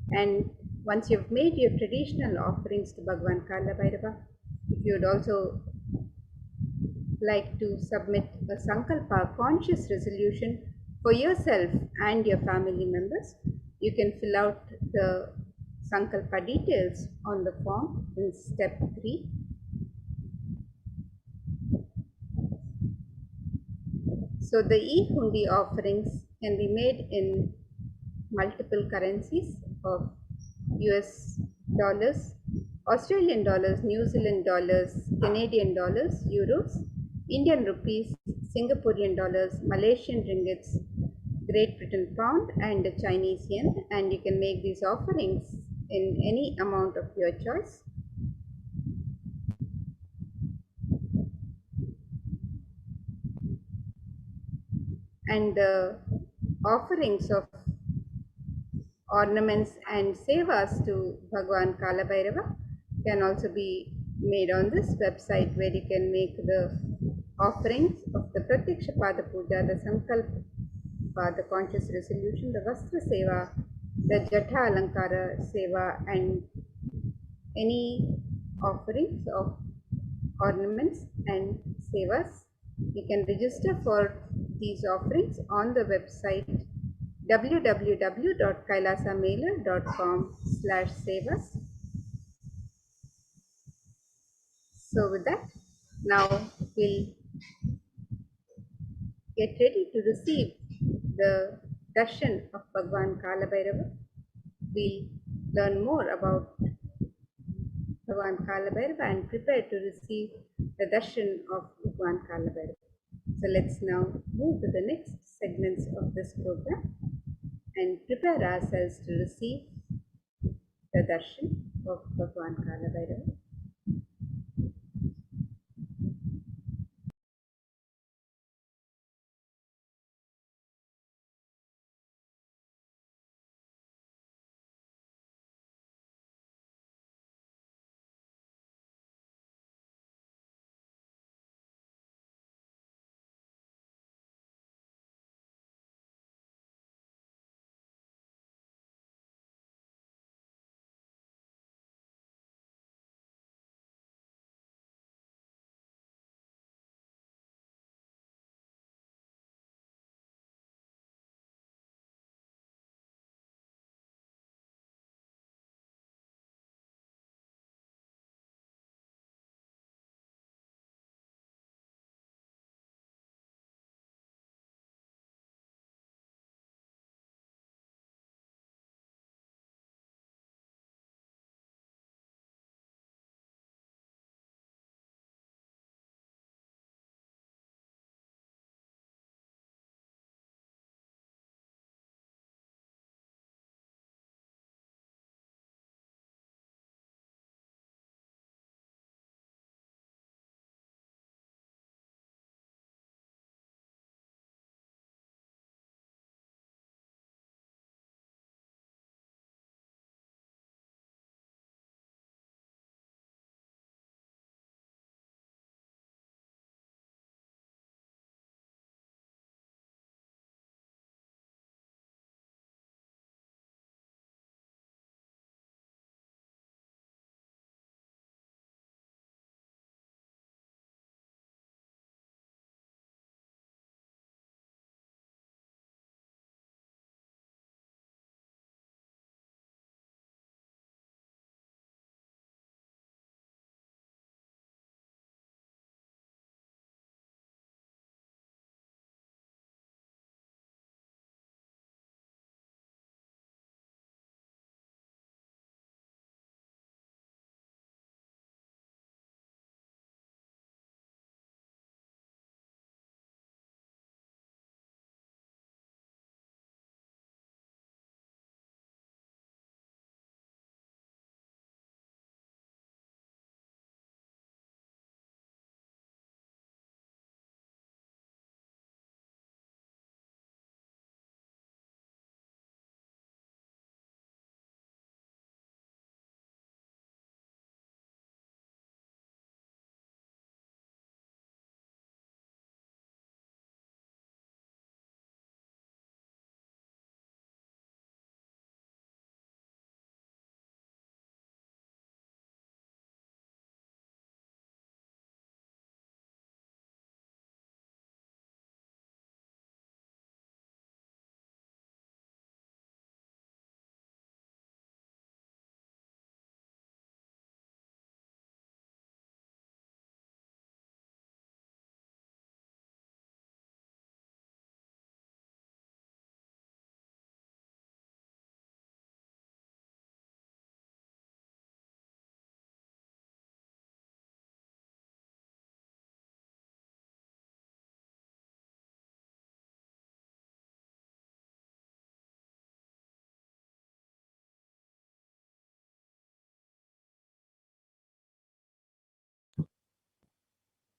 And once you've made your traditional offerings to Bhagwan Kalabhairava, if you would also like to submit a sankalpa, conscious resolution for yourself and your family members, you can fill out the sankalpa details on the form in step 3. So the e-hundi offerings can be made in multiple currencies of US dollars, Australian dollars, New Zealand dollars, Canadian dollars, euros, Indian rupees, Singaporean dollars, Malaysian ringgits, Great Britain pound, and Chinese yen. And you can make these offerings in any amount of your choice. And the offerings of ornaments and sevas to Bhagwan Kalabhairava can also be made on this website, where you can make the offerings of the Pratyaksha Pada Puja, the Sankalpa, the conscious resolution, the Vastra Seva, the Jatha Alankara Seva, and any offerings of ornaments and sevas. You can register for these offerings on the website www.kailasamailer.com/sevas. So with that, now we'll get ready to receive the darshan of Bhagwan Kalabhairava. We'll learn more about Bhagwan Kalabhairava and prepare to receive the darshan of Bhagwan Kalabhairava. So let's now move to the next segments of this program and prepare ourselves to receive the darshan of Bhagwan Kalabhairava.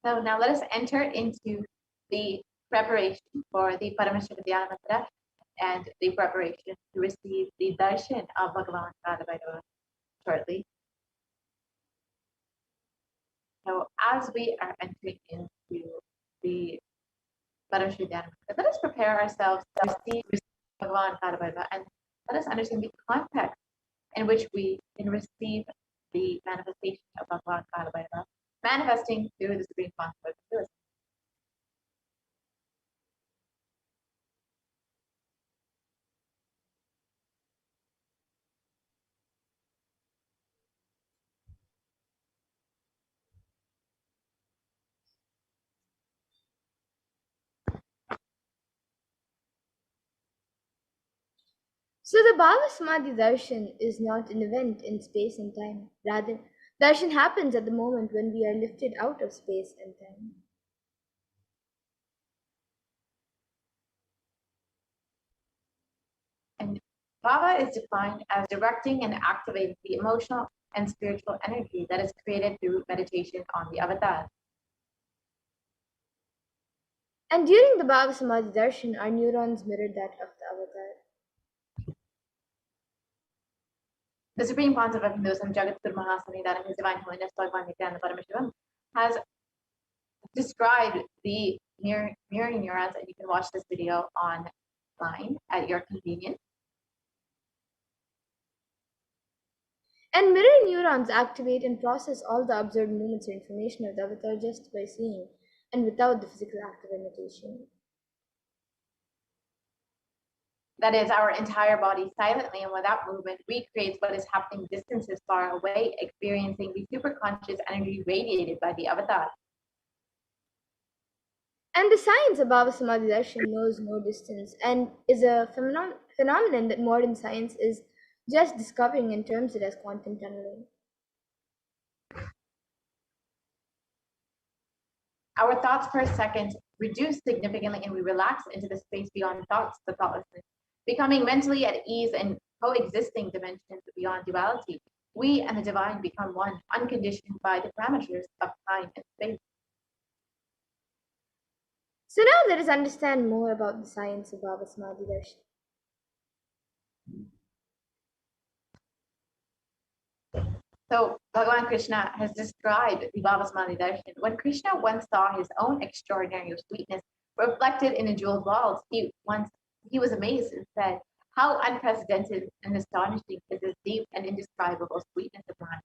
So now let us enter into the preparation for the Paramashivoham and the preparation to receive the darshan of Bhagavan Kalabhairava shortly. So as we are entering into the Paramashivoham, let us prepare ourselves to receive Bhagavan Kalabhairava and let us understand the context in which we can receive the manifestation of Bhagavan Kalabhairava, manifesting through the Supreme Consciousness of Buddhism. So the Bhava Samadhi darshan is not an event in space and time. Rather, darshan happens at the moment when we are lifted out of space and time. And bhava is defined as directing and activating the emotional and spiritual energy that is created through meditation on the avatar. And during the Bhava Samadhi darshan, our neurons mirror that of the avatar. The Supreme Concept of Hinduism, Jagatguru Mahasannidhanam, His Divine Holiness Bhagavan Nithyananda Paramashivam, has described the mirroring neurons, and you can watch this video online at your convenience. And mirror neurons activate and process all the observed movements or information of the avatar just by seeing and without the physical act of imitation. That is, our entire body silently and without movement recreates what is happening distances far away, experiencing the superconscious energy radiated by the avatar. And the science of Bhava Samadhi darshan knows no distance and is a phenomenon that modern science is just discovering and terms it as quantum tunneling. Our thoughts per second reduce significantly and we relax into the space beyond thoughts, the thoughtlessness, becoming mentally at ease and coexisting dimensions beyond duality. We and the divine become one, unconditioned by the parameters of time and space. So now let us understand more about the science of Bhava Samadhi darshan. So Bhagavan Krishna has described the Bhava Samadhi darshan. When Krishna once saw his own extraordinary sweetness reflected in a jeweled walls, he was amazed and said, "How unprecedented and astonishing is this deep and indescribable sweetness of mine.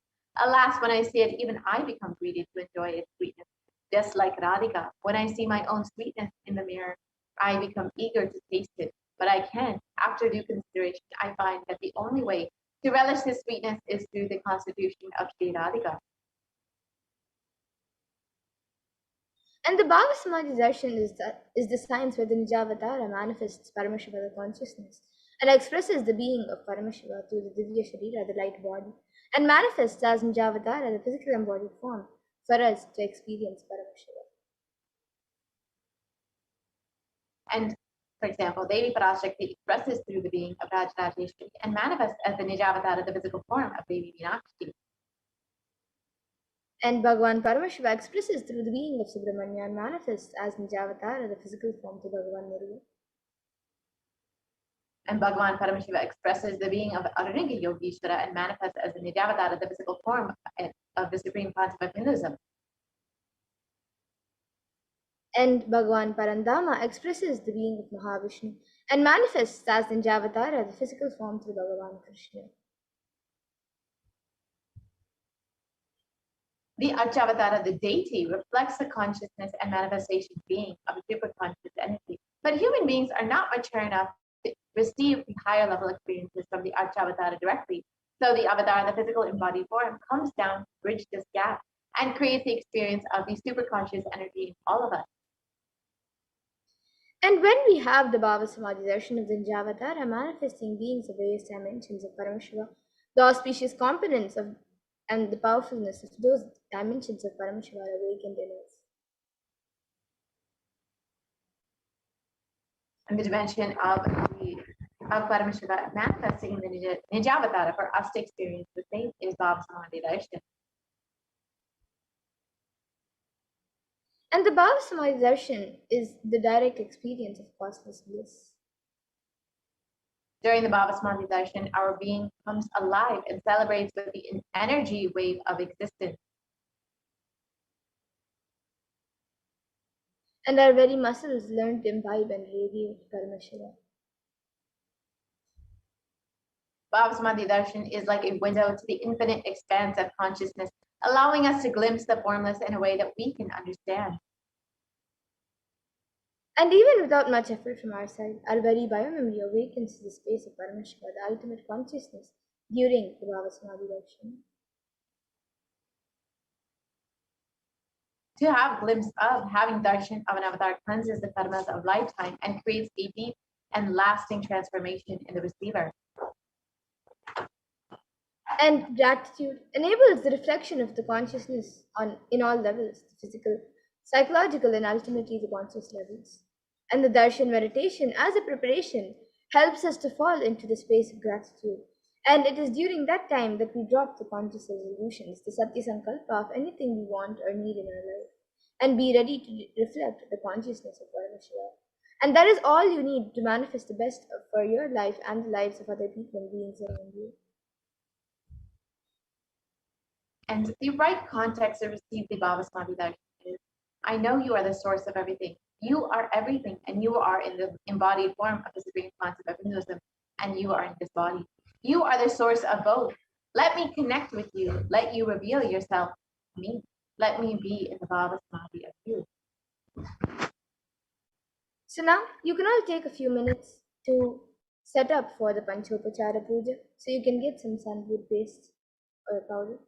Alas, when I see it, even I become greedy to enjoy its sweetness. Just like Radhika, when I see my own sweetness in the mirror, I become eager to taste it. But I can't. After due consideration, I find that the only way to relish this sweetness is through the constitution of Sri Radhika." And the Bhava Samadhi darshan is the science where the Nijavatara manifests Paramashiva consciousness and expresses the being of Paramashiva through the Divya Sharira, the light body, and manifests as Nijavatara, the physical embodied form, for us to experience Paramashiva. And for example, Devi Parashakti expresses through the being of Rajarajeshwari and manifests as the Nijavatara, the physical form of Devi Meenakshi. And Bhagavan Paramashiva expresses through the being of Subramanya and manifests as Nijavatara, the physical form to Bhagavan Murugan. And Bhagavan Paramashiva expresses the being of Aruninga Yogeshwara and manifests as the Nijavatara, the physical form of the Supreme Concept of Hinduism. And Bhagavan Parandama expresses the being of Mahavishnu and manifests as Nijavatara, the physical form through Bhagavan Krishna. The Archavatara, the deity, reflects the consciousness and manifestation being of a superconscious energy. But human beings are not mature enough to receive the higher level experiences from the Archavatara directly. So the avatar, the physical embodied form, comes down to bridge this gap and creates the experience of the superconscious energy in all of us. And when we have the Bhava Samadhi darshan of the Nijavatara manifesting beings of various dimensions of Paramashiva, the auspicious components of and the powerfulness of those dimensions of Paramashiva are awakened in us. And the dimension of Paramashiva manifesting in the Nijavatara for us to experience the same is Bhava Samadhi darshan. And the Bhava Samadhi darshan is the direct experience of cosmos bliss. During the Bhava Samadhi darshan, our being comes alive and celebrates with the energy wave of existence. And our very muscles learn to imbibe and radiate Paramashiva. Bhava Samadhi darshan is like a window to the infinite expanse of consciousness, allowing us to glimpse the formless in a way that we can understand. And even without much effort from our side, our very biomemory awakens to the space of Paramashiva, the ultimate consciousness, during the Bhava Samadhi darshan. To have glimpse of having darshan of an avatar cleanses the karmas of lifetime and creates a deep and lasting transformation in the receiver. And gratitude enables the reflection of the consciousness in all levels, the physical, psychological, and ultimately the conscious levels. And the darshan meditation as a preparation helps us to fall into the space of gratitude. And it is during that time that we drop the conscious resolutions, the satya sankalpa of anything we want or need in our life, and be ready to reflect the consciousness of Paramashiva. And that is all you need to manifest the best for your life and the lives of other people and beings around you. And the right context to receive the Bhavasmadhi darshan is, I know you are the source of everything. You are everything, and you are in the embodied form of the supreme concept of Hinduism, and you are in this body. You are the source of both. Let me connect with you. Let you reveal yourself to me. Let me be in the Bhavasmadhi of you. So now you can all take a few minutes to set up for the Panchopachara Puja. So you can get some sandalwood paste or powder,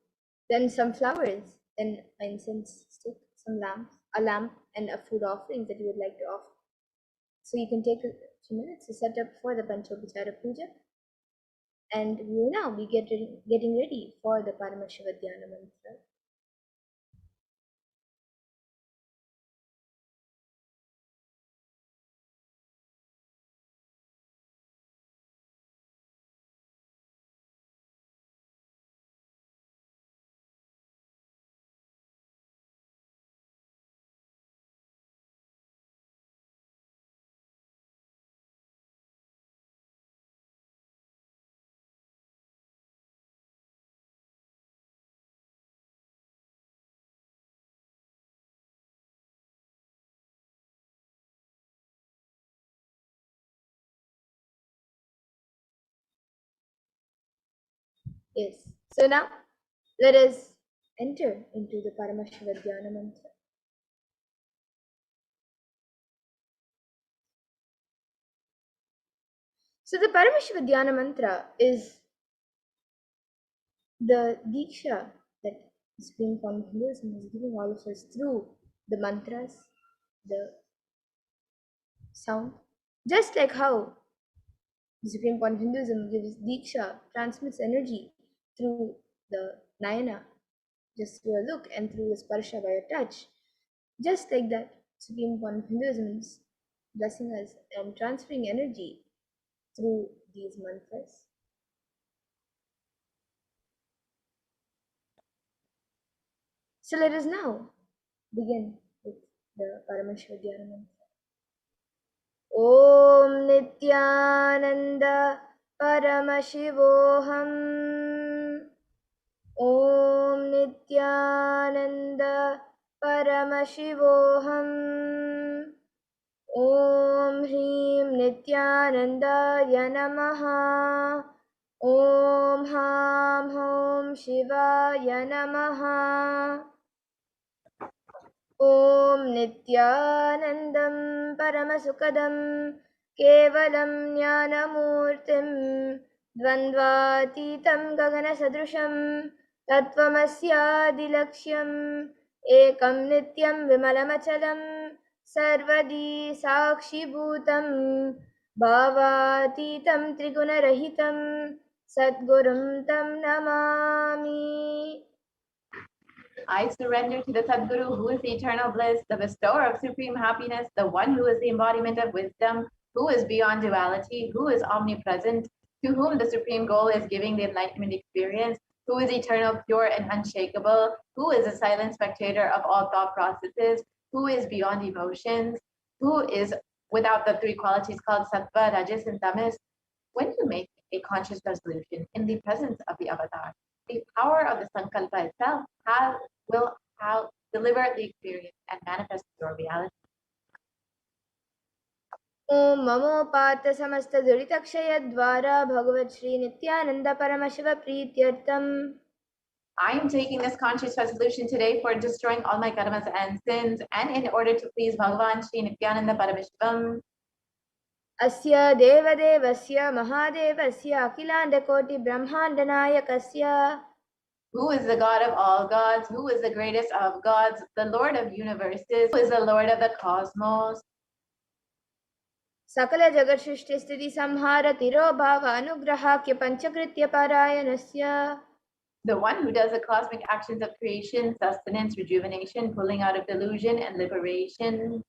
then some flowers, then an incense stick, some lamps, a lamp, and a food offering that you would like to offer. So you can take a few minutes to set up for the Panchopachara Puja. And we will now be getting ready for the Paramashiva Dhyana Mantra. Yes. So now let us enter into the Paramashiva Dhyana Mantra. So the Paramashiva Dhyana Mantra is the Diksha that the Supreme Form of Hinduism is giving all of us through the mantras, the sound. Just like how the Supreme Form of Hinduism gives Diksha, transmits energy through the Nayana, just through a look, and through the Sparsha by a touch. Just like that, Supreme Form of Hinduism is blessing us and transferring energy through these mantras. So let us now begin with the Paramashiva Dhyana Mantra. Om Nithyananda Paramashivoham. Om Nithyananda Paramashivoham. Om Hrim Nithyanandaya Namaha. Om Ham Hom Shivaya Namaha. Om Nithyanandam Paramasukadam Kevalam Jnanamurtim Dvandvatitam Gaganasadrusham Tattvamasyadilaksham Ekam Nityam Vimalamachalam Sarvadi Sakshibhutam Bhavatitam Trigunarahitam Sadgurum Tam Namami. I surrender to the Sadguru, who is the eternal bliss, the bestower of supreme happiness, the one who is the embodiment of wisdom, who is beyond duality, who is omnipresent, to whom the supreme goal is giving the enlightenment experience, who is eternal, pure, and unshakable, who is a silent spectator of all thought processes, who is beyond emotions, who is without the three qualities called sattva, rajas, and tamas. When you make a conscious resolution in the presence of the avatar, the power of the sankalpa itself will deliver the experience and manifest your reality. Om Mamopata Samasta Duritakshaya Dvara Bhagavat Shri Nithyananda Paramashiva Prityartam. I am taking this conscious resolution today for destroying all my karmas and sins, and in order to please Bhagavan Shri Nithyananda Paramashivam. Asya Devadevasya Mahadevasya Akhilanda Koti Brahmanda Nayakasya. Who is the God of all gods? Who is the greatest of gods? The Lord of universes. Who is the Lord of the cosmos? सकल जगत् सृष्टि स्थिति संहार तिरोभाव अनुग्रहाख्य पंचकृत्य पारायणस्य. The one who does the cosmic actions of creation, sustenance, rejuvenation, pulling out of delusion, and liberation.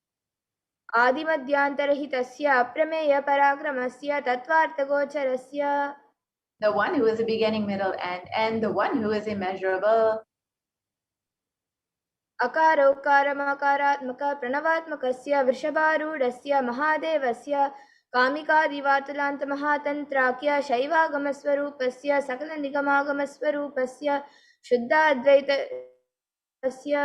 आदिमध्यान्तरहितस्य अप्रमेय पराक्रमस्य तत्त्वार्थगोचरस्य. The one who is the beginning, middle, and the one who is immeasurable. अकारोकारमकारात्मक प्रणवात्मकस्य वृषभारूढस्य महादेवस्य कामिकादिवातुलान्तमहातन्त्राख्य शैवागमस्वरूपस्य सकलनिगमागमस्वरूपस्य शुद्धाद्वैतस्य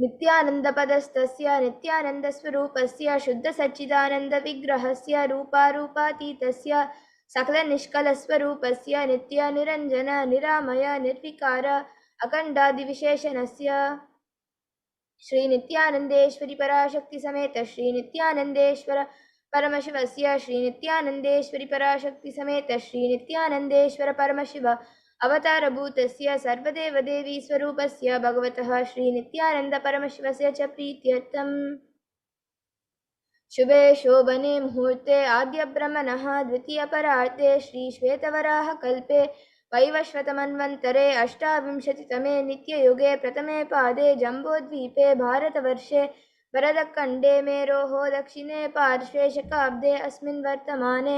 नित्यानन्दपदस्तस्य नित्यानन्दस्वरूपस्य शुद्धसच्चिदानन्दविग्रहस्य रूपारूपातीतस्य सकलनिष्कलस्वरूपस्य नित्यनिरञ्जन निरामय निर्विकार अखण्डादिविशेषणस्य श्रीनित्यानन्देश्वरि पराशक्ति समेत श्रीनित्यानन्देश्वर परमशिवस्य श्रीनित्यानन्देश्वरि पराशक्ति समेत श्रीनित्यानन्देश्वर परमशिव अवतारभूतस्य सर्वदेवदेवी स्वरूपस्य भगवतः श्रीनित्यानन्द परमशिवस्य च प्रीत्यर्थम् शुभे शोभने मुहूर्ते आद्यब्रह्मणः द्वितीयपरार्धे श्रीश्वेतवराहकल्पे वैवस्वतमन्वन्तरे अष्टाविंशतितमे नित्ययुगे प्रथमे पादे जम्बोद्वीपे भारतवर्षे वरदखण्डे मेरोः दक्षिणे पार्श्वे शकाब्दे अस्मिन् वर्तमाने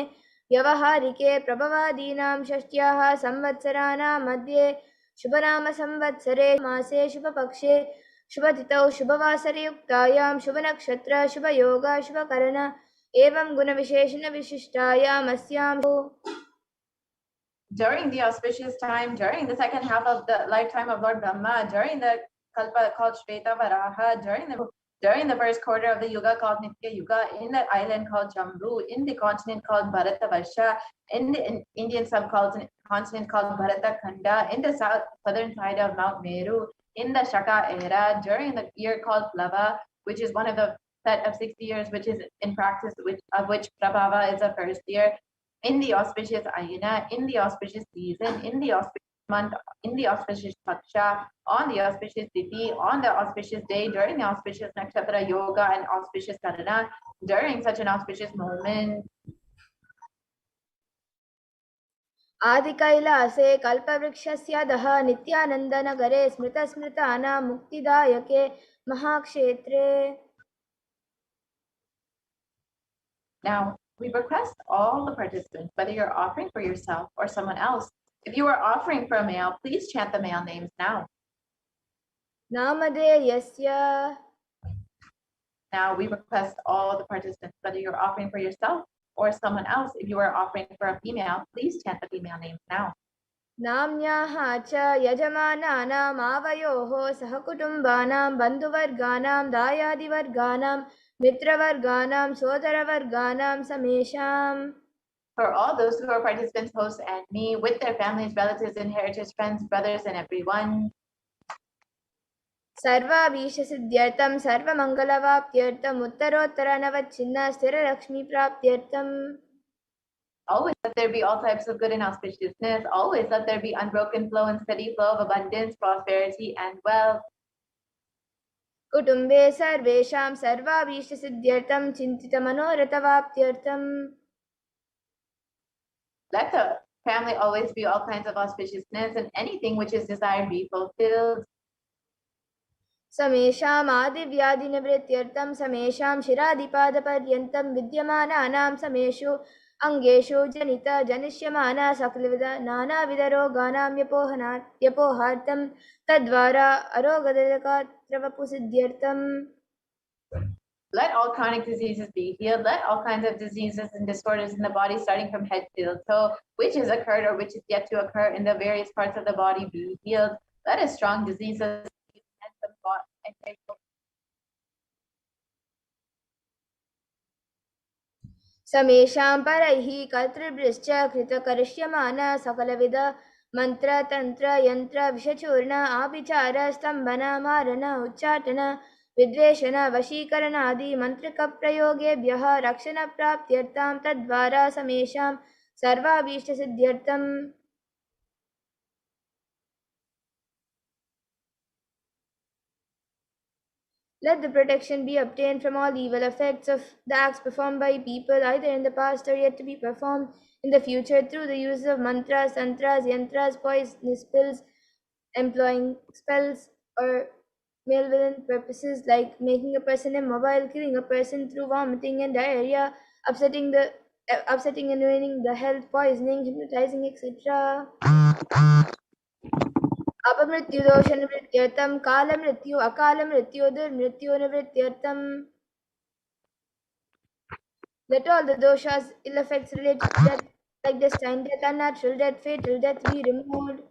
व्यवहारिके प्रभवादीनां षष्ट्याः संवत्सराणां मध्ये शुभनामसंवत्सरे मासे शुभपक्षे शुभतिथौ शुभवासरयुक्तायां शुभनक्षत्र शुभयोग शुभकरण एवं गुणविशेषणविशिष्टायाम् अस्यां During the auspicious time, during the second half of the lifetime of Lord Brahma, during the Kalpa called Shveta Varaha, during the first quarter of the Yuga called Nitya Yuga, in the island called Jambu, in the continent called Bharatavarsha, in the Indian subcontinent called Bharatakanda, in the southern side of Mount Meru, in the Shaka era, during the year called Plava, which is one of the set of 60 years, which is in practice, of which Prabhava is the first year, in the auspicious ayana, in the auspicious season, in the auspicious month, in the auspicious paksha, on the auspicious tithi, on the auspicious day, during the auspicious nakshatra yoga and auspicious karana, during such an auspicious moment. आदिकैलासे कल्पवृक्षस्याधः नित्यानन्दनगरे स्मृतस्मृतानां मुक्तिदायके महाक्षेत्रे. Now, we request all the participants, whether you're offering for yourself or someone else, if you are offering for a male, please chant the male names now. नामधेयस्य. Now, we request all the participants, whether you're offering for yourself or someone else, if you are offering for a female, please chant the female names now. नाम्न्याः च यजमानानाम् आवयोः सहकुटुम्बानां बन्धुवर्गाणां दायादिवर्गाणां मित्रवर्गाणां सोदरवर्गाणां समेषाम्. For all those who are participants, hosts, and me, with their families, relatives, inheritors, friends, brothers, and everyone. सर्वाभीष्टसिद्ध्यर्थं सर्वमङ्गलवाप्त्यर्थम् उत्तरोत्तरनवच्छिन्न स्थिरलक्ष्मीप्राप्त्यर्थम्. Always let there be all types of good and auspiciousness. Always let there be unbroken flow and steady flow of abundance, prosperity, and wealth. कुटुम्बे सर्वेषां सर्वाभीष्टसिद्ध्यर्थं चिन्तितमनोरथवाप्त्यर्थम्. Let the family always be all kinds of auspiciousness, and anything which is desired be fulfilled. समेषाम् आदिव्याधिनिवृत्त्यर्थं समेषां शिरादिपादपर्यन्तं विद्यमानानां समेषु अङ्गेषु जनिष्यमाना सकलविध नानाविधरोगाणां व्यपोहार्थं तद्वारा अरोगदकात्रवपुसिद्ध्यर्थम्. Let all chronic diseases be healed. Let all kinds of diseases and disorders in the body, starting from head to toe, which has occurred or which is yet to occur in the various parts of the body, be healed. Let a strong diseases and समेषां परैः कर्तृभ्यश्च कृतकरिष्यमाना सकलविध मंत्र तंत्र यंत्र विषचूर्ण आभिचार स्तंभन मारण उच्चाटन विद्वेषण वशीकरण आदि मंत्रक प्रयोगेभ्यः रक्षण प्राप्त्यर्थं तद्वारा समेषां सर्वाभीष्ट सिद्ध्यर्थम्. Let the protection be obtained from all evil effects of the acts performed by people, either in the past or yet to be performed in the future, through the use of mantras, tantras, yantras, poisonous pills, employing spells, or malevolent purposes like making a person immobile, killing a person through vomiting and diarrhea, upsetting and ruining the health, poisoning, hypnotizing, etc. अपमृत्युदोषनिवृत्त्यर्थं कालमृत्यु अकालमृत्यु दुर्मृत्युनिवृत्त्यर्थं. Let all the doshas, ill effects related to death, like destined death, unnatural death, fatal death, be removed.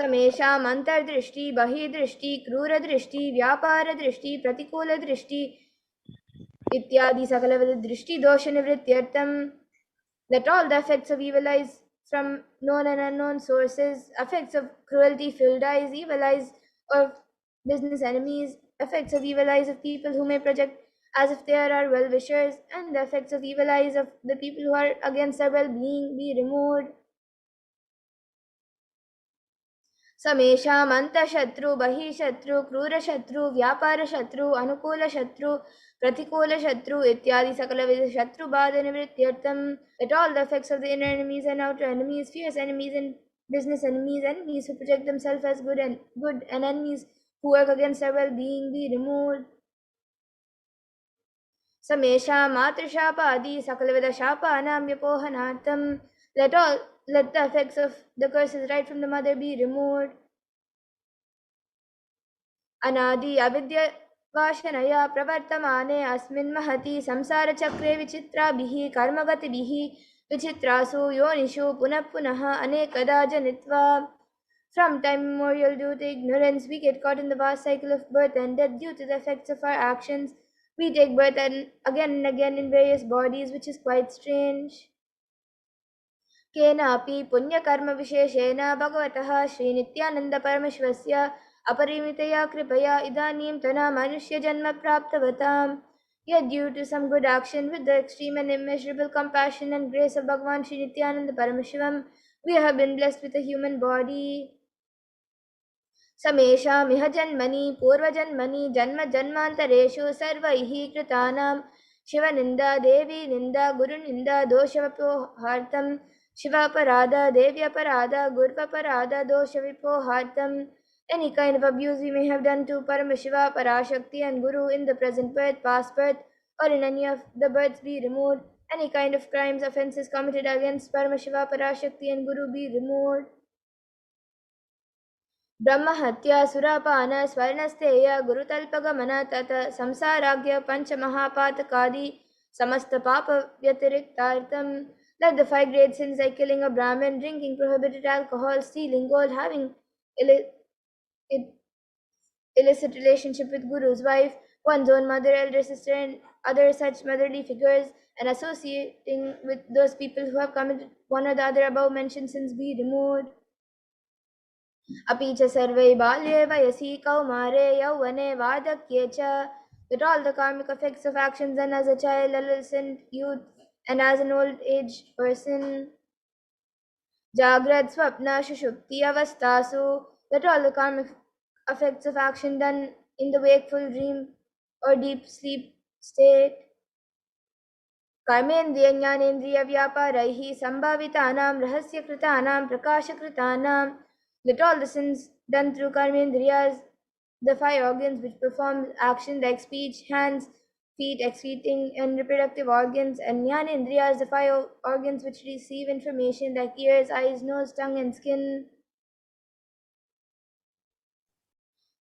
समेषाम् अंतर्दृष्टि बहिर्दृष्टि क्रूरदृष्टि व्यापारदृष्टि प्रतिकूलदृष्टि इत्यादि सकलविध दृष्टि दोष निवृत्त्यर्थम. Let all the effects of evil eyes from known and unknown sources, effects of cruelty filled eyes, evil eyes of business enemies, effects of evil eyes of people who may project as if they are our well-wishers, and the effects of evil eyes of the people who are against our well-being be removed. समेषाम् अंतशत्रु बहिशत्रु क्रूरशत्रु व्यापारशत्रु अनुकूलशत्रु प्रतिकूलशत्रु इत्यादि सकलविध शत्रुबाध निवृत्त्यर्थम. Let all the effects of the inner enemies and outer enemies, fierce enemies and business enemies, enemies who project themselves as good and enemies who work against our well-being be removed. समेषाम् मातृशापादि सकलविध शापानां व्यपोहनार्थम. Let the effects of the curses right from the mother be removed. अनादि अविद्य वाशनया प्रवर्तमाने अस्मिन् महति संसारचक्रे विचित्राभिः कर्मगतिभिः विचित्रासु योनिषु पुनः पुनः अनेकदा जनित्वा. From time immemorial, due to ignorance, we get caught in the vast cycle of birth and death due to the effects of our actions. We take birth and again in various bodies, which is quite strange. केनापि पुण्यकर्मविशेषेण भगवतः श्रीनित्यानन्दपरमशिवस्य अपरिमितया कृपया इदानीन्तन मनुष्यजन्म प्राप्तवताम्. Yet due to some good action with the extreme and immeasurable compassion and grace of Bhagavan Sri Nithyananda Paramashivam, we have been blessed with a human body. समेषामिह जन्मनि पूर्वजन्मनि जन्म जन्मान्तरेषु सर्वैः कृतानां शिवनिन्दा देवी निन्दा गुरुनिन्दा दोषवपोहार्थं. Shivaparada, Devyaparada, Gurvaparada, Dosha Vipohartam. Any kind of abuse we may have done to Paramashiva, Parashakti and Guru in the present birth, past birth, or in any of the births be removed. Any kind of crimes, offences committed against Paramashiva, Parashakti and Guru be removed. ब्रह्महत्या सुरापान स्वर्णस्तेय गुरुतल्पगमन तत संसाराज्ञ पंचमहापातकादि समस्त पाप व्यतिरिक्तार्थम. Let the 5 great sins like killing a Brahmin, drinking prohibited alcohol, stealing gold, having illicit relationship with Guru's wife, one's own mother, elder sister, and other such motherly figures, and associating with those people who have committed one or the other above mentioned sins be removed. अपि च सर्वे बाल्ये वयसि कौमारे यौवने वार्धक्ये च. That all the karmic effects of actions done as a child, adolescent, youth, and as an old age person. Jagrat, Swapna, Shushupti, Avastasu. That all the karmic effects of action done in the wakeful dream or deep sleep state. कर्मेन्द्रिय ज्ञानेन्द्रिय व्यापारैः संभावितानां रहस्यकृतानां प्रकाशकृतानां. Let all the sins done through karmendriyas, the 5 organs which perform action like speech, hands, feet, excreting and reproductive organs, and jnanendriyas, the 5 organs which receive information like ears, eyes, nose, tongue and skin.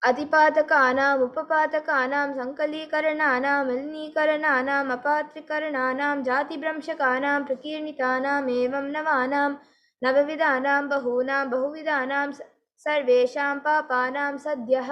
अतिपातकानां उपपातकानां संकलीकरणानां मलिनीकरणानां अपात्रीकरणानां जातिभ्रंशकानां प्रकीर्णितानाम् एवं नवानां नवविधानां बहूनां बहुविधानां सर्वेषां पापानां सद्यः.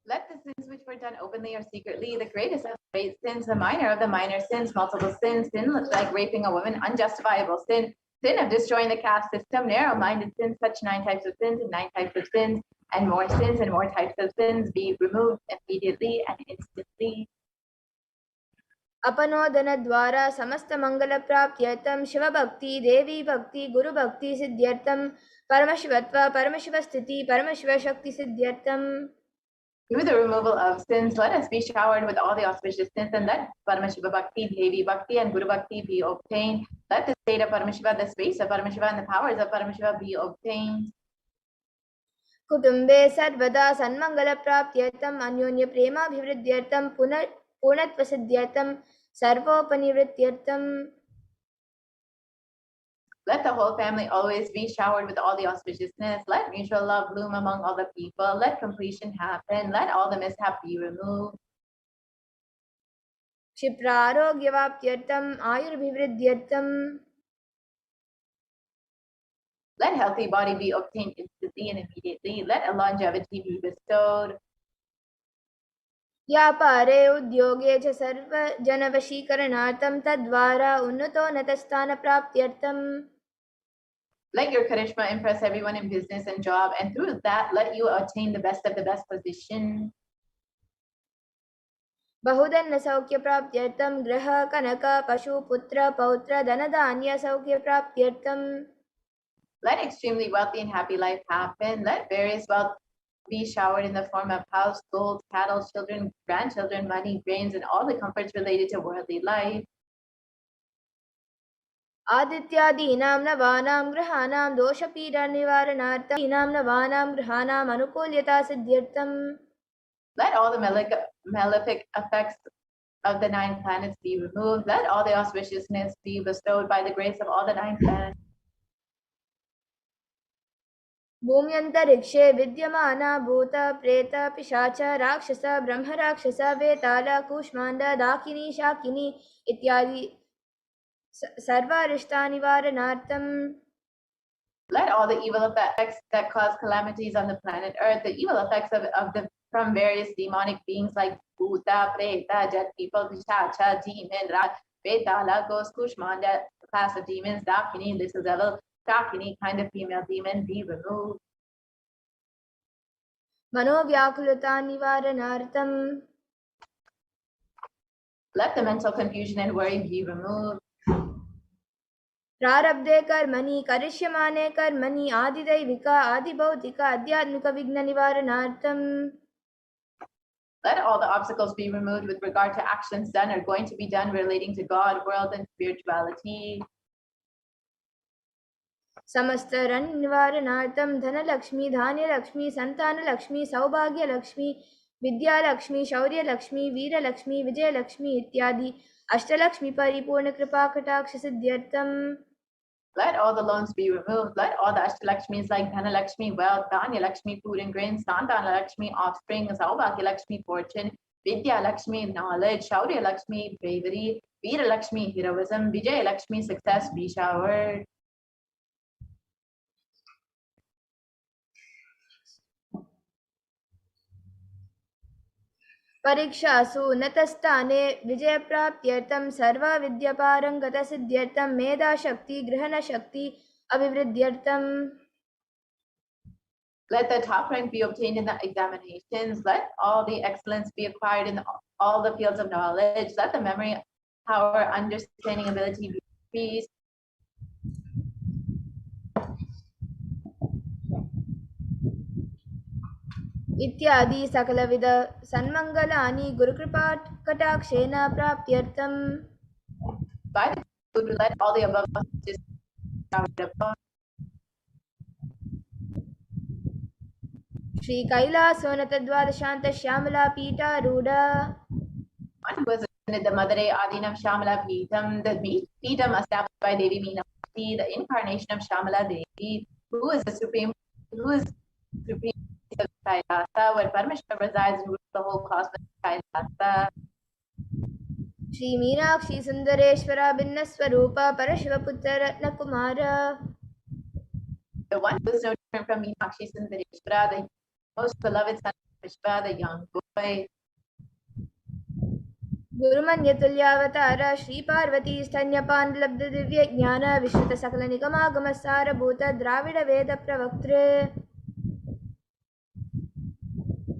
Let the sins which were done openly or secretly, the greatest of the great sins, the minor of the minor sins, multiple sins, sin like raping a woman, unjustifiable sin, sin of destroying the caste system, narrow-minded sins, such 9 types of sins and 9 types of sins, and more sins and more types of sins be removed immediately and instantly. अपनोदनद्वारा समस्तमङ्गलप्राप्त्यर्थं शिवभक्ति देवी भक्ति गुरुभक्ति सिद्ध्यर्थं परमशिवत्व परमशिवस्थिति परमशिवशक्तिसिद्ध्यर्थं Through the removal of sins, let us be showered with all the auspiciousness, and let Paramashiva Bhakti, Devi Bhakti, and Guru Bhakti be obtained. Let the state of Paramashiva, the space of Paramashiva, and the powers of Paramashiva be obtained. कुटुम्बे सर्वदा सन्मङ्गलप्राप्त्यर्थम् अन्योन्यप्रेमाभिवृद्ध्यर्थं पूर्णत्वसिद्ध्यर्थं सर्वोपनिवृत्त्यर्थं Let the whole family always be showered with all the auspiciousness. Let mutual love bloom among all the people. Let completion happen. Let all the mishap be removed. क्षिप्रारोग्यवाप्त्यर्थम् आयुर्भिवृद्ध्यर्थं Let healthy body be obtained instantly and immediately. Let a longevity be bestowed. व्यापारे उद्योगे च सर्वजनवशीकरणार्थं तद्वारा उन्नतोन्नतस्थानप्राप्त्यर्थं Let your charisma impress everyone in business and job, and through that, let you attain the best of the best position. बहुधनसौख्यप्राप्त्यर्थं गृह कनक पशु पुत्र पौत्र धनधान्यसौख्यप्राप्त्यर्थं Let extremely wealthy and happy life happen. Let various wealth be showered in the form of house, gold, cattle, children, grandchildren, money, grains, and all the comforts related to worldly life. आदित्यादीनां नवानां ग्रहाणां दोषपीडनिवारणार्थं नवानां ग्रहाणाम् अनुकूल्यतासिद्ध्यर्थं Let all the malefic effects of the 9 planets be removed. Let all the auspiciousness be bestowed by the grace of all the 9 planets. भूम्यन्तरिक्षे विद्यमाना भूत प्रेत पिशाच राक्षस ब्रह्मराक्षस वेताल कूष्माण्ड दाकिनी शाकिनी इत्यादि सर्वारिष्टानिवारणार्थं Let all the evil effects that cause calamities on the planet Earth, the evil effects from various demonic beings like Bhuta, Preta, Jet people, Pishacha, Demon, Vetala, Ghost, Kushmanda, class of demons, Dakini, little devil, Dakini, kind of female demon, be removed. मनोव्याकुलतानिवारणार्थं Let the mental confusion and worry be removed. प्रारब्धे कर्मणि करिष्यमाणे कर्मणि आदिदैविक आदिभौतिक आध्यात्मिक विघ्ननिवारणार्थं Let all the obstacles be removed with regard to actions done or going to be done relating to God, world, and spirituality. समस्तरन्निवारणार्थं Dhanlaxmi Dhanyalakshmi Santanalakshmi सौभाग्यलक्ष्मी Vidyalakshmi शौर्यलक्ष्मी Veerlakshmi Vijayalakshmi इत्यादि Ashtalakshmi परिपूर्णकृपाकटाक्षसिद्ध्यर्थं Let all the loans be removed. Let all the Ashtalakshmis like Dhanalakshmi, wealth, Dhanya-Lakshmi, food and grains, Santana-Lakshmi, offspring, Saubhagya-Lakshmi, fortune, Vidya-Lakshmi, knowledge, Shaurya-Lakshmi, bravery, Veera-Lakshmi, heroism, Vijaya-Lakshmi, success be showered. परीक्षासु उन्नतस्थाने विजयप्राप्त्यर्थं सर्वविद्यापारङ्गतसिद्ध्यर्थं मेधाशक्ति ग्रहणशक्ति अभिवृद्ध्यर्थं Let the top rank be obtained in the examinations. Let all the excellence be acquired in all the fields of knowledge. Let the memory, power, understanding, ability be increased. इत्यादि सकलविध सन्मङ्गलानि गुरुकृपाकटाक्षेन प्राप्त्यर्थं By the Guru, let all the above just श्रीकैलासोन्नतद्वादशान्तश्यामला पीठारूढ One was the Madare Adinam Shamala Peetam, the Peetam established by Devi Meenakshi, the incarnation of Shamala Devi, who is supreme of Kailasa, where Parmeshwar resides and rules the whole cosmos of Kailasa. श्रीमीनाक्षी सुन्दरेश्वरा भिन्नस्वरूप परशिवपुत्र Ratnakumar The one who is no different from Meenakshi Sundareshwara, the most beloved son of Vishwa, the young boy. गुरुमन्यतुल्यावतार Shri Parvati स्तन्यपाण्डलब्ध दिव्यज्ञान विश्रुत सकल निगमागमसारभूत द्राविड वेद प्रवक्तृ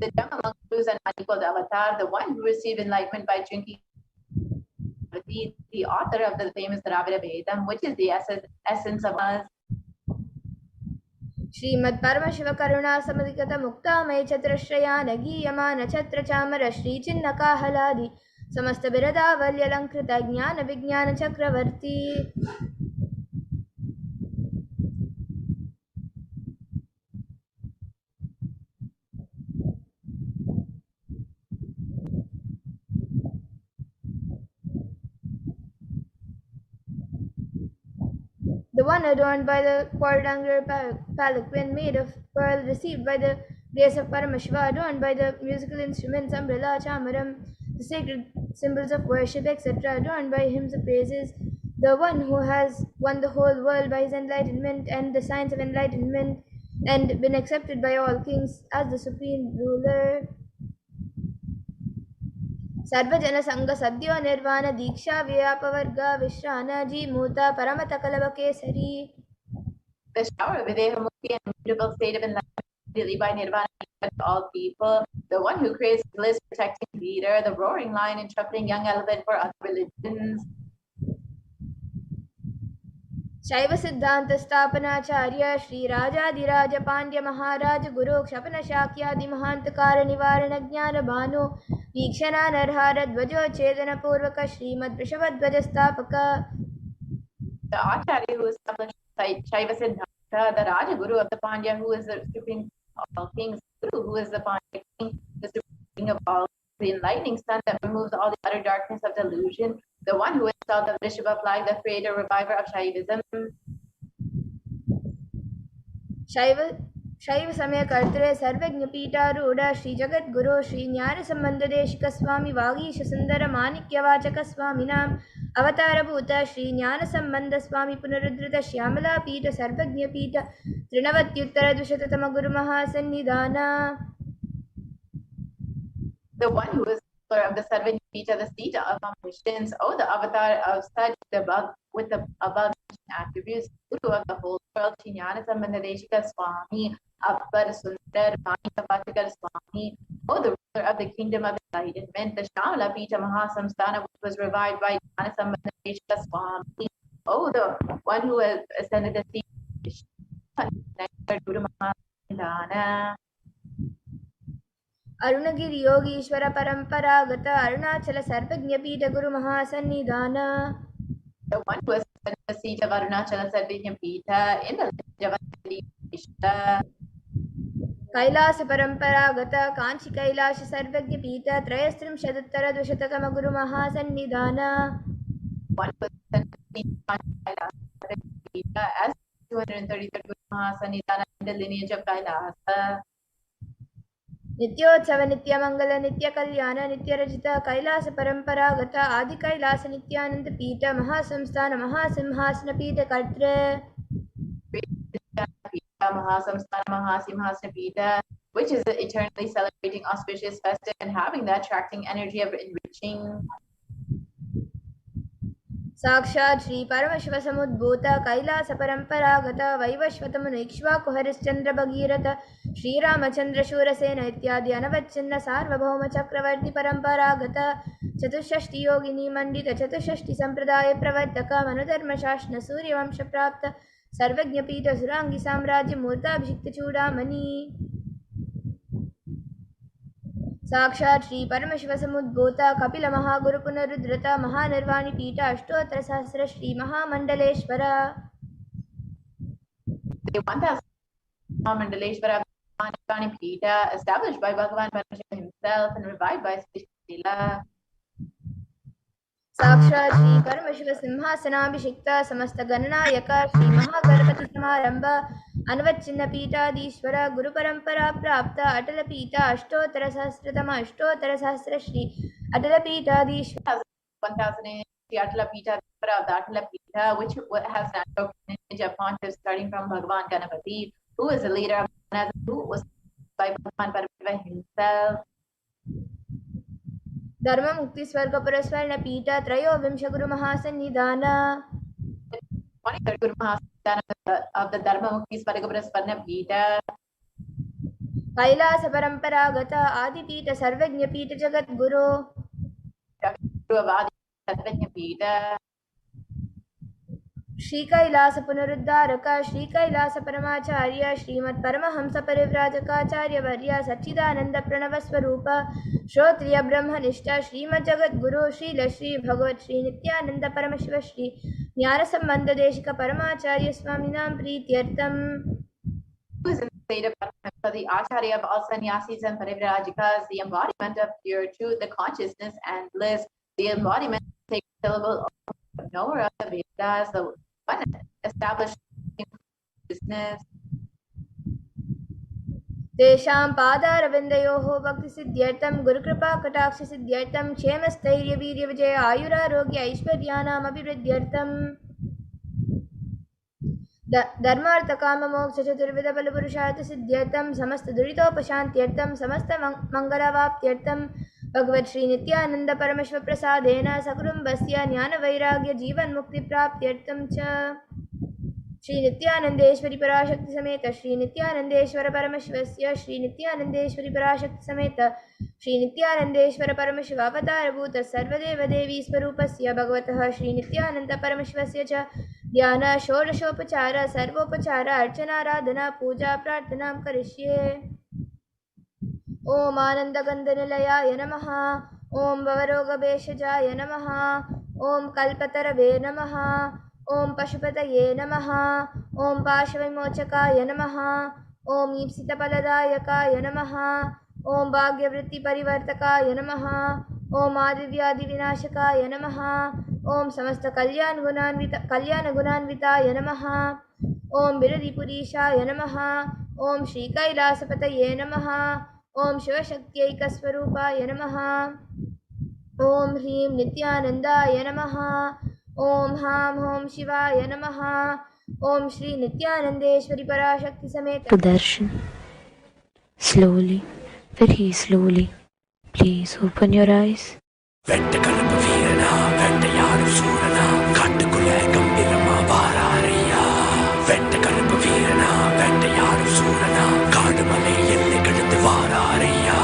The gem among Gurus and unequaled avatar, the one who received enlightenment by drinking Bhagavati, the author of the famous Dravida Vedam, which is the essence of us. Shrimad Paramshiva करुणा समधिगत मुक्तामय चतुरश्रया नगीयमान छत्र चामर श्री चिन्ह काहलादि समस्त बिरदावल्यलंकृत ज्ञान विज्ञान चक्रवर्ती. The one adorned by the quadrangular palanquin made of pearl, received by the grace of Paramashiva, adorned by the musical instruments, umbrella, chamaram, the sacred symbols of worship, etc., adorned by hymns of praises, the one who has won the whole world by his enlightenment and the science of enlightenment, and been accepted by all kings as the supreme ruler. सर्वजन संग सद्यो निर्वाण दीक्षा व्यापवर्ग विश्रान जीमूता परमत कलव Kesari. The shower of Videha Mukti and immutable state of enlightenment immediately by Nirvana to all people, the one who creates bliss, protecting leader, the roaring lion instructing young elephant for other religions. शैव सिद्धांत स्थापनाचार्य श्री राजाधिराज पांड्य महाराज गुरु क्षपन शाक्यादि महांतकार निवारण ज्ञान भानु वीक्षणा नरहार ध्वजो छेदन पूर्वक श्रीमद् वृषभध्वज स्थापक. The Acharya who established Shaiva Siddhanta, the Raja Guru of the Pandya, who is the supreme of all kings, Guru, who is the Pandya king, the supreme king of all, the enlightening sun that removes all the utter darkness of delusion, the one who installed the Vrishabha flag, the creator, reviver of Shaivism. शैव समय कर्तृ सर्वज्ञ पीठारूढ़ श्री जगत गुरु श्री ज्ञान संबंध देशिक स्वामी वागीश सुंदर माणिक्य वाचक स्वामी नाम अवतार भूत श्री ज्ञान संबंध स्वामी पुनरुद्धृत श्यामला पीठ सर्वज्ञ पीठ त्रिनवत्युत्तर द्विशततम गुरु महासन्निधान. The one who is the of the Sarvajna Pita, the seat of omniscience, oh, the avatar of such with the above attributes, Guru of the whole world, Jnana Sambandha Deshika Swami, Appar Sundar Manika Vatakar Swami, oh, the ruler of the kingdom of enlightenment, the Shamala Pita Mahasamstana, which was revived by Jnana Sambandha Deshika Swami, oh, the one who has ascended the seat of Guru Mahasandana. अरुणगिरि Yogeshwar परंपरागत अरुणाचल सर्वज्ञ पीठ गुरु महासन्निधान. The one who has the seat of Arunachala Sarvajna Pita in the village of Kailash परंपरागत कांची कैलाश सर्वज्ञ पीठ त्रयस्त्रिंशदुत्तर द्विशततम गुरु महासन्निधान. One who has the seat of Kailas Sarvajna Pita as 233rd Guru Mahasannidhana in the lineage of Kailasa. नित्योत्सव नित्य मंगल नित्य कल्याण नित्य रचित कैलास परंपरागत आदि कैलास नित्यानंद पीठ महासंस्थान महासिंहासन पीठ कर्तृ. Mahasamstana Mahasimhasana Pita, which is eternally celebrating auspicious festive and having the attracting energy of enriching. साक्षात् श्री परमशिव समुद्भूत कैलास परंपरागत वैवस्वत मुनि इक्ष्वाकु हरिश्चंद्र भगीरथ श्रीरामचंद्र शूरसेन इत्यादि अनवच्छिन्न सार्वभौम चक्रवर्ती परंपरागत चतुष्षष्टि योगिनी मंडित चतुष्षष्टि संप्रदाय प्रवर्तक मनुधर्म शासन सूर्यवंश प्राप्त सर्वज्ञ पीठ सुरांगी साम्राज्य मूर्ताभिषिक्त चूड़ामणि. साक्षात् श्री परमशिव समुद्भूत कपिल महागुरु पुनरुद्धृत महानिर्वाणी पीठ अष्टोत्तर सहस्र श्री महामंडलेश्वर. The 1000 Mandaleshwara Manipani Pita, established by Bhagavan Parashakti himself and revived by Srila. साक्षात् श्री परमशिव सिंहासनाभिषिक्त समस्त गणनायक श्री महागणपति समारंभ अनवच्छिन्न पीठाधीश्वर गुरु परंपरा प्राप्त अटल पीठ अष्टोत्तर सहस्रतम अष्टोत्तर सहस्र श्री अटल पीठाधीश्वर. 1000 the Atala Pita of the Atala Pita, which has natural lineage of pontiffs starting from Bhagavan Ganapati, who is the leader of Ganas, who was by Bhagavan Parashakti himself. धर्म मुक्ति स्वर्ग पुरस्वर्ण पीठ त्रयोविंश गुरु महासन्निधान. 23rd Guru Mahasannidhana of the Dharma Mukti Swarga Prasvarna Pita. Kailash परंपरागत आदि पीठ सर्वज्ञ पीठ Jagat Guru. Guru of Adi Chaitanya Shri Kailasa Punaruddharaka, Shri Kailasa Paramacharya, Srimad Paramahamsa Parivrajakaacharya Varya, Sachidananda Pranavaswarupa, Shrotriya Brahmanishta, Srimad Jagat Guru, Shri Shri Bhagavat Shri Nithyananda Paramashiva Shri Jnana Sambandha Deshika Paramacharya Swaminam Prityartham. who is in the state of Paramashiva, the Acharya of all sannyasis and Parivrajakas, the embodiment of pure truth, the consciousness and bliss, the embodiment of the sacred syllable of knower of the Vedas, the one established business. Tesham Padaravindayoho Bhakti Siddhyartham Guru Kripa Katakshi Siddhyartham Ksemastairya Virya Vijaya Ayurarogya Aishwaryanam Abhivrudhyartham Dharmartha Kama Moksha Chaturvida Balapurushartha Siddhyartham Samasta Duritopashantyartham Samasta Mangalavaptyartham Bhagavad Shri Nithyananda Paramashiva Prasadena Sakurum Basya Jnana Vairagya Jivan Mukti Praptyartham Cha Shri Nithyanandeshwari Parashakti Sameta Shri Nithyanandeshwara Paramashivasya Shri Nithyanandeshwari Parashakti Sameta Shri Nithyanandeshwara Paramashiva Avatara Bhuta Sarvadeva Devi Swarupasya Bhagavataha Shri Nithyananda Paramashivasya Cha Dhyana Shodashopachara Sarvopachara Archana Radhana Puja Prarthanam Karishye Om Ananda Gandhanilaya Namaha Om Bhavaroga Beshajaya Namaha Om Kalpatarave Namaha Om Pashupataye Namaha Om Pashavaimochakaya Namaha Om Ipsitapaladayakaya Namaha Om Bhagyavritti Parivartakaya Namaha Om Adivyadi Vinashakaya Namaha Om Samasta Kalyana Gunanvitaya Namaha Om Biradi Purishaya Namaha Om Shri Kailasapataye Namaha Om Shivashaktyai Kaswarupaya Namaha Om Hrim Nithyanandaya Namaha Om Ham Hom Shivaya Namaha Om Shri Nithyanandeshwari Parashakti Sameta Darshan. Slowly, very slowly. Please open your eyes. வெட்டக்கலப்பு வீரனா வேட்டையாடும் சூரனா காட்டுக்குள்ள கம்பீரமா வாராரையா வெட்டக்கலப்பு வீரனா வேட்டையாடும் சூரனா காடுமலை எல்லை கடந்து வாராரையா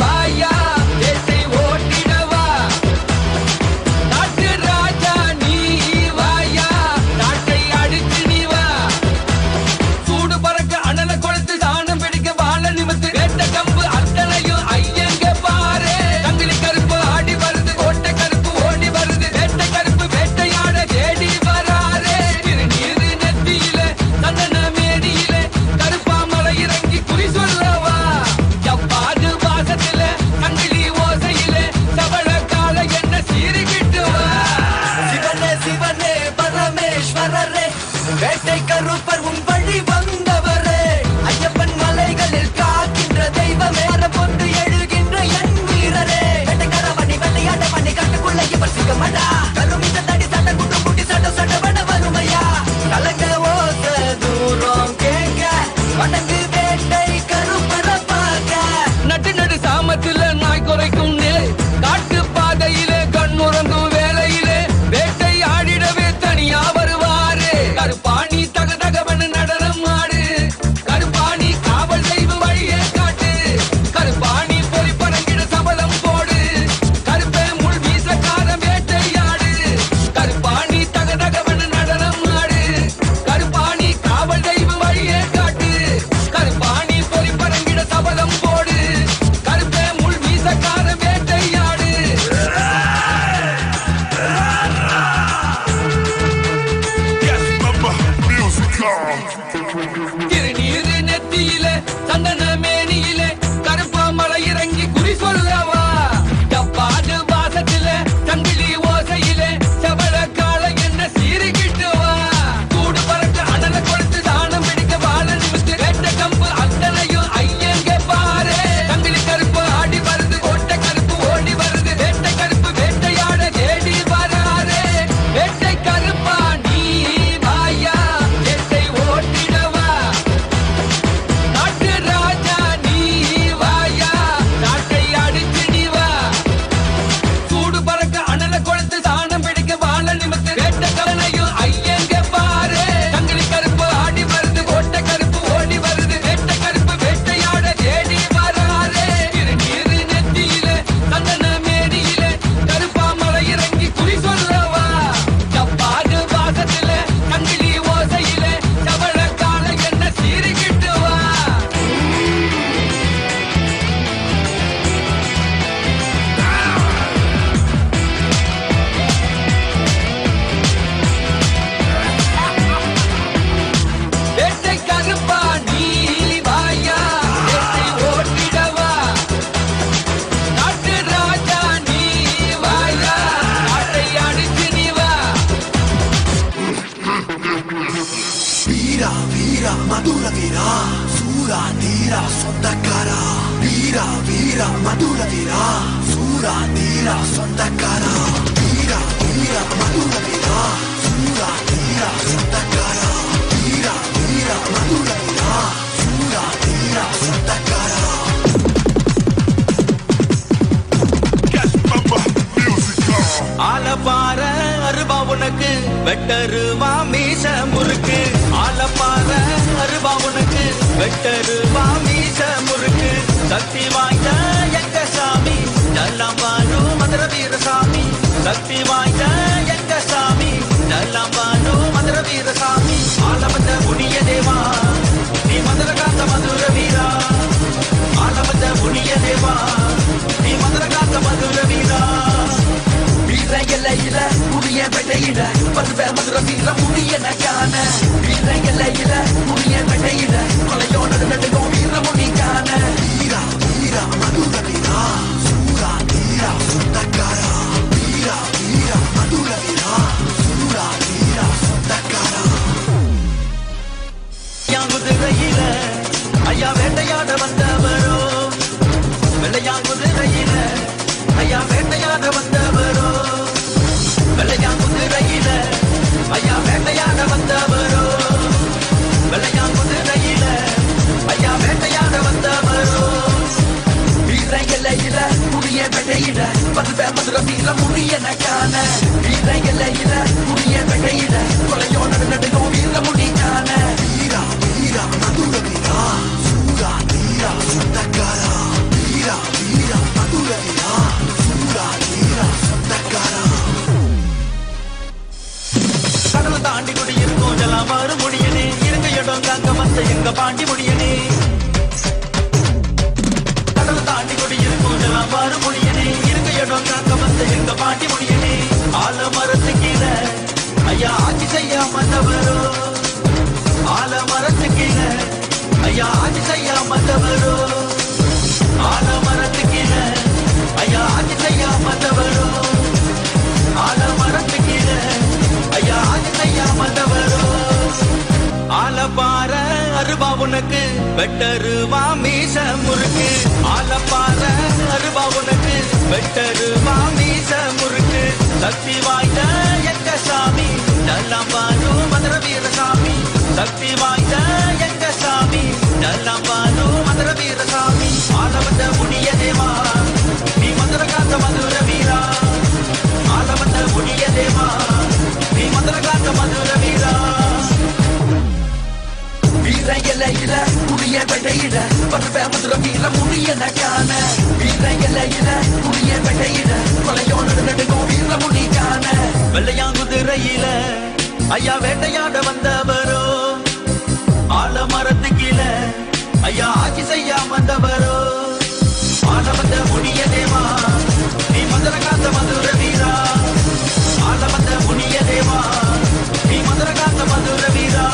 வாயா மதுர வீரா சூரா தீரா சொந்தக்காரா வீரா வீரா மதுர வீரா சூரா தீரா சொந்தக்காரா வீரா வீரா மதுர வீரா சூரா தீரா சொந்தக்காரா வீரா வீரா மதுர வீரா சூரா தீரா சொந்தக்காரா ஆலப்பார அருபா உனக்கு வெட்டருவா மீச முறுக்கு ஆலப்பார அருபா உனக்கு வெட்டருவா மீச முறுக்கு சக்தி வாய்ந்த எங்க சாமி நல்லாம்பானு மதுர வீரசாமி சக்தி வாய்ந்த எங்க சாமி நல்லாம்பானு மதுர வீரசாமி ஆலவந்த புனிய தேவா நீ மதுர காத்த மதுர வீரா ஆலவந்த புனிய தேவா நீ மதுர காத்த மதுர வீரா வீரங்கலையில புதிய பெட்டையில பருவ மதுர வீர புதிய நகான வீரங்கலையில புதிய பெட்டையில கொலையோட நடுங்கும் வீர முடிக்கான வீரா வீரா மதுர வீரா சூரா தீரா சொந்தக்காரா வீரா வீரா மதுர வீரா சூரா தீரா சொந்தக்காரா குதிரையில ஐயா வேட்டையாட வந்தவரோ வெள்ளையாங்குதிரையில ஐயா வேட்டையாட வந்தவரோ வெள்ளையாங்குதிரையில ஐயா வேட்டையாட வந்தவரோ வெள்ளையாங்குதிரையில ஐயா வேட்டையாட வந்தவரோ வீரங்கலையில புதிய பெட்டையில பருவ மதுர வீர முடிய நகான வீரங்கலையில புதிய பெட்டையில கொலையோட நடுங்கும் வீர முடிக்கான வீரா வீரா மதுர வீரா சூரா தீரா சொந்தக்காரா வீரா வீரா மதுர வீரா சூரா தீரா சொந்தக்காரா கடலை தாண்டி குடி இருக்கும் ஜலாம் மாறு முடியனே இருங்க இடம் காக்க வந்த எங்க பாண்டி முடியனே கடலை தாண்டி குடி இருக்கும் ஜலாம் மாறு முடியனே இருங்க இடம் காக்க வந்த எங்க பாண்டி முடியனே ஆல மரத்து கீழே ஐயா ஆட்சி செய்யாம தவறோ ஆல மரத்து கீழே ஐயா ஆட்சி செய்யாம தவறோ ஆல மரத்து கீழே ஐயா ஆட்சி செய்யாம தவறோ ஆல மரத்து கீழே ஐயா ஆட்சி செய்யாம தவறோ ஆலப்பார அருபா உனக்கு வெட்டருவா மீச முறுக்கு ஆலப்பார அருபா உனக்கு வெட்டருவா மீச முறுக்கு சக்தி வாய்ந்த எங்க சாமி நல்லாம்பானு மதுர வீரசாமி சக்தி வாய்ந்த எங்க சாமி நல்லாம்பானு மதுர வீரசாமி ஆலவந்த புனிய தேவா நீ மதுர காத்த மதுர வீரா ஆலவந்த புனிய தேவா நீ மதுர காத்த மதுர வீரா வீரங்கலையில புதிய பெட்டையில பருவ மதுர வீர முடிய நகான வீரங்கலையில புதிய பெட்டையில கொலையோட நடுங்கும் வீர முடிக்கான வெள்ளையாங்குதிரையில ஐயா வேட்டையாட வந்தவரோ ஆல மரத்து கீழே ஐயா ஆட்சி செய்யாம வந்தவரோ ஆலவந்த புனிய தேவா நீ மதுர காத்த மதுர வீரா ஆலவந்த புனிய தேவா நீ மதுர காத்த மதுர வீரா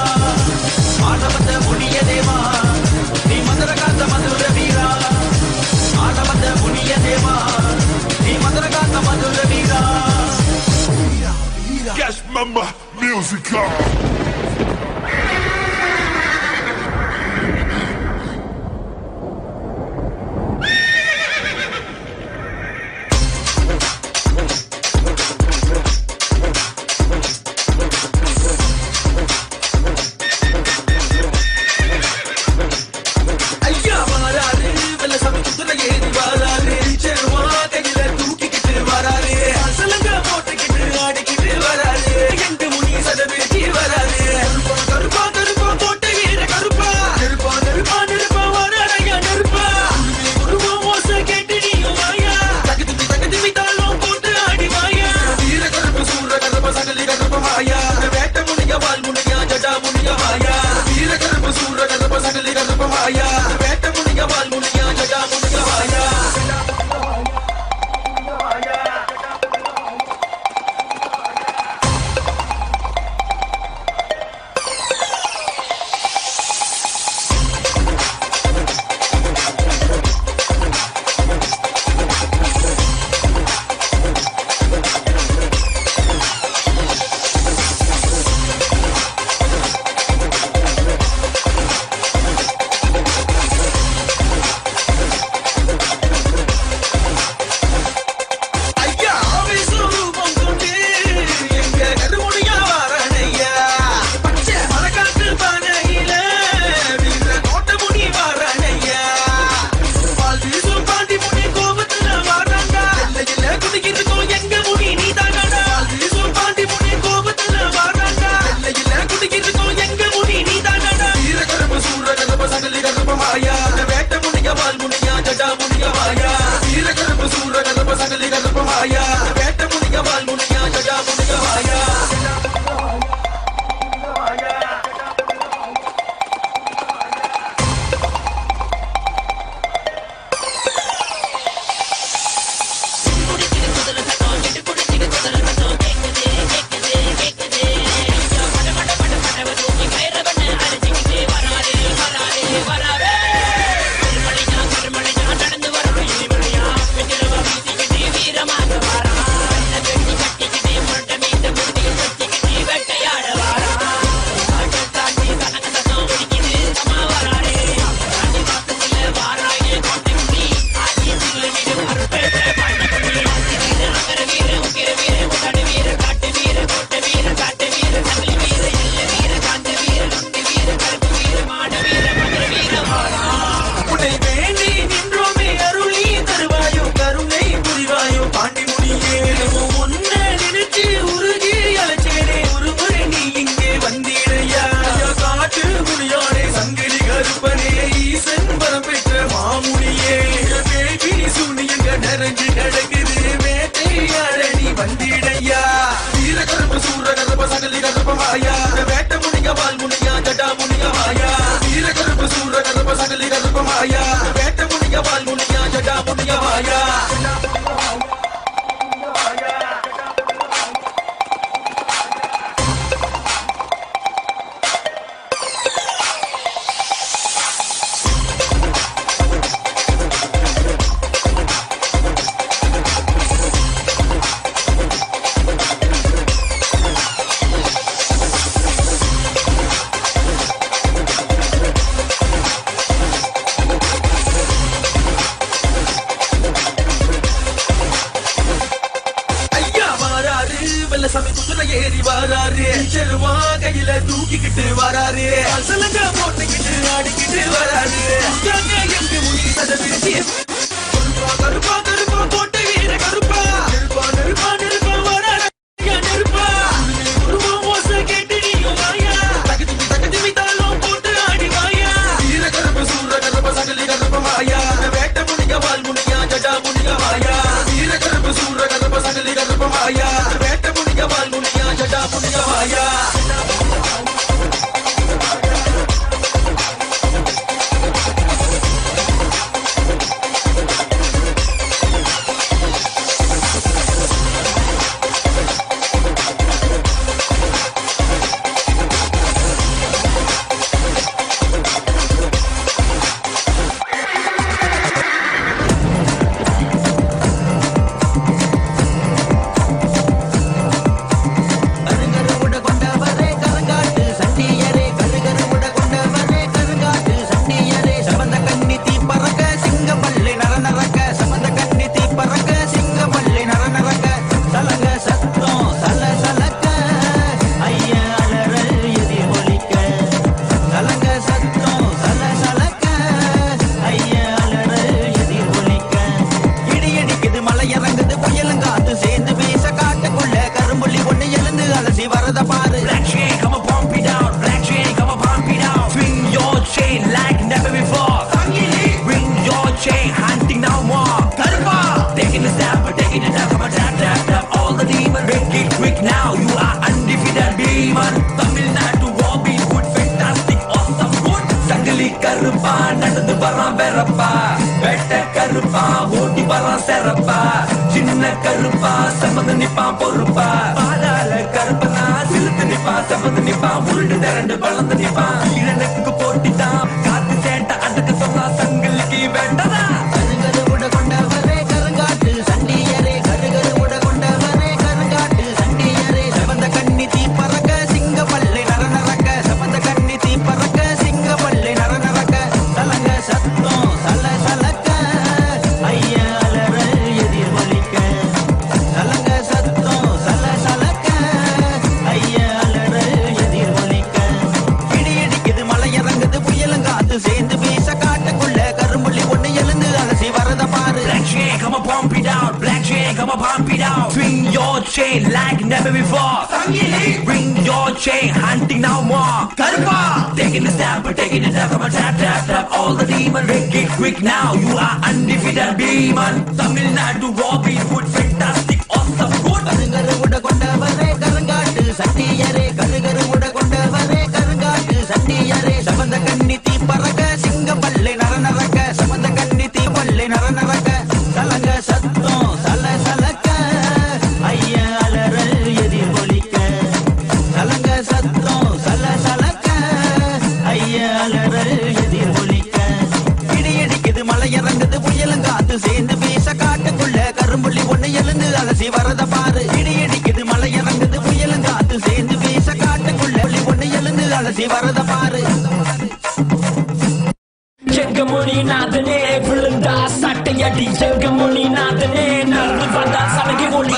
ஆலவந்த புனிய தேவா நீ மதுர காத்த மதுர வீரா ஆலவந்த புனிய தேவா நீ மதுர காத்த மதுர வீரா Cash Mama Musical. ஐயா வராரு வெள்ள சம குதிரை ஏறி வராரு செருவா கையில தூக்கிக்கிட்டு வராரு அசலங்க போட்டுக்கிட்டு ஆடிக்கிட்டு வராரு எங்க முனி சதவீதி வராரு கருப்பா கருப்பா போட்ட வீர கருப்பா நெருப்பா நெருப்பா நெருப்பா வராரையா நெருப்பா குருவா மோச கேட்டு நீயும் வாயா தகுதி தாளம் போட்டு ஆடி வாயா வீர கருப்பு சூர கருப்ப சகலி கருப்ப மாயா வேட்ட முனிய வால் முனியா ஜடா முனிய மாயா வீர கருப்பு சூர கருப்ப சகலி கருப்ப மாயா வேட்ட முனிய வால் முனியா ஜடா முனிய மாயா வாயா வேட்ட முனிய வால் முனியா ஜடா முனிய வாயா Swing your chain like never before. Bring your chain, hunting now more. Karma, taking a step, taking it up, come on, tap, tap, tap. All the demon, make it quick now. You are undefeated demon. Tamil Nadu, Bobby, food, fantastic, அலசி வரத பாரு. எங்கமொழி நாதனே விழுந்தா சட்டையடி, எங்கமொழி நாதனே நடந்து வந்தா சலகை ஒளி.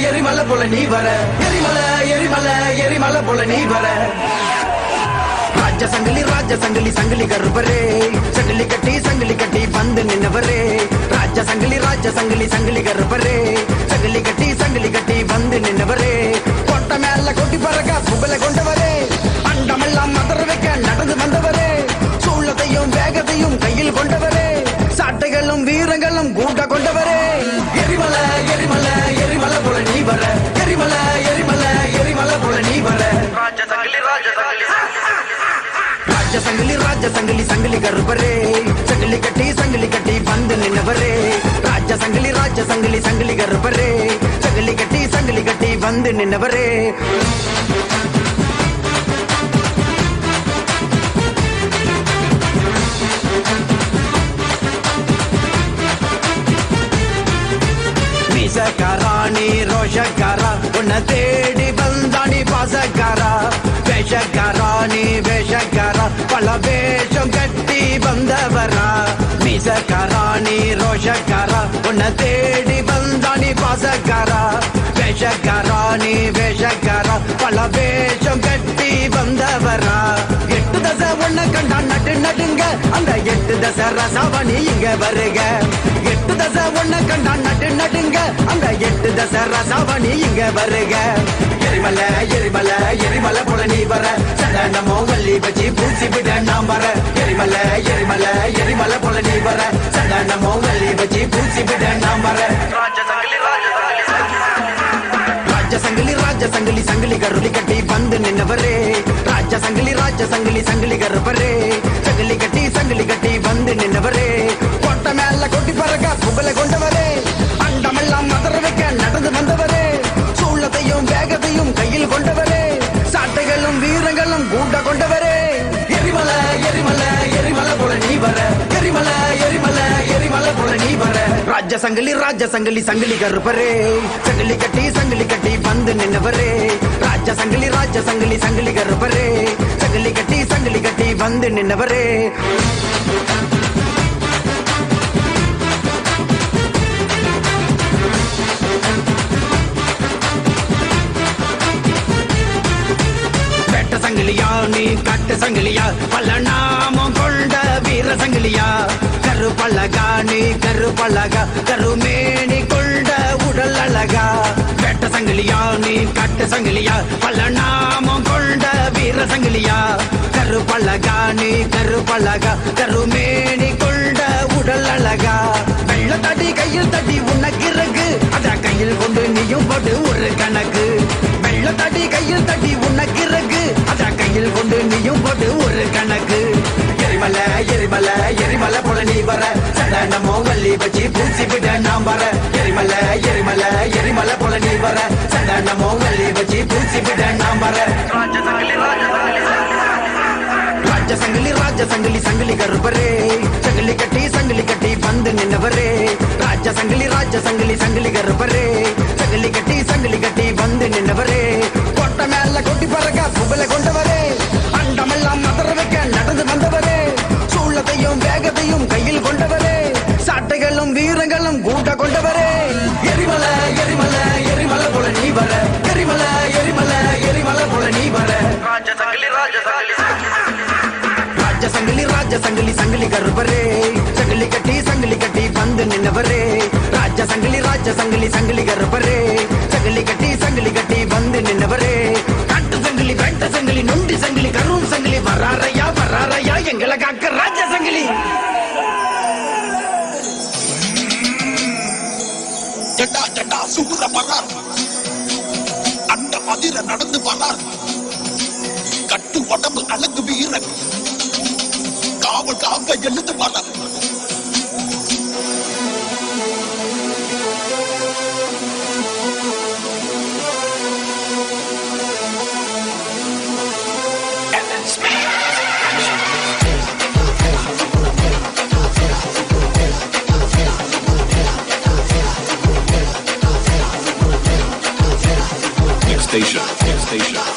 எரிமலை போல நீ வர, எரிமலை போல நீ வர. ராஜ சங்கிலி சங்கிலி கருப்பரே, சங்கிலி கட்டி வந்து நின்னவரே. ராஜ சங்கிலி சங்கிலி கருப்பரே, சங்கிலி கட்டி வந்து நின்னவரே. கொட்ட மேல கொட்டி பறக்க புகழ கொண்டவரே, அண்டமெல்லாம் மதற வைக்க நடந்து வந்தவரே. சூழத்தையும் வேகத்தையும் கையில் கொண்டவரே, சாட்டைகளும் வீரங்களும் கூட்ட கொண்டவரே. எரிமலை போல நீ ராஜ சங்கிலி சங்கிலி கருப்பரே சங்கிலி கட்டி வந்து நின்னவரே ராஜ சங்கிலி சங்கிலி கருப்பரே சங்கிலி கட்டி வந்து நின்னவரே மீசக்காராணி ரோஷக்காரா உன்னை தேடி வந்தாணி பாசக்காரா வேஷக்காராணி வேஷக்காரா பல வேஷம் கட்டி வந்தவரா மீசக்காராணி ரோஷக்காரா உன்னை தேடி வந்தாணி பாசக்காரா வேஷக்காராணி வேஷக்காரா பல வேஷம் கட்டி வந்தவரா எட்டு தசை ஒன்ன கண்டா நடுங்க அந்த எட்டு தசை ரசாவணி இங்க வருக எட்டு தசை ஒன்ன கண்டா நடுங்க அந்த எட்டு தசை ரசாவணி இங்க வருக எரிமலை போல நீ வர சடனமோ வள்ளி வச்சு பூசி விட நாம் வர எரிமலை போல நீ வர சடனமோ வள்ளி வச்சு பூசி விட நாம் வர ராஜ சங்கிலி கருளி கட்டி வந்து நின்னவரே ராஜ சங்கிலி கருப்பரே சங்கிலி கட்டி வந்து நின்னவரே கொட்ட மேல கொட்டி பறக்க புகழை கொண்டவரே அண்டமெல்லாம் மதற வைக்க நடந்து வந்தவரே சூழத்தையும் வேகத்தையும் கையில் கொண்டவரே சாட்டைகளும் வீரங்களும் கூட்ட கொண்டவரே எரிமலை போல நீ வர எரிமலை போல நீ வர ராஜ சங்கிலி கருப்பரே சங்கிலி கட்டி வந்து நின்னவரே ராஜ சங்கிலி கருப்பரே சங்கிலி கட்டி வந்து நின்னவரே சங்கிலியா நீ கட்டு சங்கிலியா பல நாமம் கொண்ட வீர சங்கிலியா கருப்பழகா நீ கருப்பழகா கருமேனி கொண்ட உடல் அழகா வெட்ட சங்கிலியா நீ கட்டு சங்கிலியா பல நாமம் கொண்ட வீர சங்கிலியா கருப்பழகா நீ கருப்பழகா கருமேனி கொண்ட உடல் அழகா வெள்ள தடி கையில் தட்டி உனக்கு இறகு அத கையில் கொண்டு நீயும் போட்டு ஒரு கணக்கு வெள்ள தடி கையில் தட்டி உனக்கு இறகு அத கையில் கொண்டு நீயும் போட்டு ஒரு கணக்கு எரிமலை போல நீ வர சடனமோ வள்ளி வச்சு பூசி விட நாம் வர எரிமலை போல நீ வர சடனமோ வள்ளி வச்சு பூசி விட நாம் வர ராஜ சங்கிலி கருப்பரே சங்கிலி கட்டி வந்து நின்னவரே ராஜ சங்கிலி கருப்பரே சங்கிலி கட்டி வந்து நின்னவரே கொட்ட மேல கொட்டி பறக்க புகழை கொண்டவரே அண்டமெல்லாம் மதற வைக்க நடந்து வந்தவரே சூழத்தையும் வேகத்தையும் கையில் கொண்டவரே சாட்டைகளும் வீரங்களும் கூட்ட கொண்டவரே எரிமலை போல நீ வர எரிமலை போல நீ வர ராஜ சங்கிலி கருப்பரே சங்கிலி கட்டி வந்து நின்னவரே ராஜ சங்கிலி கருப்பரே சங்கிலி கட்டி வந்து நின்னவரே காட்டு சங்கிலி வெட்ட சங்கிலி நொண்டி சங்கிலி கரும் சங்கிலி வராரையா எங்களை காக்க ராஜ சங்கிலி ஜட்டா சூர வரார் அந்த மதிர நடந்து வரார் கட்டு உடம்பு அழகு வீரன் காவல் காக்க எழுந்து வரார் Station.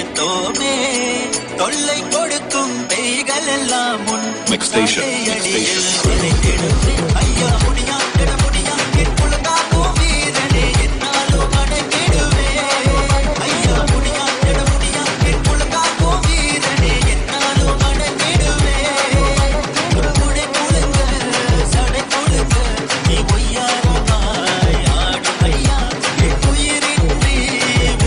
எடுத்தோமே தொல்லை கொடுக்கும் பேய்கள் எல்லாம் முன் ஐயா முடியா முடியா புலகாக்கும் வீரனே என்னாலும் அடங்கிடுவே ஐயா முடியா முடியா புலகாக்கும் வீரனே என்னாலும் அடங்கிடுவே குடை குழுங்க சடை குழுங்க நீ பொய்யாரமாய் ஆடும் ஐயா என் உயிரின்றி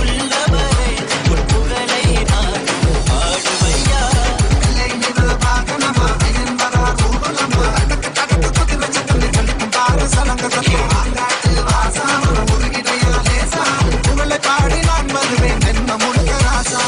உள்ளவரை உன் புகழை நாடும் பாடுவையா பாடி நான் வருவேன் என்ன முழுக்க ராசா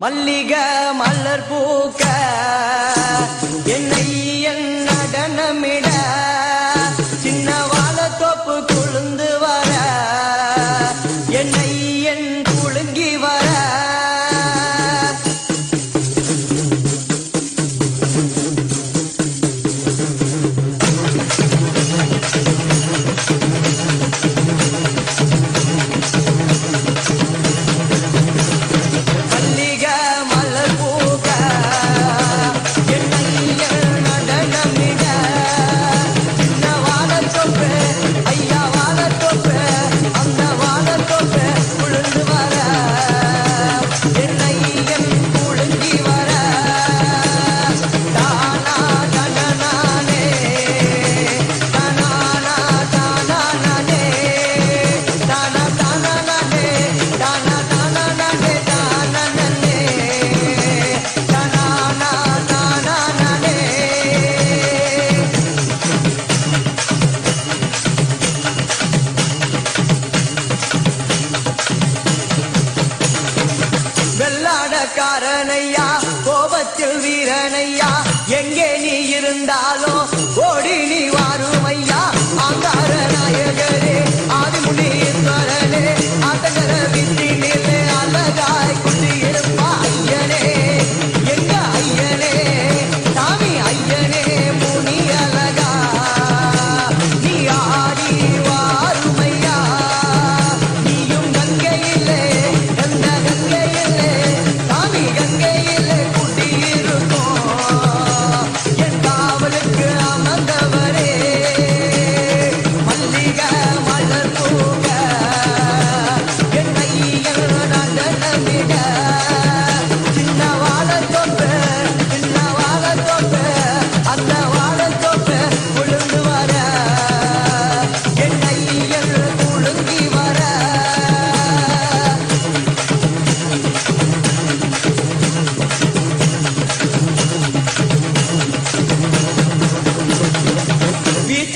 மல்லிக மலர் பூக்க என்னை என் நடனமிட சின்ன வாழத்தோப்பு குழுந்து வர என்னை என் குலுங்கி வர வெள்ளாடக்காரனையா கோபத்தில் வீரனையா எங்கே நீ இருந்தாலும் ஓடி நீ வாருமையா ஆங்கார நாயகரே ஆதிமுனீஸ்வரனே ஆத்தகர வித்தினிலே அழகாய் குடியிருப்பா ஐயனே எங்க ஐயனே சாமி ஐயனே முனி அழகா நீ ஆடி வாருமையா நீயும் கங்கையிலே எந்த கங்கையிலே சாமி கங்கையிலே குடியிருக்கும் என் காவலுக்கு அமர்ந்தவரே மல்லிக மலர் பூக்க என் கையில் நடனமிட சின்ன வாழத்தோப்பு அந்த வாழத்தோப்பு குழுந்து வர என் கையில் குலுங்கி வர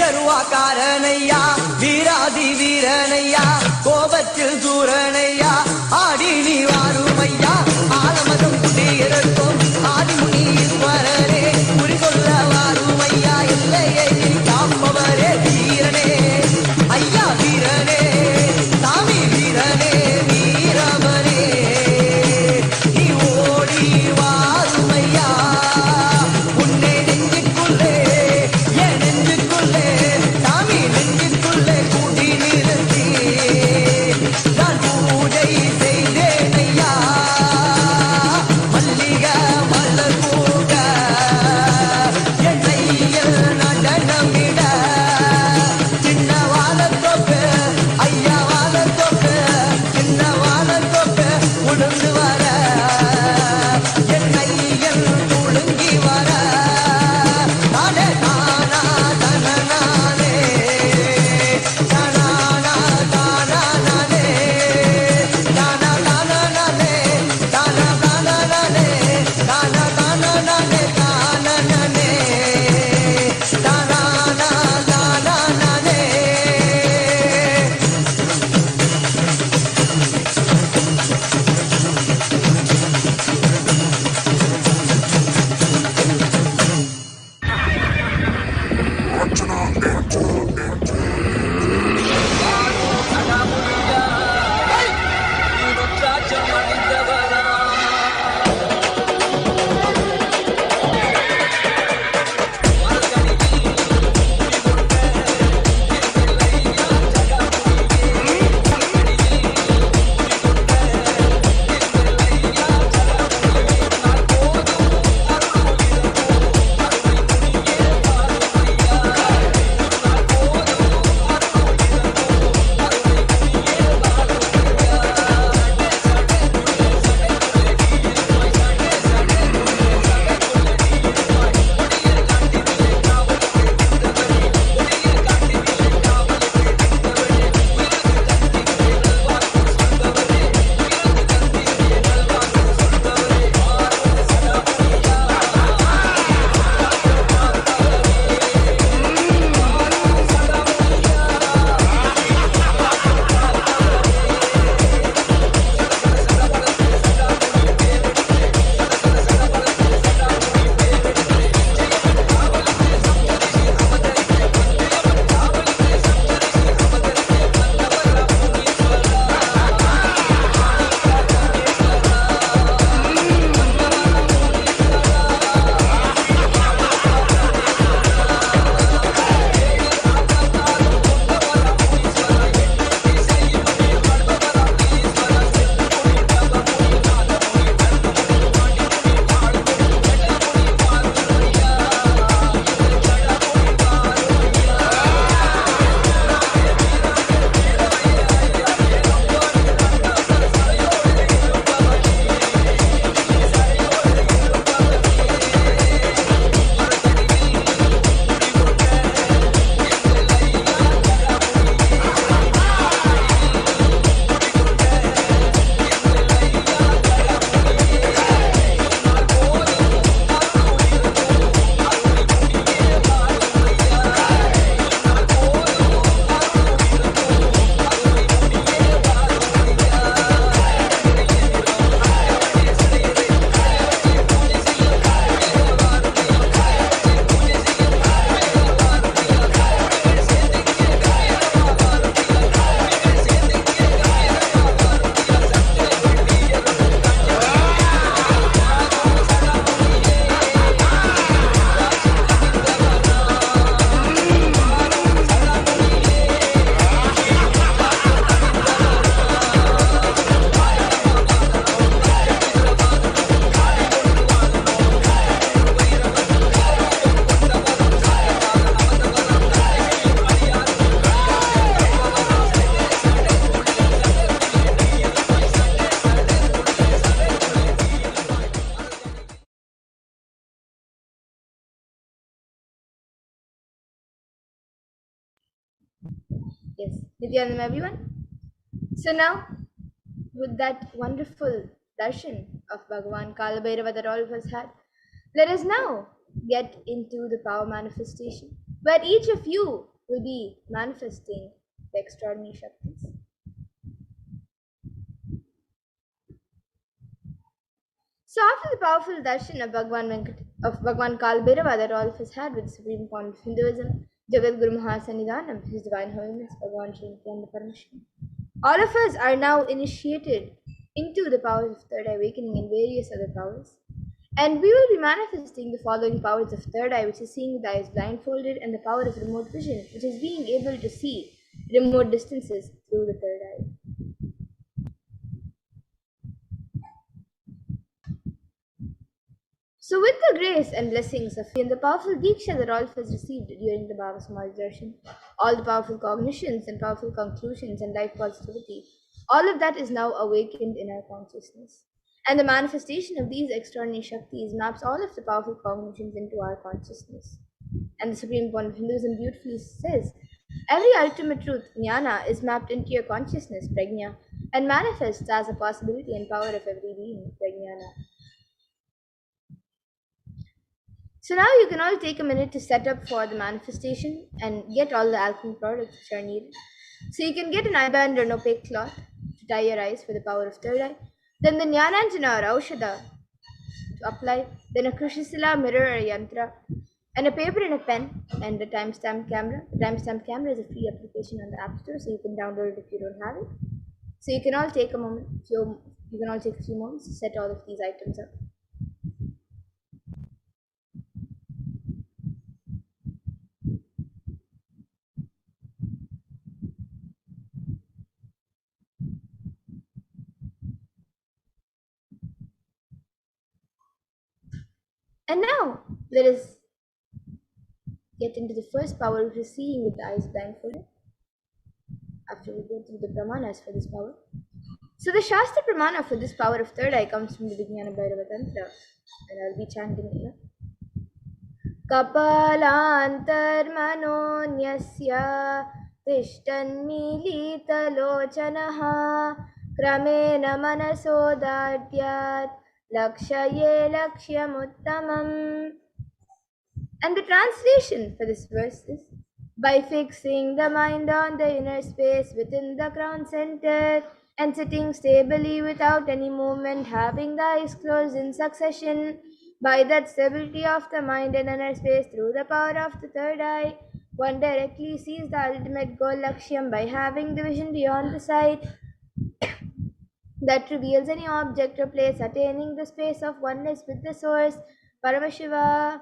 வீச்சருவாக்காரனையா வீராதி வீரனையா கோபத்தில் சூரனையா ஆடி நீ வாருமையா ஆலமதம் குடியிருக்கும் ஆதிமுனீஸ்வரரே குறிகொள்ள வாருமையா இல்லையை காப்பவரே வீரனே ஐயா வீரனே சாமி வீரனே வீரவரே நீ ஓடி வாருமையா உன்னை நெஞ்சுக்குள்ளே என் நெஞ்சுக்குள்ளே சாமி நெஞ்சுக்குள்ளே கூடி நிறுத்தி நான் பூஜை Yes, Nithyananda everyone. So now, with that wonderful darshan of Bhagavan Kalabhairava that all of us had, let us now get into the power manifestation, where each of you will be manifesting the extraordinary Shaktis. So after the powerful darshan of Bhagavan Kalbhairava that all of us had with the supreme point of Hinduism, Jagat Guru Mahasannidhanam, His Divine Holiness Bhagavan Sri Nithyananda Paramashivam, all of us are now initiated into the powers of third eye awakening and various other powers. And we will be manifesting the following powers of third eye, which is seeing with the eyes blindfolded, and the power of remote vision, which is being able to see remote distances through the third eye. So, with the grace and blessings of and the powerful Diksha that all of us received during the Bhava Samadhi Darshan, all the powerful cognitions and powerful conclusions and life positivity, all of that is now awakened in our consciousness. And the manifestation of these extraordinary Shaktis maps all of the powerful cognitions into our consciousness. And the Supreme Point of Hinduism beautifully says, every ultimate truth, jnana, is mapped into your consciousness, prajna, and manifests as a possibility and power of every being, prajnana. So now you can all take a minute to set up for the manifestation and get all the alchemy products which are needed. So you can get an eye band or an opaque cloth to tie your eyes for the power of third eye. Then the Jnananjana or Aushadha to apply. Then a Krishisila mirror or yantra. And a paper and a pen and a timestamp camera. The timestamp camera is a free application on the App Store, so you can download it if you don't have it. So you can all take a moment, you can all take a few moments to set all of these items up. And now let us get into the first power, which is seeing with the eyes blindfolded. After we go through the pramanas for this power. So the Shastra pramana for this power of third eye comes from the Vijnana Bhairava Tantra. And I'll be chanting it. Kapalantarmanonyasya tishtannilitalochanaha kramena manasodadyat lakshaye lakshyamuttamam. And the translation for this verse is, by fixing the mind on the inner space within the crown center and sitting stably without any movement, having the eyes closed in succession, by that stability of the mind in inner space through the power of the third eye, one directly sees the ultimate goal Lakshyam by having the vision beyond the sight that reveals any object or place attaining the space of oneness with the source, Paramashiva.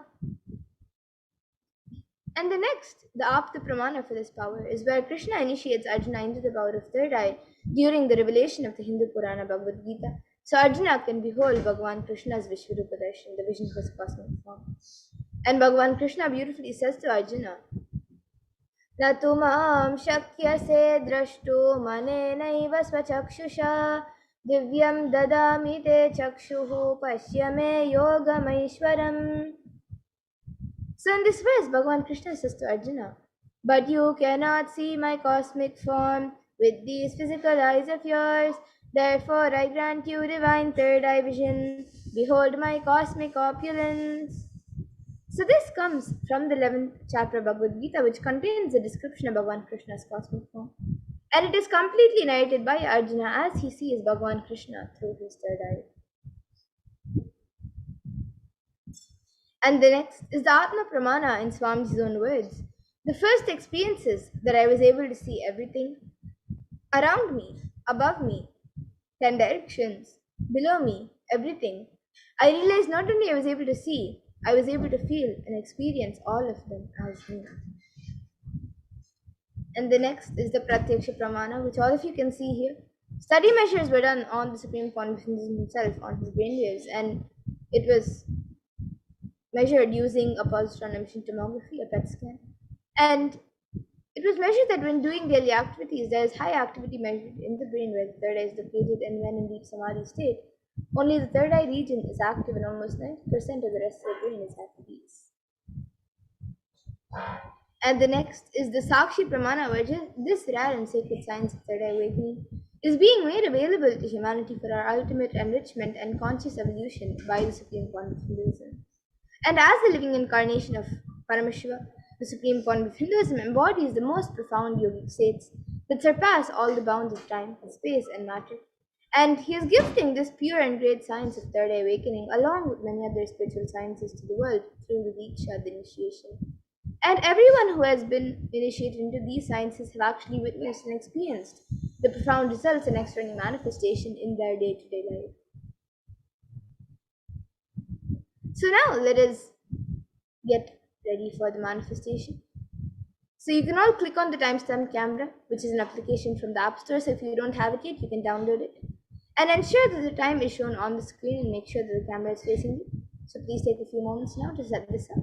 And the next, the Apta Pramana for this power, is where Krishna initiates Arjuna into the power of third eye during the revelation of the Hindu Purana Bhagavad Gita. So Arjuna can behold Bhagavan Krishna's Vishwarupa Darshan, the vision of his cosmic form. And Bhagavan Krishna beautifully says to Arjuna, Na tumam shakyase drashtu manenaiva svachakshushā divyam dadami te chakshuhu pashyame yogamaishwaram. So in this verse, Bhagavan Krishna says to Arjuna, but you cannot see my cosmic form with these physical eyes of yours. Therefore, I grant you divine third eye vision. Behold my cosmic opulence. So this comes from the 11th chapter of Bhagavad Gita, which contains a description of Bhagavan Krishna's cosmic form. And it is completely narrated by Arjuna as he sees Bhagavan Krishna through his third eye. And the next is the Atma Pramana in Swamiji's own words. The first experiences that I was able to see everything around me, above me, 10 directions, below me, everything. I realized not only I was able to see, I was able to feel and experience all of them as me. And the next is the Pratyaksha Pramana, which all of you can see here. Study measures were done on the Supreme Pontiff himself, on his brainwaves, and it was measured using a positron emission tomography, a PET scan. And it was measured that when doing daily activities, there is high activity measured in the brain where the third eye is located, and when in deep samadhi state, only the third eye region is active and almost 90% of the rest of the brain is at peace. And the next is the Sakshi Pramana, where this rare and sacred science of third eye awakening is being made available to humanity for our ultimate enrichment and conscious evolution by the Supreme Point of Hinduism. And as the living incarnation of Paramashiva, the Supreme Point of Hinduism embodies the most profound yogic states that surpass all the bounds of time, space, and matter. And he is gifting this pure and great science of third eye awakening along with many other spiritual sciences to the world through the Diksha, the initiation. And everyone who has been initiated into these sciences have actually witnessed and experienced the profound results and external manifestation in their day-to-day life. So now let us get ready for the manifestation. So you can all click on the timestamp camera, which is an application from the App Store. So if you don't have it yet, you can download it. And ensure that the time is shown on the screen and make sure that the camera is facing you. So please take a few moments now to set this up.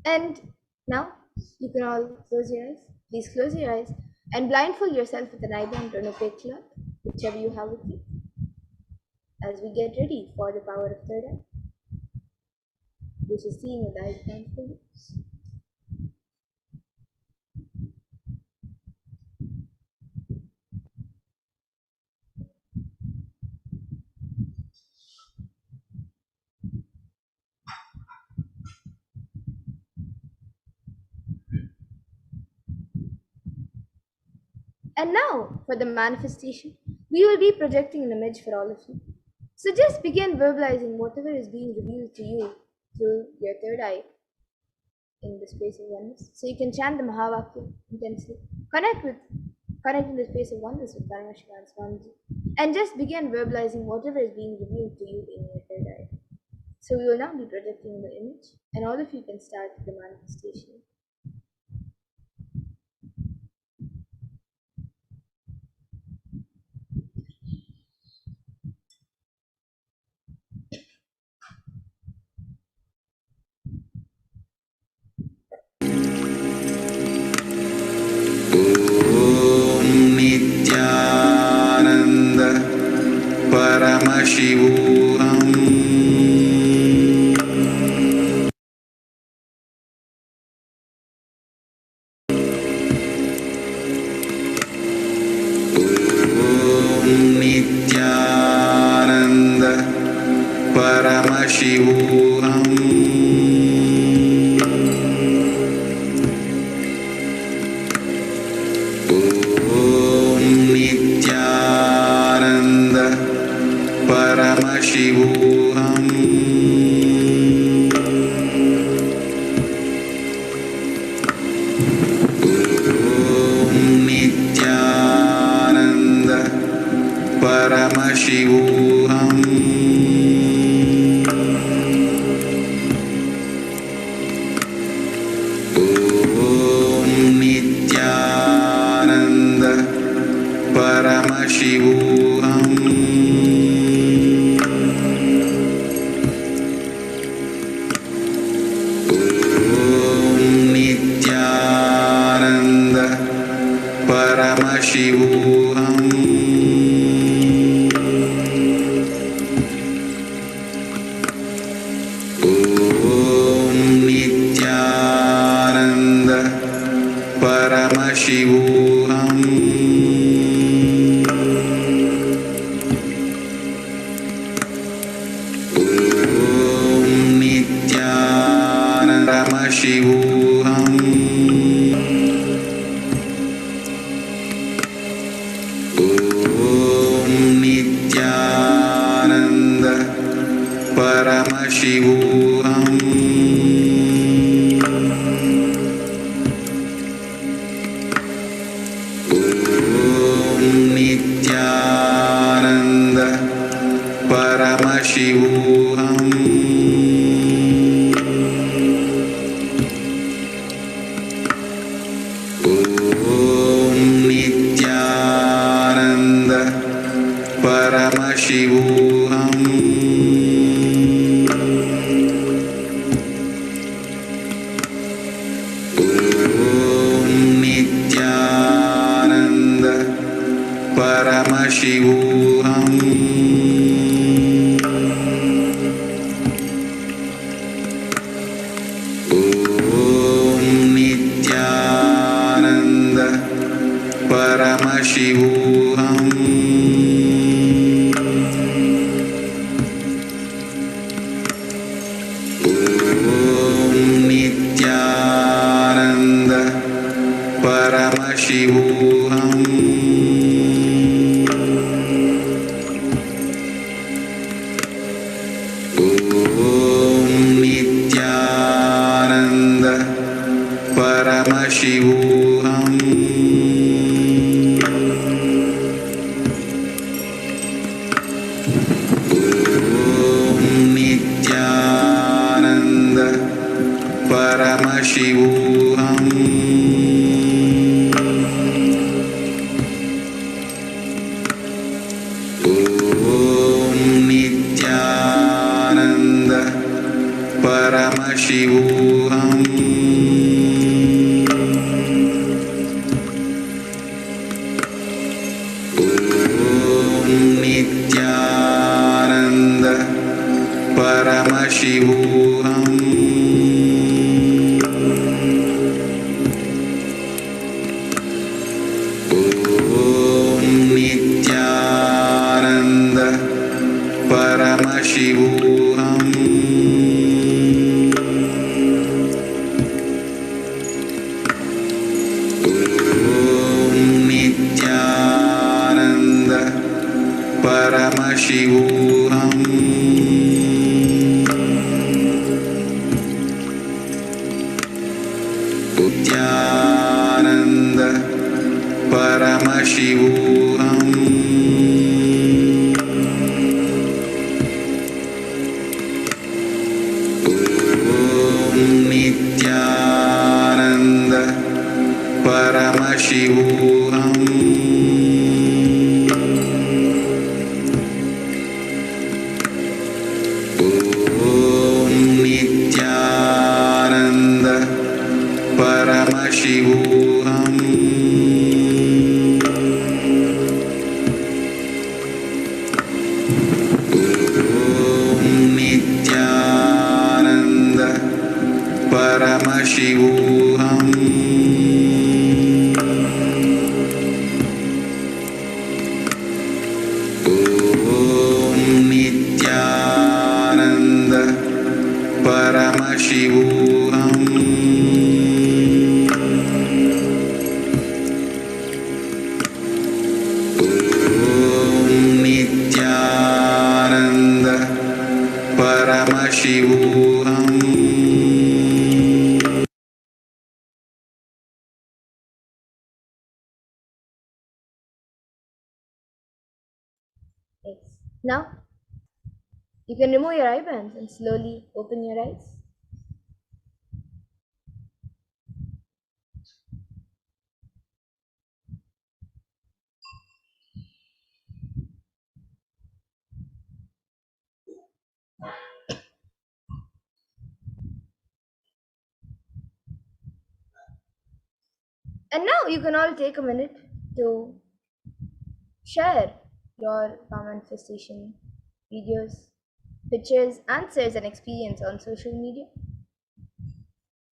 And now you can all close your eyes. Please close your eyes and blindfold yourself with an eyeband or an opaque cloth, whichever you have with you, as we get ready for the power of third eye, which is seeing with eyes blindfolded. And now for the manifestation, we will be projecting an image for all of you. So just begin verbalizing whatever is being revealed to you through your third eye in the space of oneness. So you can chant the Mahavakya intensely. Connect in the space of oneness with Paramashiva and Swamiji. And just begin verbalizing whatever is being revealed to you in your third eye. So we will now be projecting the image, and all of you can start the manifestation. Nithyananda Paramashivoham. Nithyananda Paramashivoham. Nithyananda Paramashivoham. Nithyananda Paramashivoham. Nithyananda Paramashivoham. Nithyananda Paramashivoham. Nithyananda Paramashivoham. Nithyananda Paramashivoham. Nithyananda Paramashivoham. Nithyananda Paramashivoham. Nithyananda Paramashivoham. Paramashivoham. Om Nithyananda Paramashivoham. Om Nithyananda Paramashivoham. Om Nithyananda Paramashivoham. Om Nithyananda Paramashivoham. Om Nithyananda Paramashivoham. Om Nithyananda Paramashivoham. Om Nithyananda Paramashivoham. Om Nithyananda Paramashivoham. Om Nithyananda Paramashivoham. Nithyananda Paramashivoham. Om Nithyananda Paramashivoham. Om Nithyananda Paramashivoham. Om Nithyananda Paramashivoham. Om Nithyananda Paramashivoham. Om Nithyananda Paramashivoham. Yes. Now, you can remove your eye bands and slowly open your eyes. And now you can all take a minute to share your palm manifestation videos, pictures, answers, and experience on social media.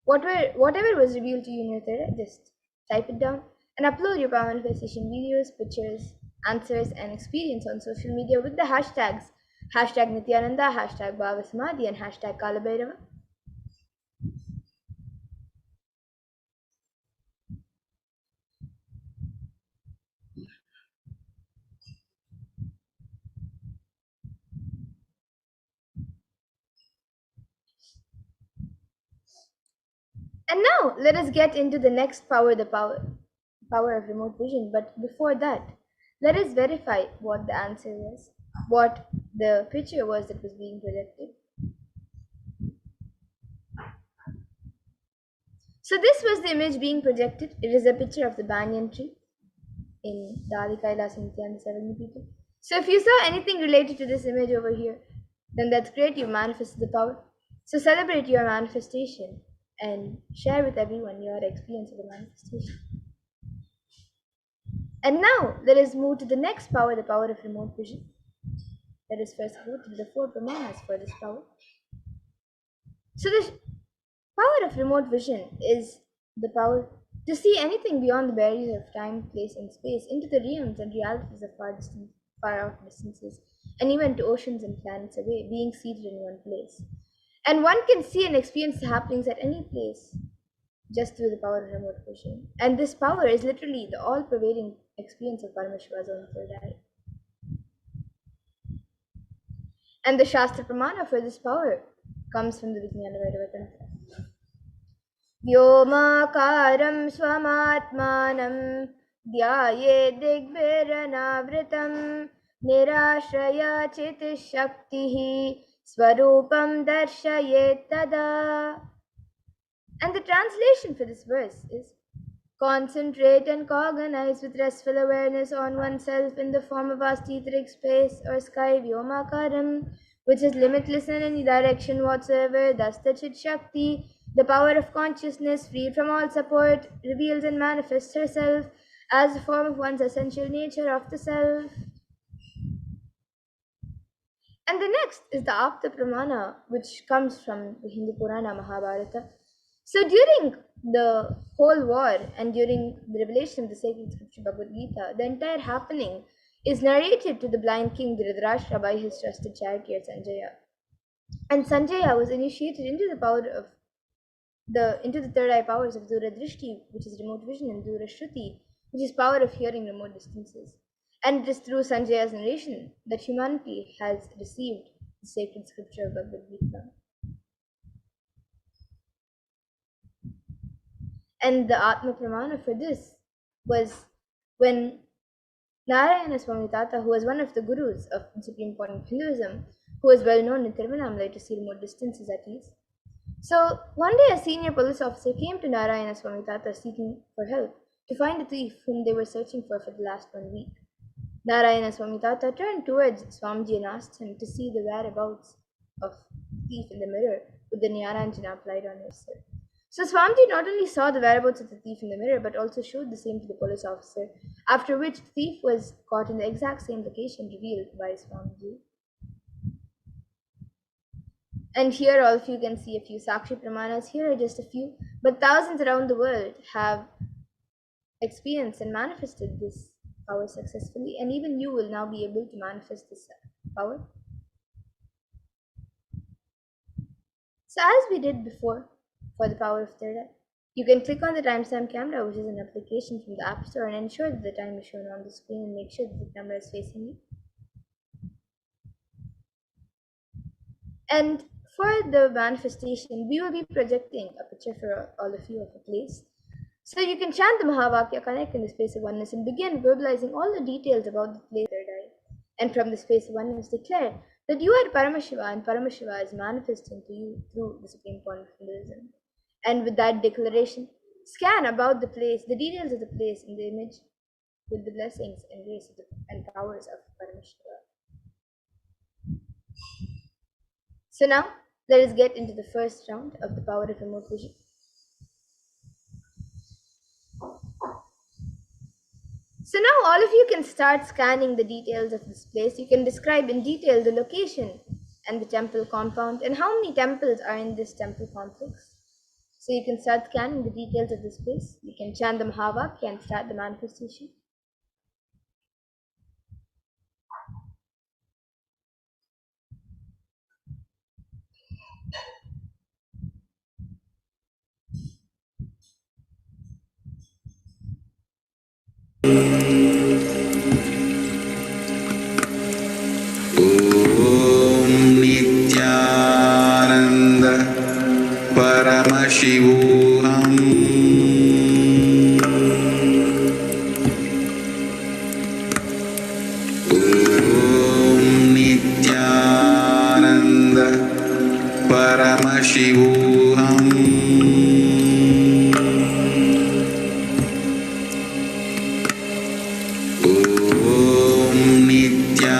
Whatever was revealed to you in your thread, just type it down and upload your palm manifestation videos, pictures, answers, and experience on social media with the hashtags #Nithyananda, #Bhavasamadhi, and #Kalabhairava. And now let us get into the next power, the power of remote vision. But before that, let us verify what the answer was, what the picture was that was being projected. So this was the image being projected. It is a picture of the banyan tree in the Adi Kailas Nithyananda 70 people. So if you saw anything related to this image over here, then that's great, you manifested the power. So celebrate your manifestation and share with everyone your experience of the manifestation. And now let us move to the next power, the power of remote vision. Let us first go to the 4 pramanas for this power. So the power of remote vision is the power to see anything beyond the barriers of time, place, and space, into the realms and realities of far out distances, and even to oceans and planets away, being seated in one place. And one can see and experience the happenings at any place just through the power of remote vision. And this power is literally the all-pervading experience of Paramashiva's own third eye. And the Shastra Pramana for this power comes from the Vijnana Vairava Tantra. व्योमाकारं स्वमात्मानं ध्याये दिग्भिरनावृतं निराश्रया चितिशक्तिः स्वरूपं दर्शयेत् तदा. And the translation for this verse is: concentrate and cognize with restful awareness on oneself in the form of vast etheric space or sky, Vyomakaram, which is limitless in any direction whatsoever. Thus the Chit Shakti, the power of consciousness, free from all support, reveals and manifests herself as the form of one's essential nature of the self. And the next is the Apta Pramana, which comes from the Hindu Purana Mahabharata. So during the whole war and during the revelation of the sacred scripture Bhagavad Gita, the entire happening is narrated to the blind king Dhritarashtra by his trusted charioteer Sanjaya. And Sanjaya was initiated into the power of into the third eye powers of Duradrishti, which is remote vision, and Durashruti, which is power of hearing remote distances. And it is through Sanjaya's narration that humanity has received the sacred scripture of Bhagavad Gita. And the Atma Pramana for this was when Narayana Swamitata, who was one of the gurus of the supreme point of Hinduism, who was well known in Tiruvannamalai to see remote distances at least. So one day a senior police officer came to Narayana Swamitata seeking for help to find a thief whom they were searching for the last 1 week. Narayana Swamitata turned towards Swamiji and asked him to see the whereabouts of the thief in the mirror with the Nyaranjana applied on his head. So Swamiji not only saw the whereabouts of the thief in the mirror, but also showed the same to the police officer, after which the thief was caught in the exact same location revealed by Swamiji. And here all of you can see a few Sakshi Pramanas. Here are just a few, but thousands around the world have experienced and manifested this power successfully, and even you will now be able to manifest this power. So as we did before, for the power of third eye, you can click on the timestamp camera, which is an application from the App Store, and ensure that the time is shown on the screen, and make sure that the camera is facing you. And for the manifestation, we will be projecting a picture for all of you of a place. So you can chant the Mahavakya, connect in the space of oneness, and begin verbalizing all the details about the place of third eye. And from the space of oneness, declare that you are Paramashiva, and Paramashiva is manifesting to you through the supreme point of Hinduism. And with that declaration, scan about the place, the details of the place in the image, with the blessings and grace and powers of Paramashiva. So now, let us get into the first round of the power of remote vision. So now all of you can start scanning the details of this place. You can describe in detail the location and the temple compound and how many temples are in this temple complex. So you can start scanning the details of this place. You can chant the Mahavakya and start the manifestation. Nithyananda Paramashivoham. Nithyananda Paramashivoham. Nithyananda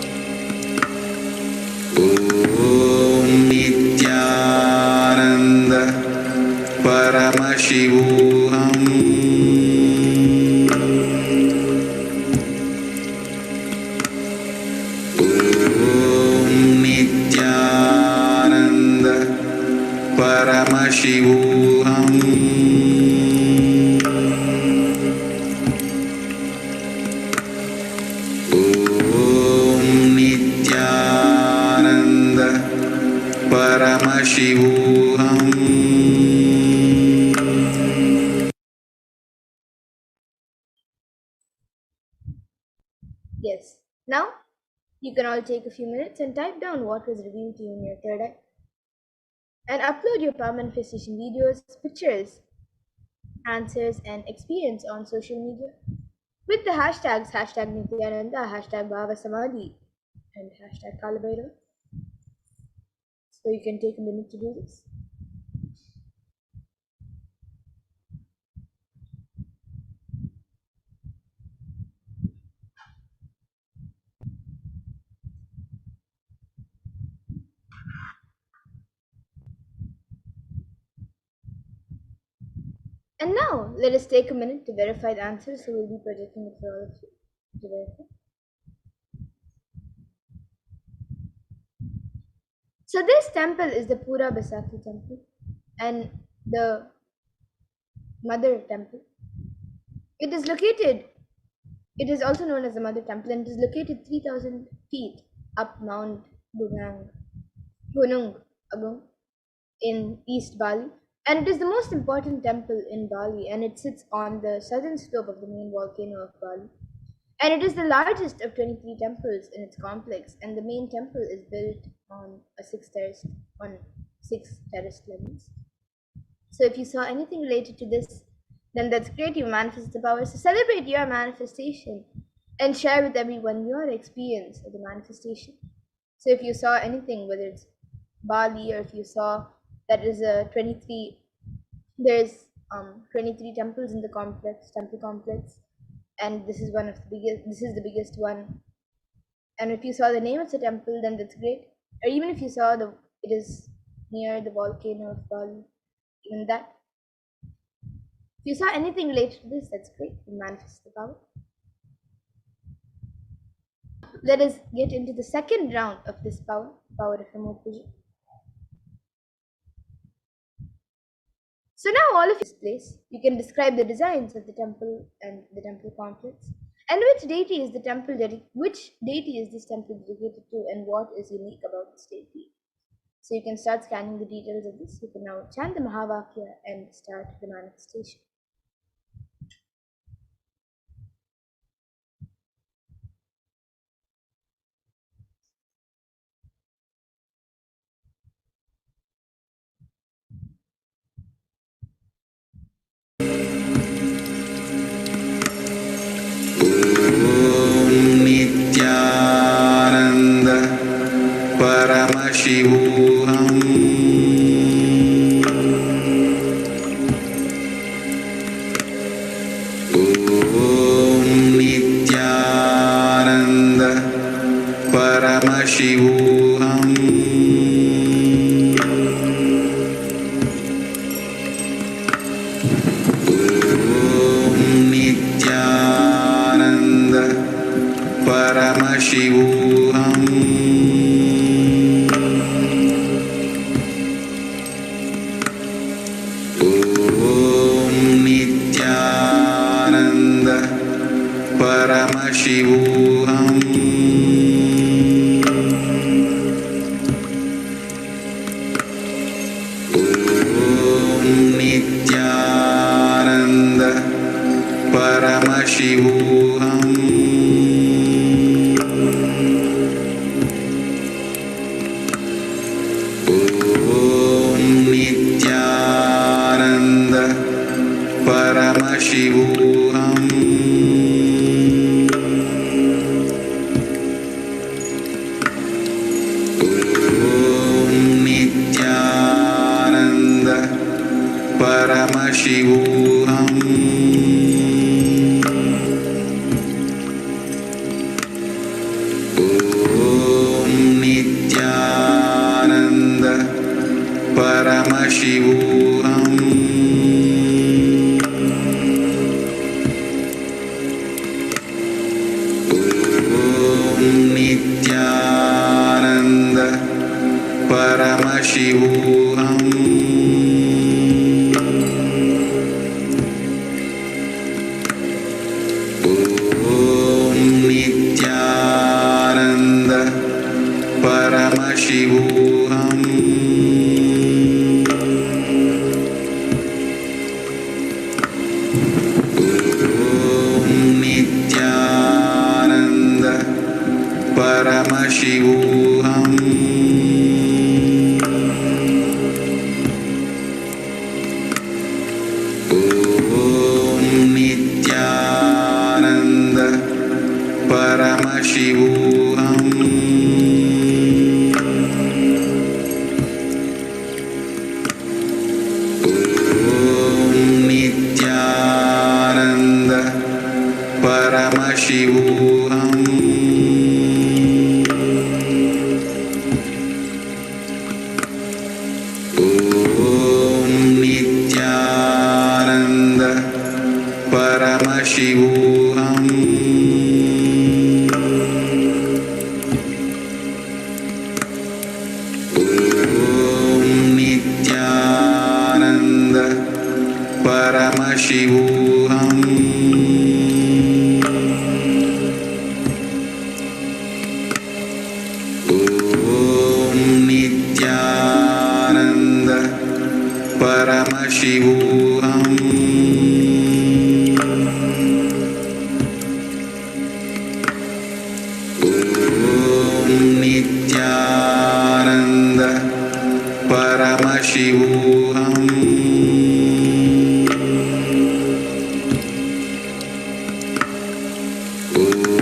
Nithyananda Paramashivoham. Nithyananda Paramashivoham. Yes. Now, you can all take a few minutes and type down what was revealed to you in your third eye. And upload your power manifestation videos, pictures, answers, and experience on social media with the hashtags #Nithyananda, #Bhavasamadhi, and #Kalabhairav. So you can take a minute to do this. And now, let us take a minute to verify the answers, so we'll be projecting it for all of you to verify. So this temple is the Pura Basaki temple and the Mother temple. It is also known as the Mother temple, and it is located 3,000 feet up Mount Gunung Agung in East Bali. And it is the most important temple in Bali, and it sits on the southern slope of the main volcano of Bali. And it is the largest of 23 temples in its complex, and the main temple is built on six terraced levels. So if you saw anything related to this, then that's great, you manifest the power. So celebrate your manifestation and share with everyone your experience of the manifestation. So if you saw anything, whether it's Bali, or if you saw that is there's 23 temples in the temple complex, and this is the biggest one. And if you saw the name of the temple, then that's great. Or even if you saw it is near the volcano of Bali, even that. If you saw anything related to this, that's great. You manifest the power. Let us get into the second round of this power of remote vision. So now all of this place, you can describe the designs of the temple and the temple complex, and which deity is this temple dedicated to, and what is unique about this deity. So you can start scanning the details of this. You can now chant the Mahavakya and start the manifestation. Nithyananda Paramashivoham. Nithyananda Paramashivoham. Nithyananda Paramashivoham. Nithyananda Paramashivoham. Nithyananda Paramashivoham. Nithyananda Paramashivoham. Nithyananda Paramashivoham. Nithyananda Paramashivoham. Nithyananda Paramashivoham. Om Nithyananda Paramashivoham. Nithyananda Paramashivoham. Om Nithyananda Paramashivoham. Om Nithyananda Paramashivoham. Om Nithyananda Paramashivoham. Om Nithyananda Paramashivoham. Om Nithyananda Paramashivoham. Om Nithyananda Paramashivoham.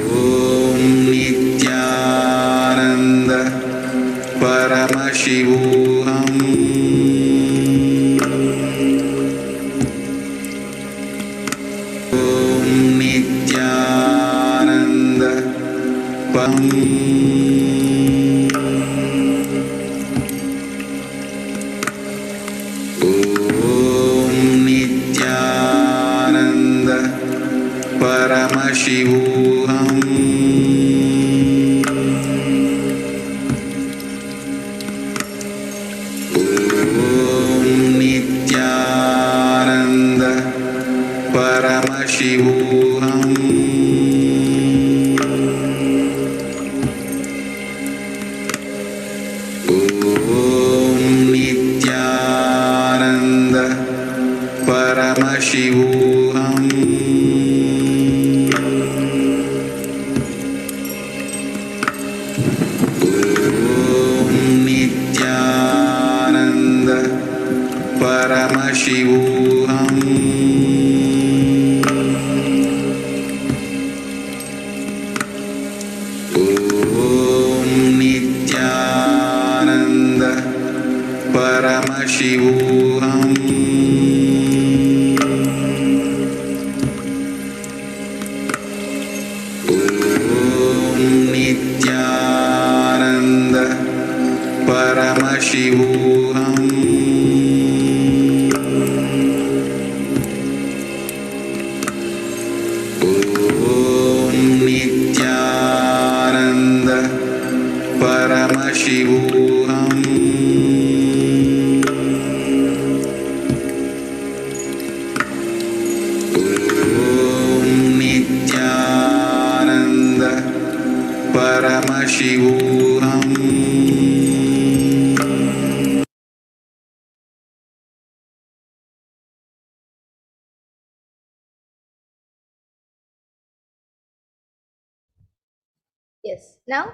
Om Nithyananda Paramashivoham. Om Nithyananda Om Nithyananda Paramashivoham. Om Nithyananda Paramashivoham. Om Nithyananda Paramashivoham. Om Nithyananda Paramashivoham. Om Nithyananda Paramashivoham. Om Nithyananda Paramashivoham. Om Nithyananda Paramashivoham. Om Nithyananda Paramashivoham. Yes. Now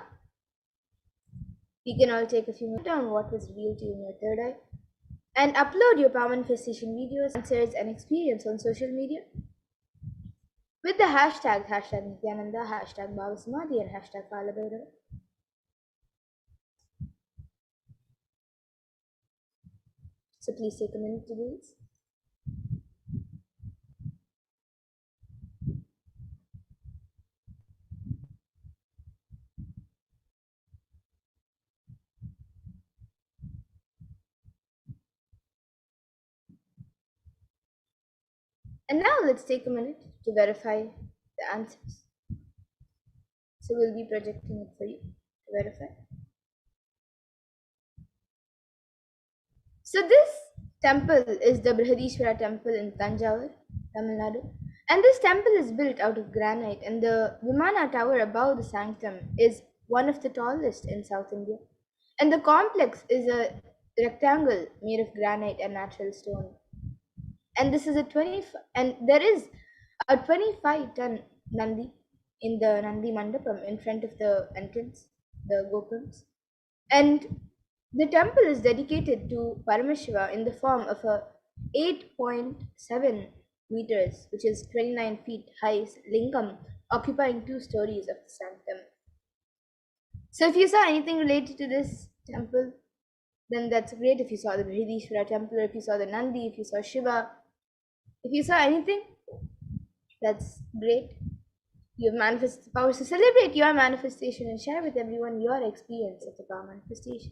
we can all take a few minutes on what was revealed to you in your third eye and upload your power manifestation videos, answers, and experience on social media with the hashtag Nithyananda, hashtag Bhavasamadhi, and hashtag Kalabhairava. So please take a minute to do this. And now let's take a minute to verify the answers. So we'll be projecting it for you to verify. So this temple is the Brihadishwara temple in Tanjavur, Tamil Nadu. And this temple is built out of granite, and the Vimana tower above the sanctum is one of the tallest in South India. And the complex is a rectangle made of granite and natural stone. And this is there is a 25-ton Nandi in the Nandi Mandapam in front of the entrance, the Gopurams. And the temple is dedicated to Paramashiva in the form of a 8.7 meters, which is 29 feet high lingam occupying 2 stories of the sanctum. So if you saw anything related to this temple, then that's great. If you saw the Brihadishwara temple, if you saw the Nandi, if you saw Shiva, if you saw anything, that's great. You've manifested the power. So celebrate your manifestation and share with everyone your experience of the power manifestation.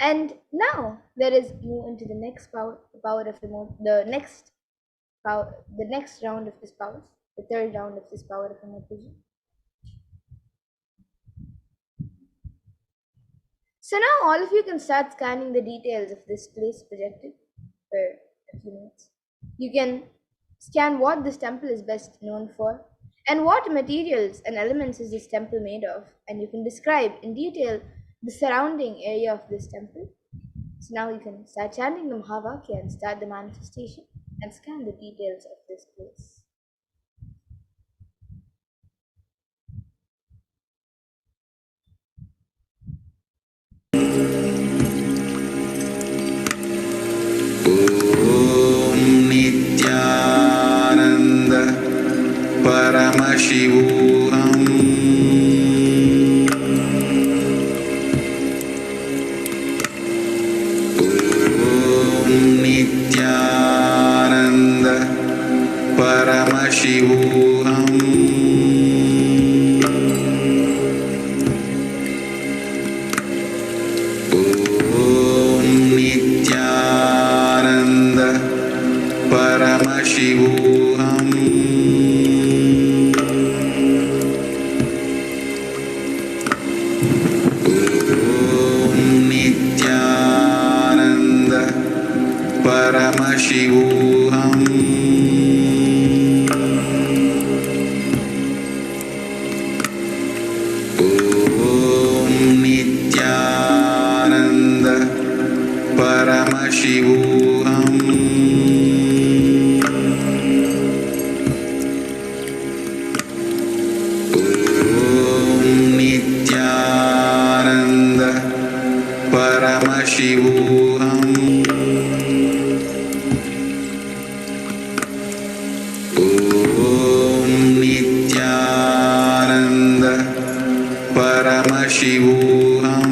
And now let us move into the next power of the next round of this power, the third round of this power of remote vision. So now all of you can start scanning the details of this place projected for a few minutes. You can scan what this temple is best known for and what materials and elements is this temple made of, and you can describe in detail the surrounding area of this temple. So now you can start chanting the Mahavakya and start the manifestation and scan the details of this place. Om Nithyananda Paramashivoham. Om Nithyananda Paramashivoham. Paramashivoham. Om Nithyananda Paramashivoham. Om Nithyananda Paramashivoham. Paramashivoham. Om Nithyananda Paramashivoham. Om Nithyananda Paramashivoham.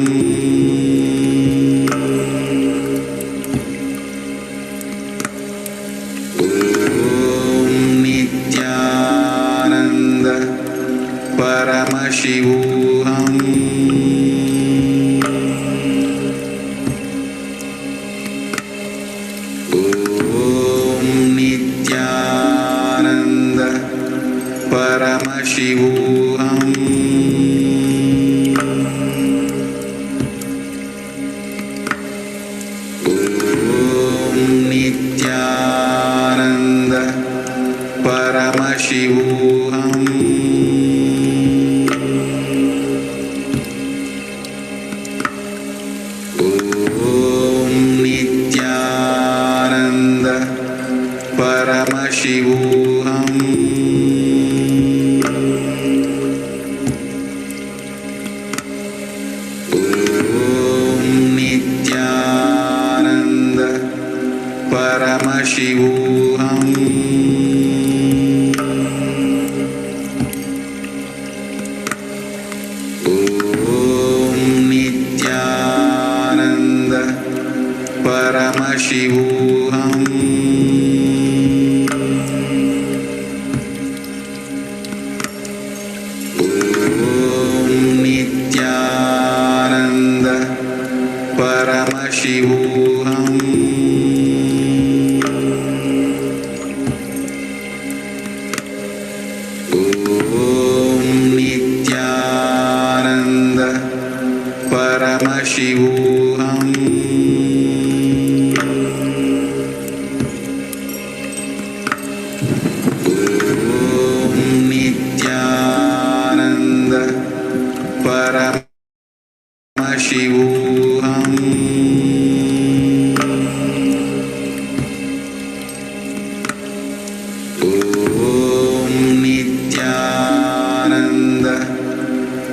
Paramashivoham. Om Nithyananda Paramashivoham. Om Nithyananda Paramashivoham. Paramashivoham. Om Nithyananda Paramashivoham. Om Nithyananda Paramashivoham. Paramashivoham. Om Nithyananda Paramashivoham. Om Nithyananda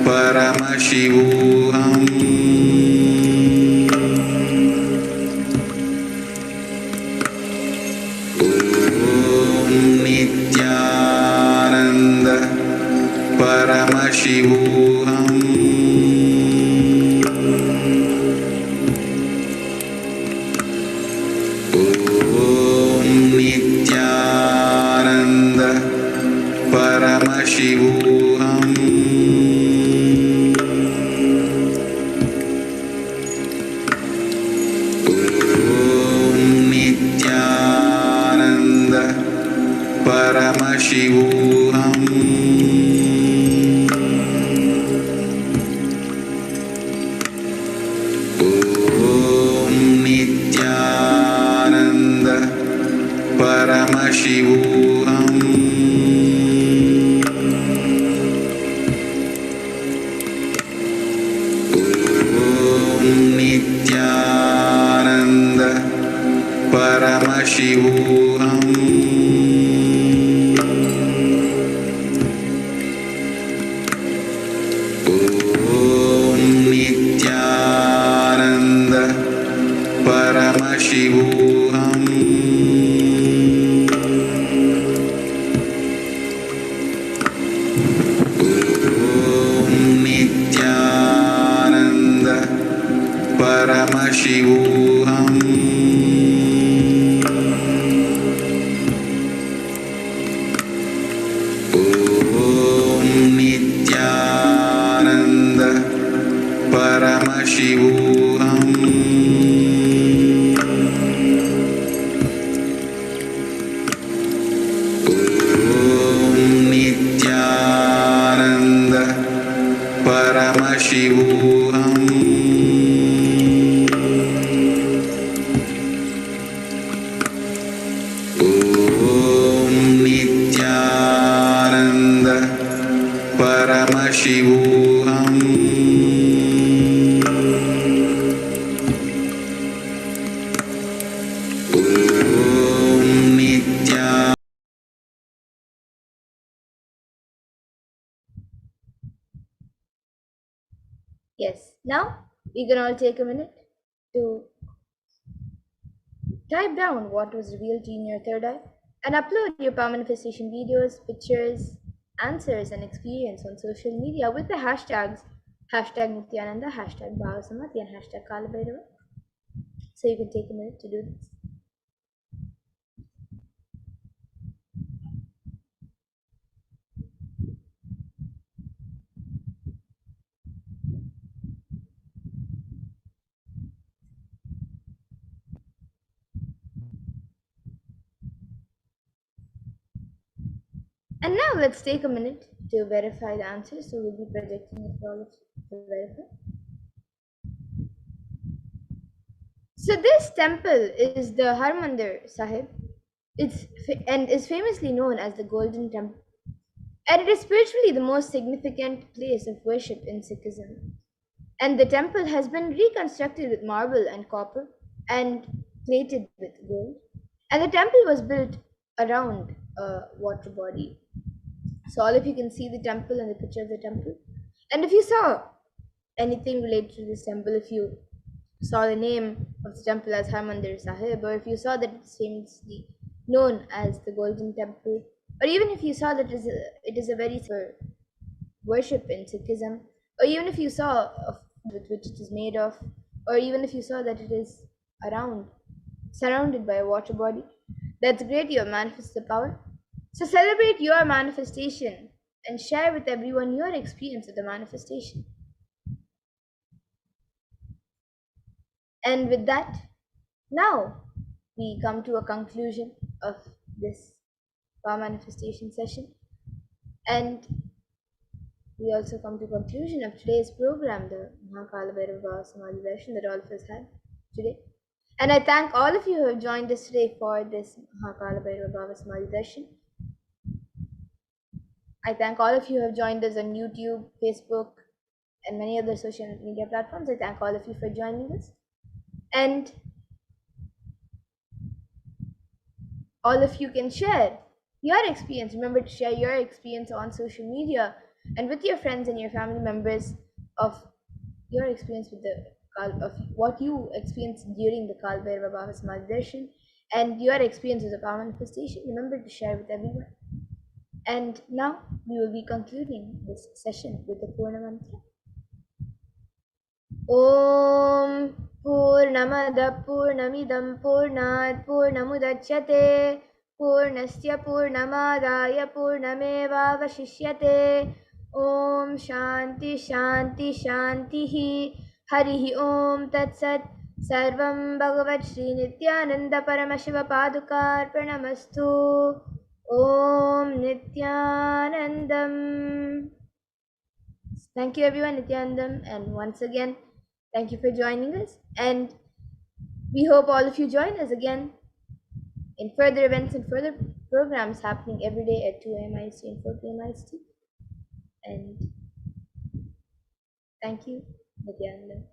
Paramashivoham. Om Nithyananda Paramashivoham. Om Nithyananda Paramashivoham. Om Nithyananda Paramashivoham. Om Nithyananda Paramashivoham. Om Nithyananda Paramashivoham. Om Nithyananda Paramashivoham. Om Nithyananda Paramashivoham. Om Nithyananda Paramashivoham. Om Nithyananda Paramashivoham. Om Nithyananda Paramashivoham. Om Nithyananda. Yes, now we can all take a minute to type down what was revealed to you in your third eye and upload your power manifestation videos, pictures, answers, and experience on social media with the hashtags #Nithyananda, #Bhavasamati, and #Kalabhairava. So you can take a minute to do this. And now let's take a minute to verify the answers. So we'll be projecting it for all of you to verify. So this temple is the Harmandir Sahib. And is famously known as the Golden Temple. And it is spiritually the most significant place of worship in Sikhism. And the temple has been reconstructed with marble and copper and plated with gold. And the temple was built around a water body. So all of you can see the temple and the picture of the temple. And if you saw anything related to this temple, if you saw the name of the temple as Harmandir Sahib, or if you saw that it's famously known as the Golden Temple, or even if you saw that it is a very worship in Sikhism, or even if you saw with which it is made of, or even if you saw that it is surrounded by a water body, that's great, you have manifested the power. So celebrate your manifestation and share with everyone your experience of the manifestation. And with that, now we come to a conclusion of this power manifestation session. And we also come to conclusion of today's program, the Mahakala Bhairava Samadhi Darshan that all of us had today. And I thank all of you who have joined us today for this Mahakala Bhairava Samadhi Darshan. I thank all of you who have joined us on YouTube, Facebook, and many other social media platforms. I thank all of you for joining us. And all of you can share your experience. Remember to share your experience on social media and with your friends and your family members of your experience with of what you experienced during the Kal Bhairava Bhava Samadhi Darshan and your experience as a power manifestation. Remember to share with everyone. And now we will be concluding this session with the Purna Mantra. Om Purnamada Purnamidam Purnat Purnamudachyate Purnasya Purnamadaya Purnameva Vashishyate Om Shanti Shanti Shantihi Harihi Om Tat Sat Sarvam Bhagavat Shri Nithyananda Paramashiva Padukar Pranamastu Om Nithyanandam. Thank you everyone, Nithyanandam, and once again, thank you for joining us, and we hope all of you join us again in further events and further programs happening every day at 2 a.m. IST and 4 p.m. IST. And thank you, Nithyanandam.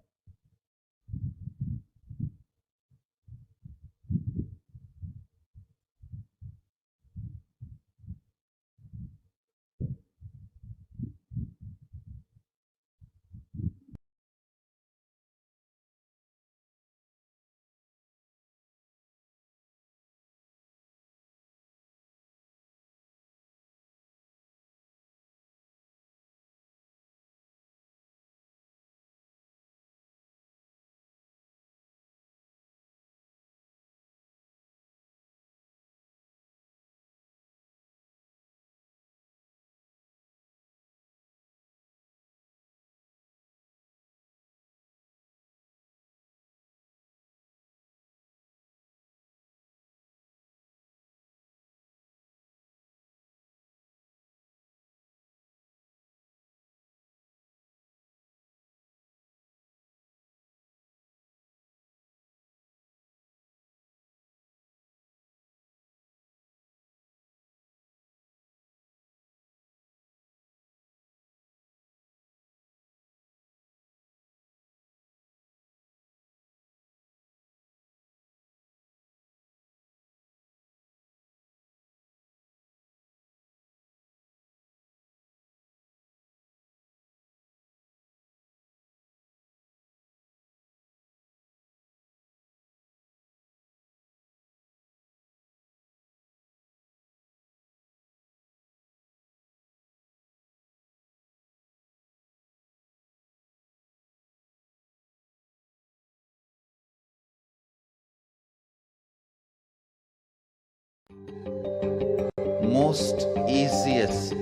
Most easiest,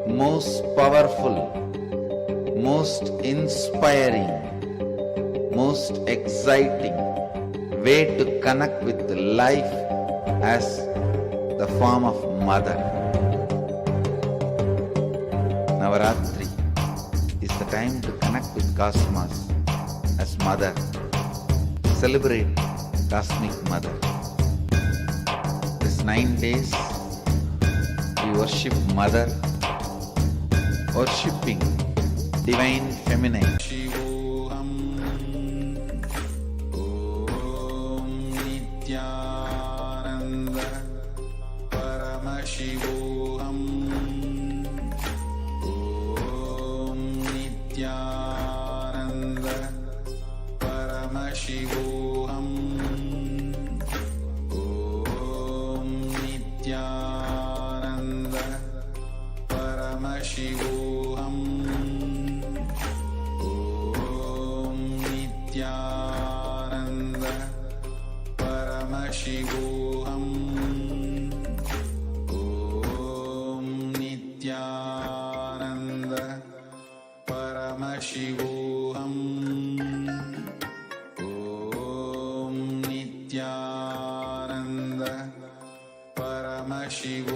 most powerful, most inspiring, most exciting way to connect with life as the form of mother. Navaratri is the time to connect with Cosmos as mother. Celebrate Cosmic Mother. This 9 days we worship Mother, worshipping Divine Feminine. Shivoham. Om Nithyananda Paramashivoham. Om Nithyananda Paramashivoham. Om Nithyananda Paramashivoham. Om Nithyananda Paramashivoham. Om Nithyananda Paramashivoham. Om Nithyananda Paramashivoham.